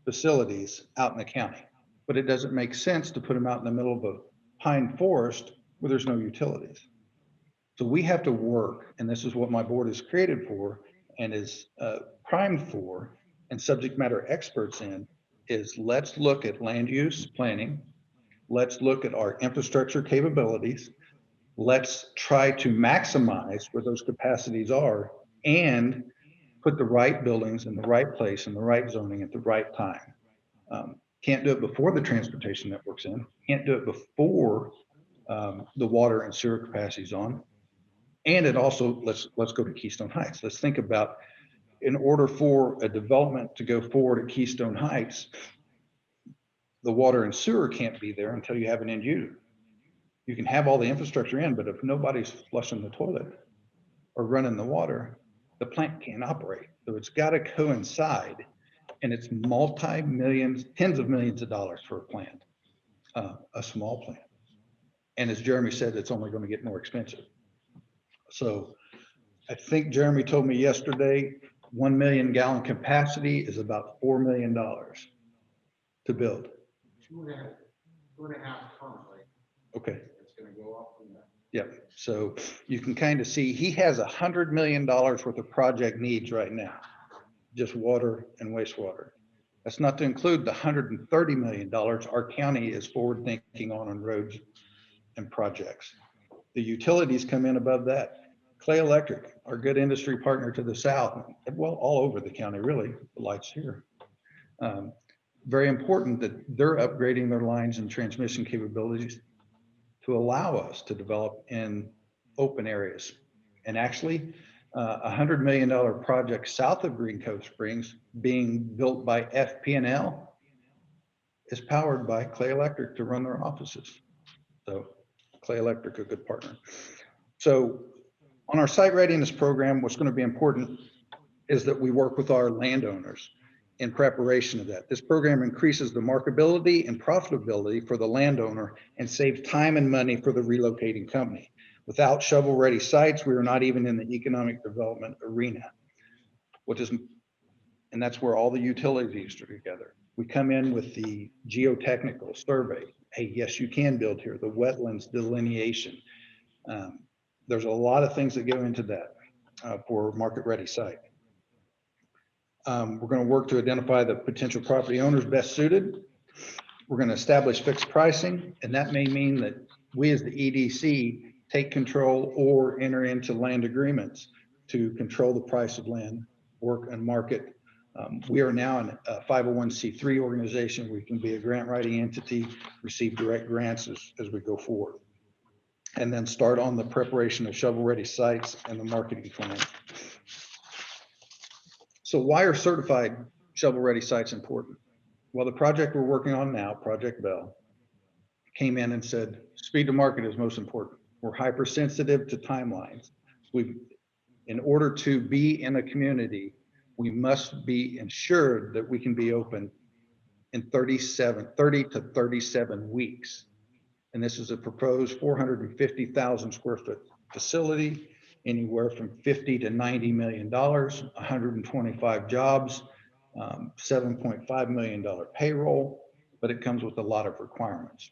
facilities out in the county, but it doesn't make sense to put them out in the middle of a pine forest where there's no utilities. So we have to work, and this is what my board is created for and is primed for, and subject matter experts in, is let's look at land use planning. Let's look at our infrastructure capabilities. Let's try to maximize where those capacities are and put the right buildings in the right place and the right zoning at the right time. Can't do it before the transportation network's in. Can't do it before the water and sewer capacity's on. And it also, let's go to Keystone Heights. Let's think about, in order for a development to go forward at Keystone Heights, the water and sewer can't be there until you have an end user. You can have all the infrastructure in, but if nobody's flushing the toilet or running the water, the plant can't operate. So it's got to coincide, and it's multi-millions, tens of millions of dollars for a plant, a small plant. And as Jeremy said, it's only going to get more expensive. So I think Jeremy told me yesterday, 1 million gallon capacity is about $4 million to build. 2.5 currently. Okay. It's going to go up from there. Yep. So you can kind of see he has $100 million worth of project needs right now, just water and wastewater. That's not to include the $130 million our county is forward thinking on roads and projects. The utilities come in above that. Clay Electric, our good industry partner to the south, well, all over the county, really, the lights here. Very important that they're upgrading their lines and transmission capabilities to allow us to develop in open areas. And actually, $100 million project south of Green Cove Springs being built by FP&L is powered by Clay Electric to run their offices. So Clay Electric, a good partner. So on our site readiness program, what's going to be important is that we work with our landowners in preparation of that. This program increases the marketability and profitability for the landowner and saves time and money for the relocating company. Without shovel-ready sites, we are not even in the economic development arena, and that's where all the utilities are together. We come in with the geotechnical survey, hey, yes, you can build here, the wetlands delineation. There's a lot of things that go into that for market-ready site. We're going to work to identify the potential property owners best suited. We're going to establish fixed pricing, and that may mean that we as the EDC take control or enter into land agreements to control the price of land, work and market. We are now a 501c3 organization. We can be a grant writing entity, receive direct grants as we go forward, and then start on the preparation of shovel-ready sites and the marketing plan. So why are certified shovel-ready sites important? Well, the project we're working on now, Project Bell, came in and said, speed to market is most important. We're hypersensitive to timelines. In order to be in a community, we must be ensured that we can be open in 30 to 37 weeks. And this is a proposed 450,000 square foot facility, anywhere from $50 to $90 million, 125 jobs, $7.5 million payroll, but it comes with a lot of requirements.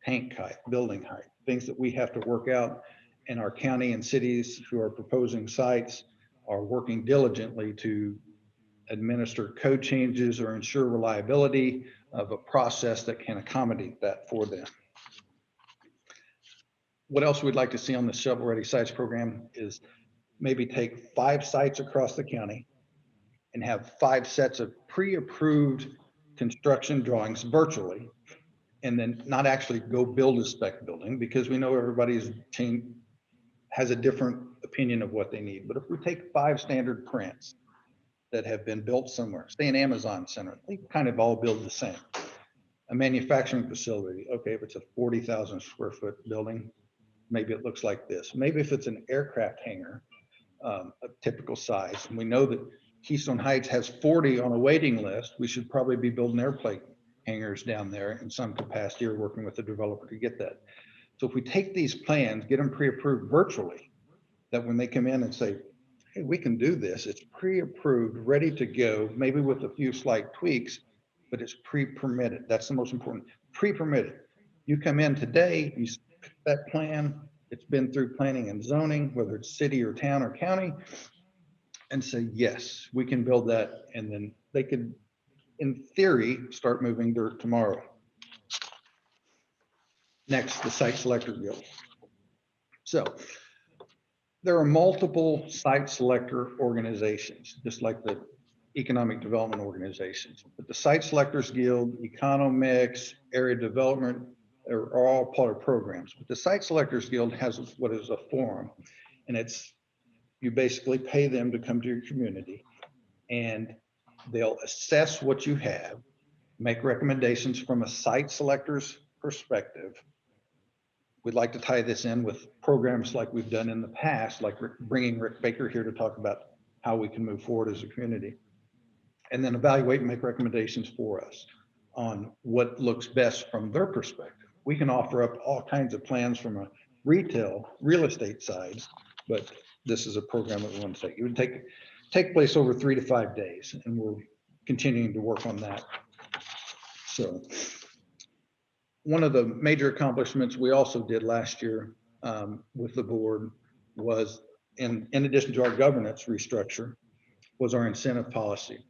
Tank height, building height, things that we have to work out, and our county and cities who are proposing sites are working diligently to administer code changes or ensure reliability of a process that can accommodate that for them. What else we'd like to see on the shovel-ready sites program is maybe take 5 sites across the county and have 5 sets of pre-approved construction drawings virtually, and then not actually go build a spec building, because we know everybody's has a different opinion of what they need. But if we take 5 standard prints that have been built somewhere, say an Amazon center, they kind of all build the same. A manufacturing facility, okay, if it's a 40,000 square foot building, maybe it looks like this. Maybe if it's an aircraft hangar, a typical size, and we know that Keystone Heights has 40 on a waiting list, we should probably be building airplane hangars down there in some capacity, or working with the developer to get that. So if we take these plans, get them pre-approved virtually, that when they come in and say, hey, we can do this, it's pre-approved, ready to go, maybe with a few slight tweaks, but it's pre-permitted. That's the most important, pre-permitted. You come in today, you pick that plan, it's been through planning and zoning, whether it's city or town or county, and say, yes, we can build that. And then they could, in theory, start moving dirt tomorrow. Next, the site selector guild. So there are multiple site selector organizations, just like the economic development organizations. But the Site Selectors Guild, Economix, Area Development are all part of programs. But the Site Selectors Guild has what is a forum, and it's, you basically pay them to come to your community, and they'll assess what you have, make recommendations from a site selector's perspective. We'd like to tie this in with programs like we've done in the past, like bringing Rick Baker here to talk about how we can move forward as a community. And then evaluate and make recommendations for us on what looks best from their perspective. We can offer up all kinds of plans from a retail, real estate side, but this is a program that we want to take. It would take place over 3 to 5 days, and we're continuing to work on that. So one of the major accomplishments we also did last year with the board was, in addition to our governance restructure, was our incentive policy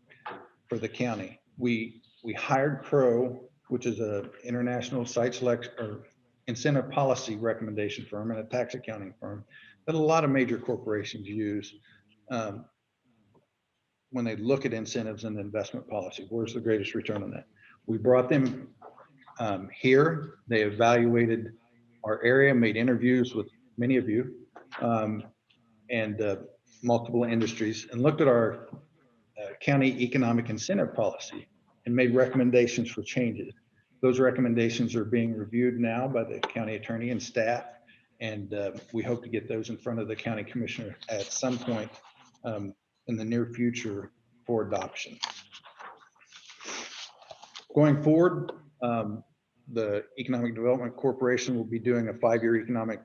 for the county. We hired Crow, which is an international site select or incentive policy recommendation firm and a tax accounting firm that a lot of major corporations use when they look at incentives and investment policy. Where's the greatest return on that? We brought them here. They evaluated our area, made interviews with many of you and multiple industries, and looked at our county economic incentive policy and made recommendations for changes. Those recommendations are being reviewed now by the county attorney and staff, and we hope to get those in front of the county commissioner at some point in the near future for adoption. Going forward, the Economic Development Corporation will be doing a 5-year economic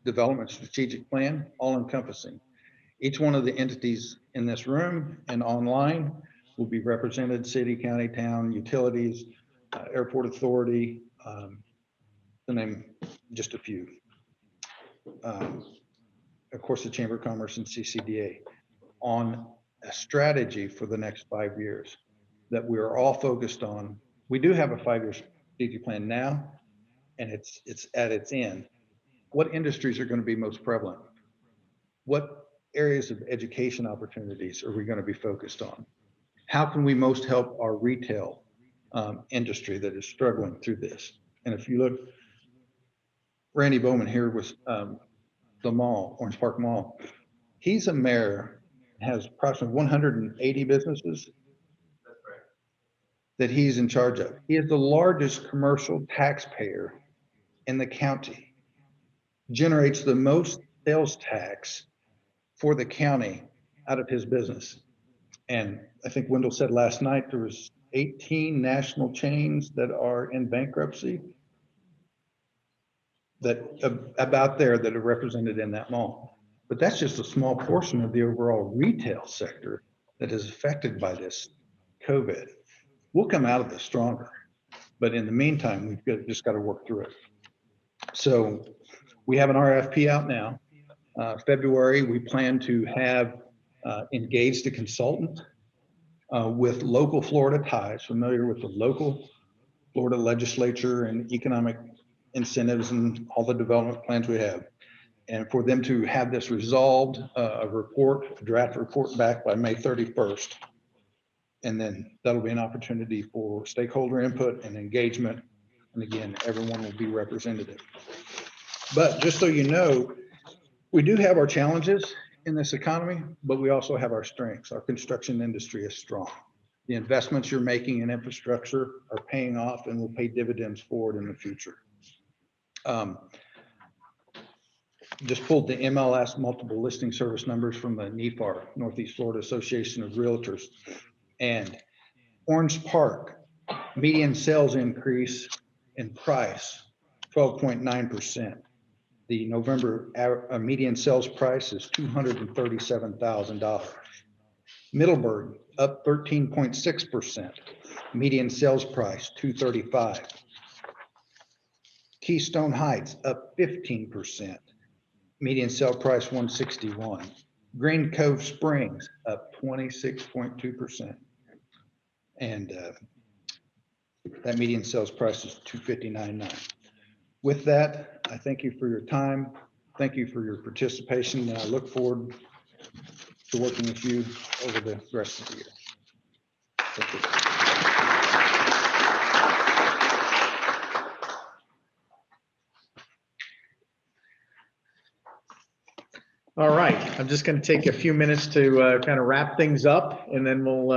development strategic plan, all encompassing. Each one of the entities in this room and online will be represented: city, county, town, utilities, airport authority, to name just a few. Of course, the Chamber of Commerce and CCDA on a strategy for the next 5 years that we are all focused on. We do have a 5-year strategic plan now, and it's at its end. What industries are going to be most prevalent? What areas of education opportunities are we going to be focused on? How can we most help our retail industry that is struggling through this? And if you look, Randy Bowman here was the mall, Orange Park Mall. He's a mayor, has approximately 180 businesses that he's in charge of. He is the largest commercial taxpayer in the county, generates the most sales tax for the county out of his business. And I think Wendell said last night there was 18 national chains that are in bankruptcy that about there that are represented in that mall. But that's just a small portion of the overall retail sector that is affected by this COVID. We'll come out of this stronger, but in the meantime, just got to work through it. So we have an RFP out now. February, we plan to have engaged a consultant with local Florida ties, familiar with the local Florida legislature and economic incentives and all the development plans we have. And for them to have this resolved, a draft report back by May 31st. And then that'll be an opportunity for stakeholder input and engagement. And again, everyone will be representative. But just so you know, we do have our challenges in this economy, but we also have our strengths. Our construction industry is strong. The investments you're making in infrastructure are paying off and will pay dividends forward in the future. Just pulled the MLS multiple listing service numbers from the NEFAR, Northeast Florida Association of Realtors. And Orange Park, median sales increase in price, 12.9%. The November median sales price is $237,000. Middleburg up 13.6%. Median sales price $235,000. Keystone Heights up 15%. Median sale price $161,000. Green Cove Springs up 26.2%. And that median sales price is $259,900. With that, I thank you for your time. Thank you for your participation, and I look forward to working with you over the rest of the year. Thank you. All right, I'm just going to take a few minutes to kind of wrap things up, and then we'll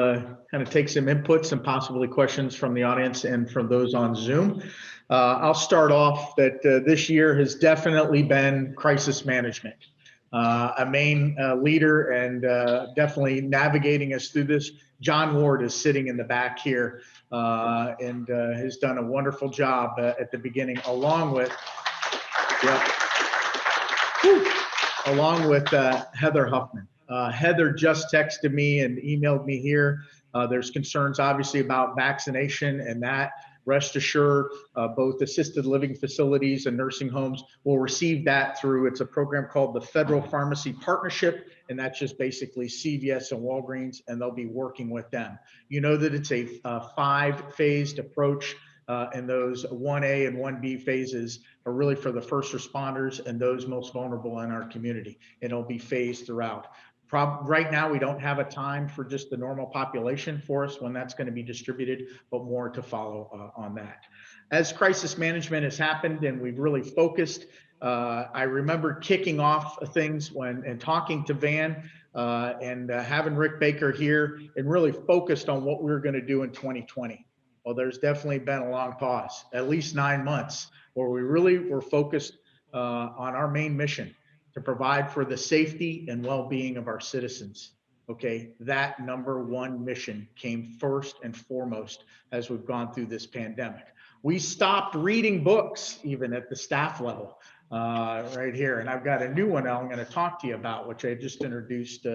kind of take some inputs and possibly questions from the audience and from those on Zoom. I'll start off that this year has definitely been crisis management. A main leader and definitely navigating us through this. John Ward is sitting in the back here and has done a wonderful job at the beginning, along with, Heather Huffman. Heather just texted me and emailed me here. There's concerns obviously about vaccination, and that, rest assured, both assisted living facilities and nursing homes will receive that through, it's a program called the Federal Pharmacy Partnership, and that's just basically CVS and Walgreens, and they'll be working with them. You know that it's a 5-phased approach, and those 1A and 1B phases are really for the first responders and those most vulnerable in our community, and it'll be phased throughout. Right now, we don't have a time for just the normal population for us when that's going to be distributed, but more to follow on that. As crisis management has happened and we've really focused, I remember kicking off things and talking to Van and having Rick Baker here and really focused on what we were going to do in 2020. Well, there's definitely been a long pause, at least 9 months, where we really were focused on our main mission, to provide for the safety and well-being of our citizens. Okay, that #1 mission came first and foremost as we've gone through this pandemic. We stopped reading books even at the staff level. right here. And I've got a new one I'm going to talk to you about, which I just introduced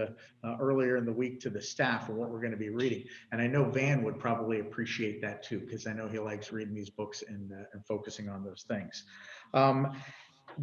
earlier in the week to the staff and what we're going to be reading. And I know Van would probably appreciate that too, because I know he likes reading these books and focusing on those things.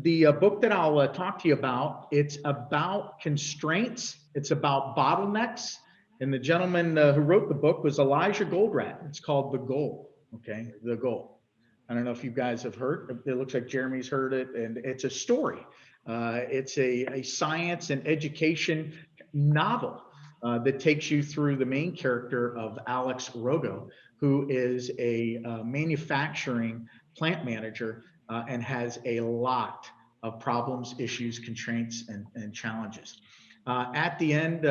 The book that I'll talk to you about, it's about constraints. It's about bottlenecks. And the gentleman who wrote the book was Elijah Goldratt. It's called The Goal. Okay, The Goal. I don't know if you guys have heard. It looks like Jeremy's heard it, and it's a story. It's a science and education novel that takes you through the main character of Alex Rogo, who is a manufacturing plant manager and has a lot of problems, issues, constraints, and challenges. At the end,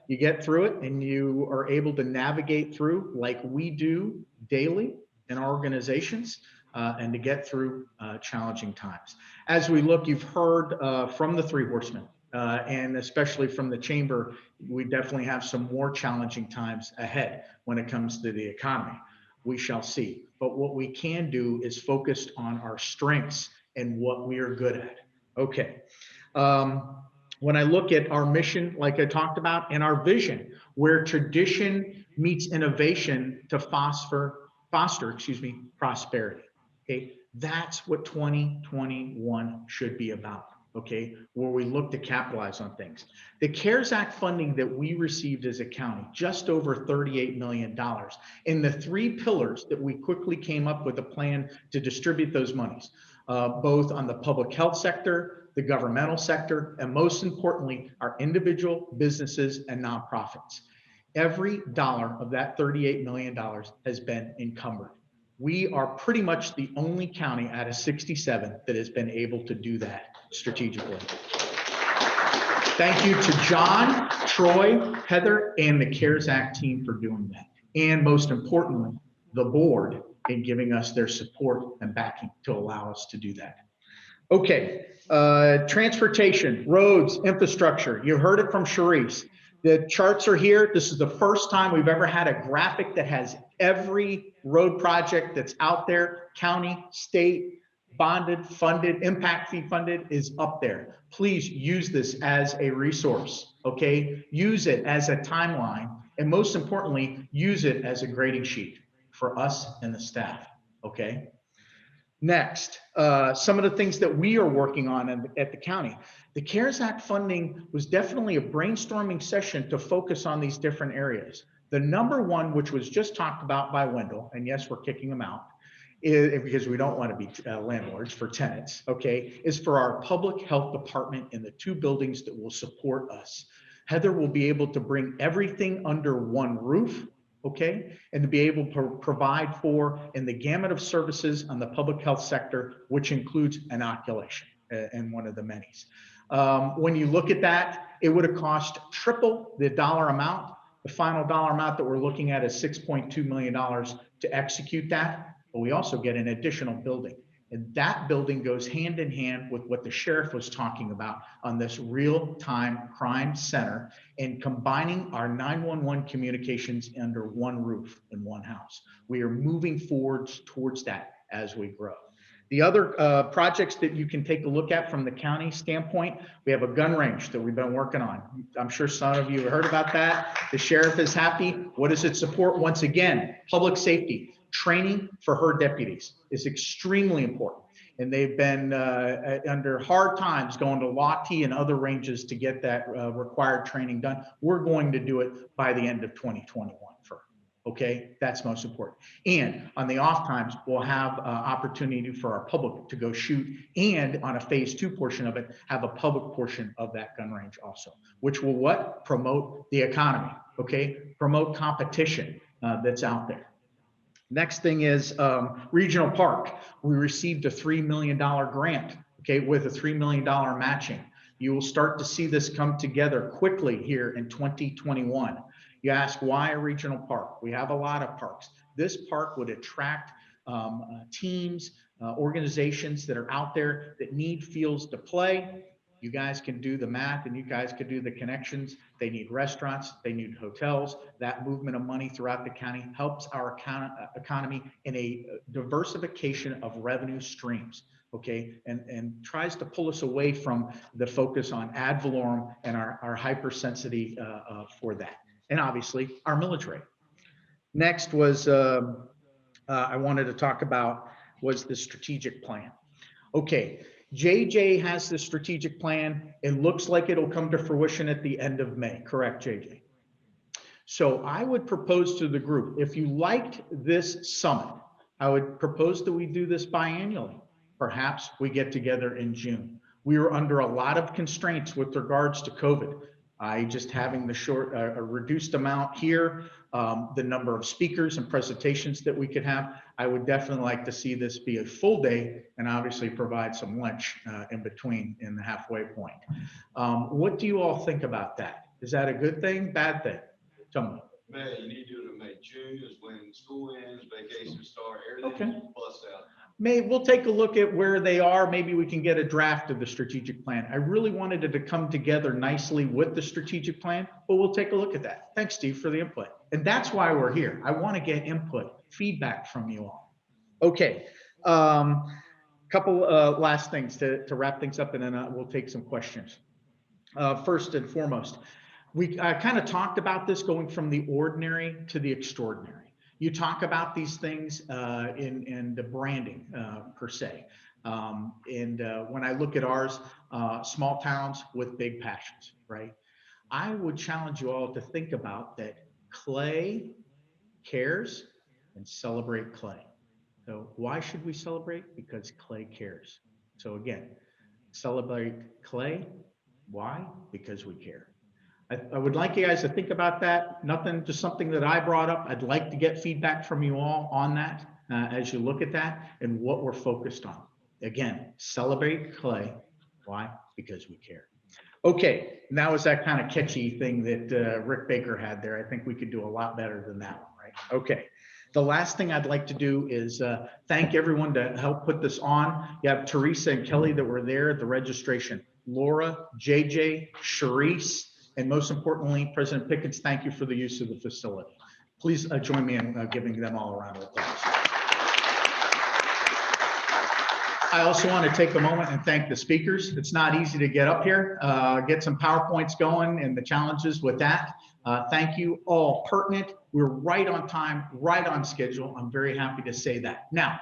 you get through it and you are able to navigate through like we do daily in our organizations and to get through challenging times. As we look, you've heard from the three horsemen and especially from the chamber, we definitely have some more challenging times ahead when it comes to the economy. We shall see. But what we can do is focus on our strengths and what we are good at. Okay. When I look at our mission, like I talked about, and our vision, where tradition meets innovation to foster, prosperity. Okay, that's what 2021 should be about. Okay, where we look to capitalize on things. The CARES Act funding that we received as a county, just over $38 million, in the three pillars that we quickly came up with a plan to distribute those monies, both on the public health sector, the governmental sector, and most importantly, our individual businesses and nonprofits. Every dollar of that $38 million has been encumbered. We are pretty much the only county out of 67 that has been able to do that strategically. Thank you to John, Troy, Heather, and the CARES Act team for doing that. And most importantly, the board in giving us their support and backing to allow us to do that. Okay, transportation, roads, infrastructure. You heard it from Sharice. The charts are here. This is the first time we've ever had a graphic that has every road project that's out there, county, state, bonded, funded, impact fee funded, is up there. Please use this as a resource, okay? Use it as a timeline, and most importantly, use it as a grading sheet for us and the staff, okay? Next, some of the things that we are working on at the county. The CARES Act funding was definitely a brainstorming session to focus on these different areas. The number one, which was just talked about by Wendell, and yes, we're kicking them out, because we don't want to be landlords for tenants, okay, is for our public health department in the two buildings that will support us. Heather will be able to bring everything under one roof, okay, and to be able to provide for in the gamut of services on the public health sector, which includes inoculation and one of the manys. When you look at that, it would have cost triple the dollar amount. The final dollar amount that we're looking at is $6.2 million to execute that, but we also get an additional building. And that building goes hand in hand with what the sheriff was talking about on this real-time crime center and combining our 911 communications under one roof in one house. We are moving forward towards that as we grow. The other projects that you can take a look at from the county standpoint, we have a gun range that we've been working on. I'm sure some of you have heard about that. The sheriff is happy. What does it support? Once again, public safety. Training for her deputies is extremely important. And they've been under hard times going to Lottie and other ranges to get that required training done. We're going to do it by the end of 2021 for her. Okay, that's most important. And on the off times, we'll have opportunity for our public to go shoot, and on a phase 2 portion of it, have a public portion of that gun range also, which will what? Promote the economy, okay? Promote competition that's out there. Next thing is regional park. We received a $3 million grant, okay, with a $3 million matching. You will start to see this come together quickly here in 2021. You ask, why a regional park? We have a lot of parks. This park would attract teams, organizations that are out there that need fields to play. You guys can do the math and you guys can do the connections. They need restaurants, they need hotels. That movement of money throughout the county helps our economy in a diversification of revenue streams. okay, and tries to pull us away from the focus on ad valorem and our hypersensitivity for that. And obviously our military. Next was, I wanted to talk about was the strategic plan. Okay, JJ has the strategic plan. It looks like it'll come to fruition at the end of May, correct, JJ? So I would propose to the group, if you liked this summit, I would propose that we do this biannually. Perhaps we get together in June. We were under a lot of constraints with regards to COVID. Just having the a reduced amount here, the number of speakers and presentations that we could have. I would definitely like to see this be a full day and obviously provide some lunch in between in the halfway point. What do you all think about that? Is that a good thing, bad thing? Tell me. May, you need to do it in May. June is when school ends, vacations start, everything Okay. bust out. We'll take a look at where they are. Maybe we can get a draft of the strategic plan. I really wanted it to come together nicely with the strategic plan, but we'll take a look at that. Thanks, Steve, for the input. And that's why we're here. I want to get input, feedback from you all. Okay. Couple last things to wrap things up, and then we'll take some questions. First and foremost, we kind of talked about this going from the ordinary to the extraordinary. You talk about these things in the branding per se. When I look at ours, small towns with big passions, right? I would challenge you all to think about that. Clay cares, and celebrate Clay. So why should we celebrate? Because Clay cares. So again, celebrate Clay. Why? Because we care. I would like you guys to think about that. Nothing, just something that I brought up. I'd like to get feedback from you all on that as you look at that and what we're focused on. Again, celebrate Clay. Why? Because we care. Okay, and that was that kind of catchy thing that Rick Baker had there. I think we could do a lot better than that one, right? Okay. The last thing I'd like to do is thank everyone to help put this on. You have Teresa and Kelly that were there at the registration. Laura, JJ, Sharice, and most importantly, President Pickens, thank you for the use of the facility. Please join me in giving them all a round of applause. I also want to take a moment and thank the speakers. It's not easy to get up here, get some PowerPoints going and the challenges with that. Thank you, all pertinent. We're right on time, right on schedule. I'm very happy to say that. Now,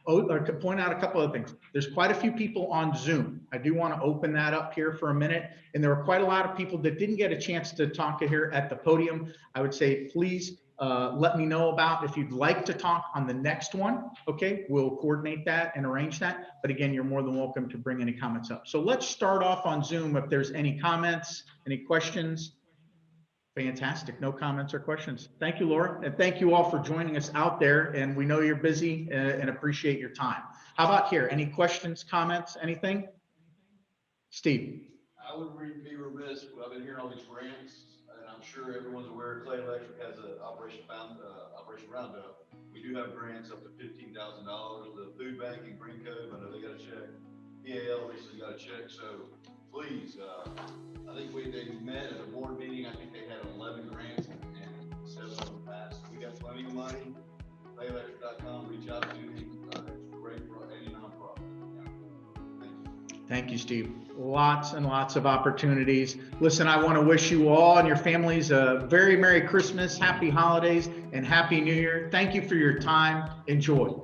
I could point out a couple of things. There's quite a few people on Zoom. I do want to open that up here for a minute. And there are quite a lot of people that didn't get a chance to talk here at the podium. I would say, please let me know about if you'd like to talk on the next one. Okay, we'll coordinate that and arrange that. But again, you're more than welcome to bring any comments up. So let's start off on Zoom. If there's any comments, any questions. Fantastic. No comments or questions. Thank you, Laura. And thank you all for joining us out there. And we know you're busy and appreciate your time. How about here? Any questions, comments, anything? Steve. I would be remiss, I've been hearing all these grants, and I'm sure everyone's aware Clay Electric has an Operation Roundup. We do have grants up to $15,000. The food bank and Green Cove, I know they got a check. PAL recently got a check. So please, I think they met at a board meeting. I think they had 11 grants and 7 of them passed. We got plenty of money. PlayElectric.com, reach out to me. It's great for any nonprofit. Thank you, Steve. Lots and lots of opportunities. Listen, I want to wish you all and your families a very Merry Christmas, Happy Holidays, and Happy New Year. Thank you for your time. Enjoy.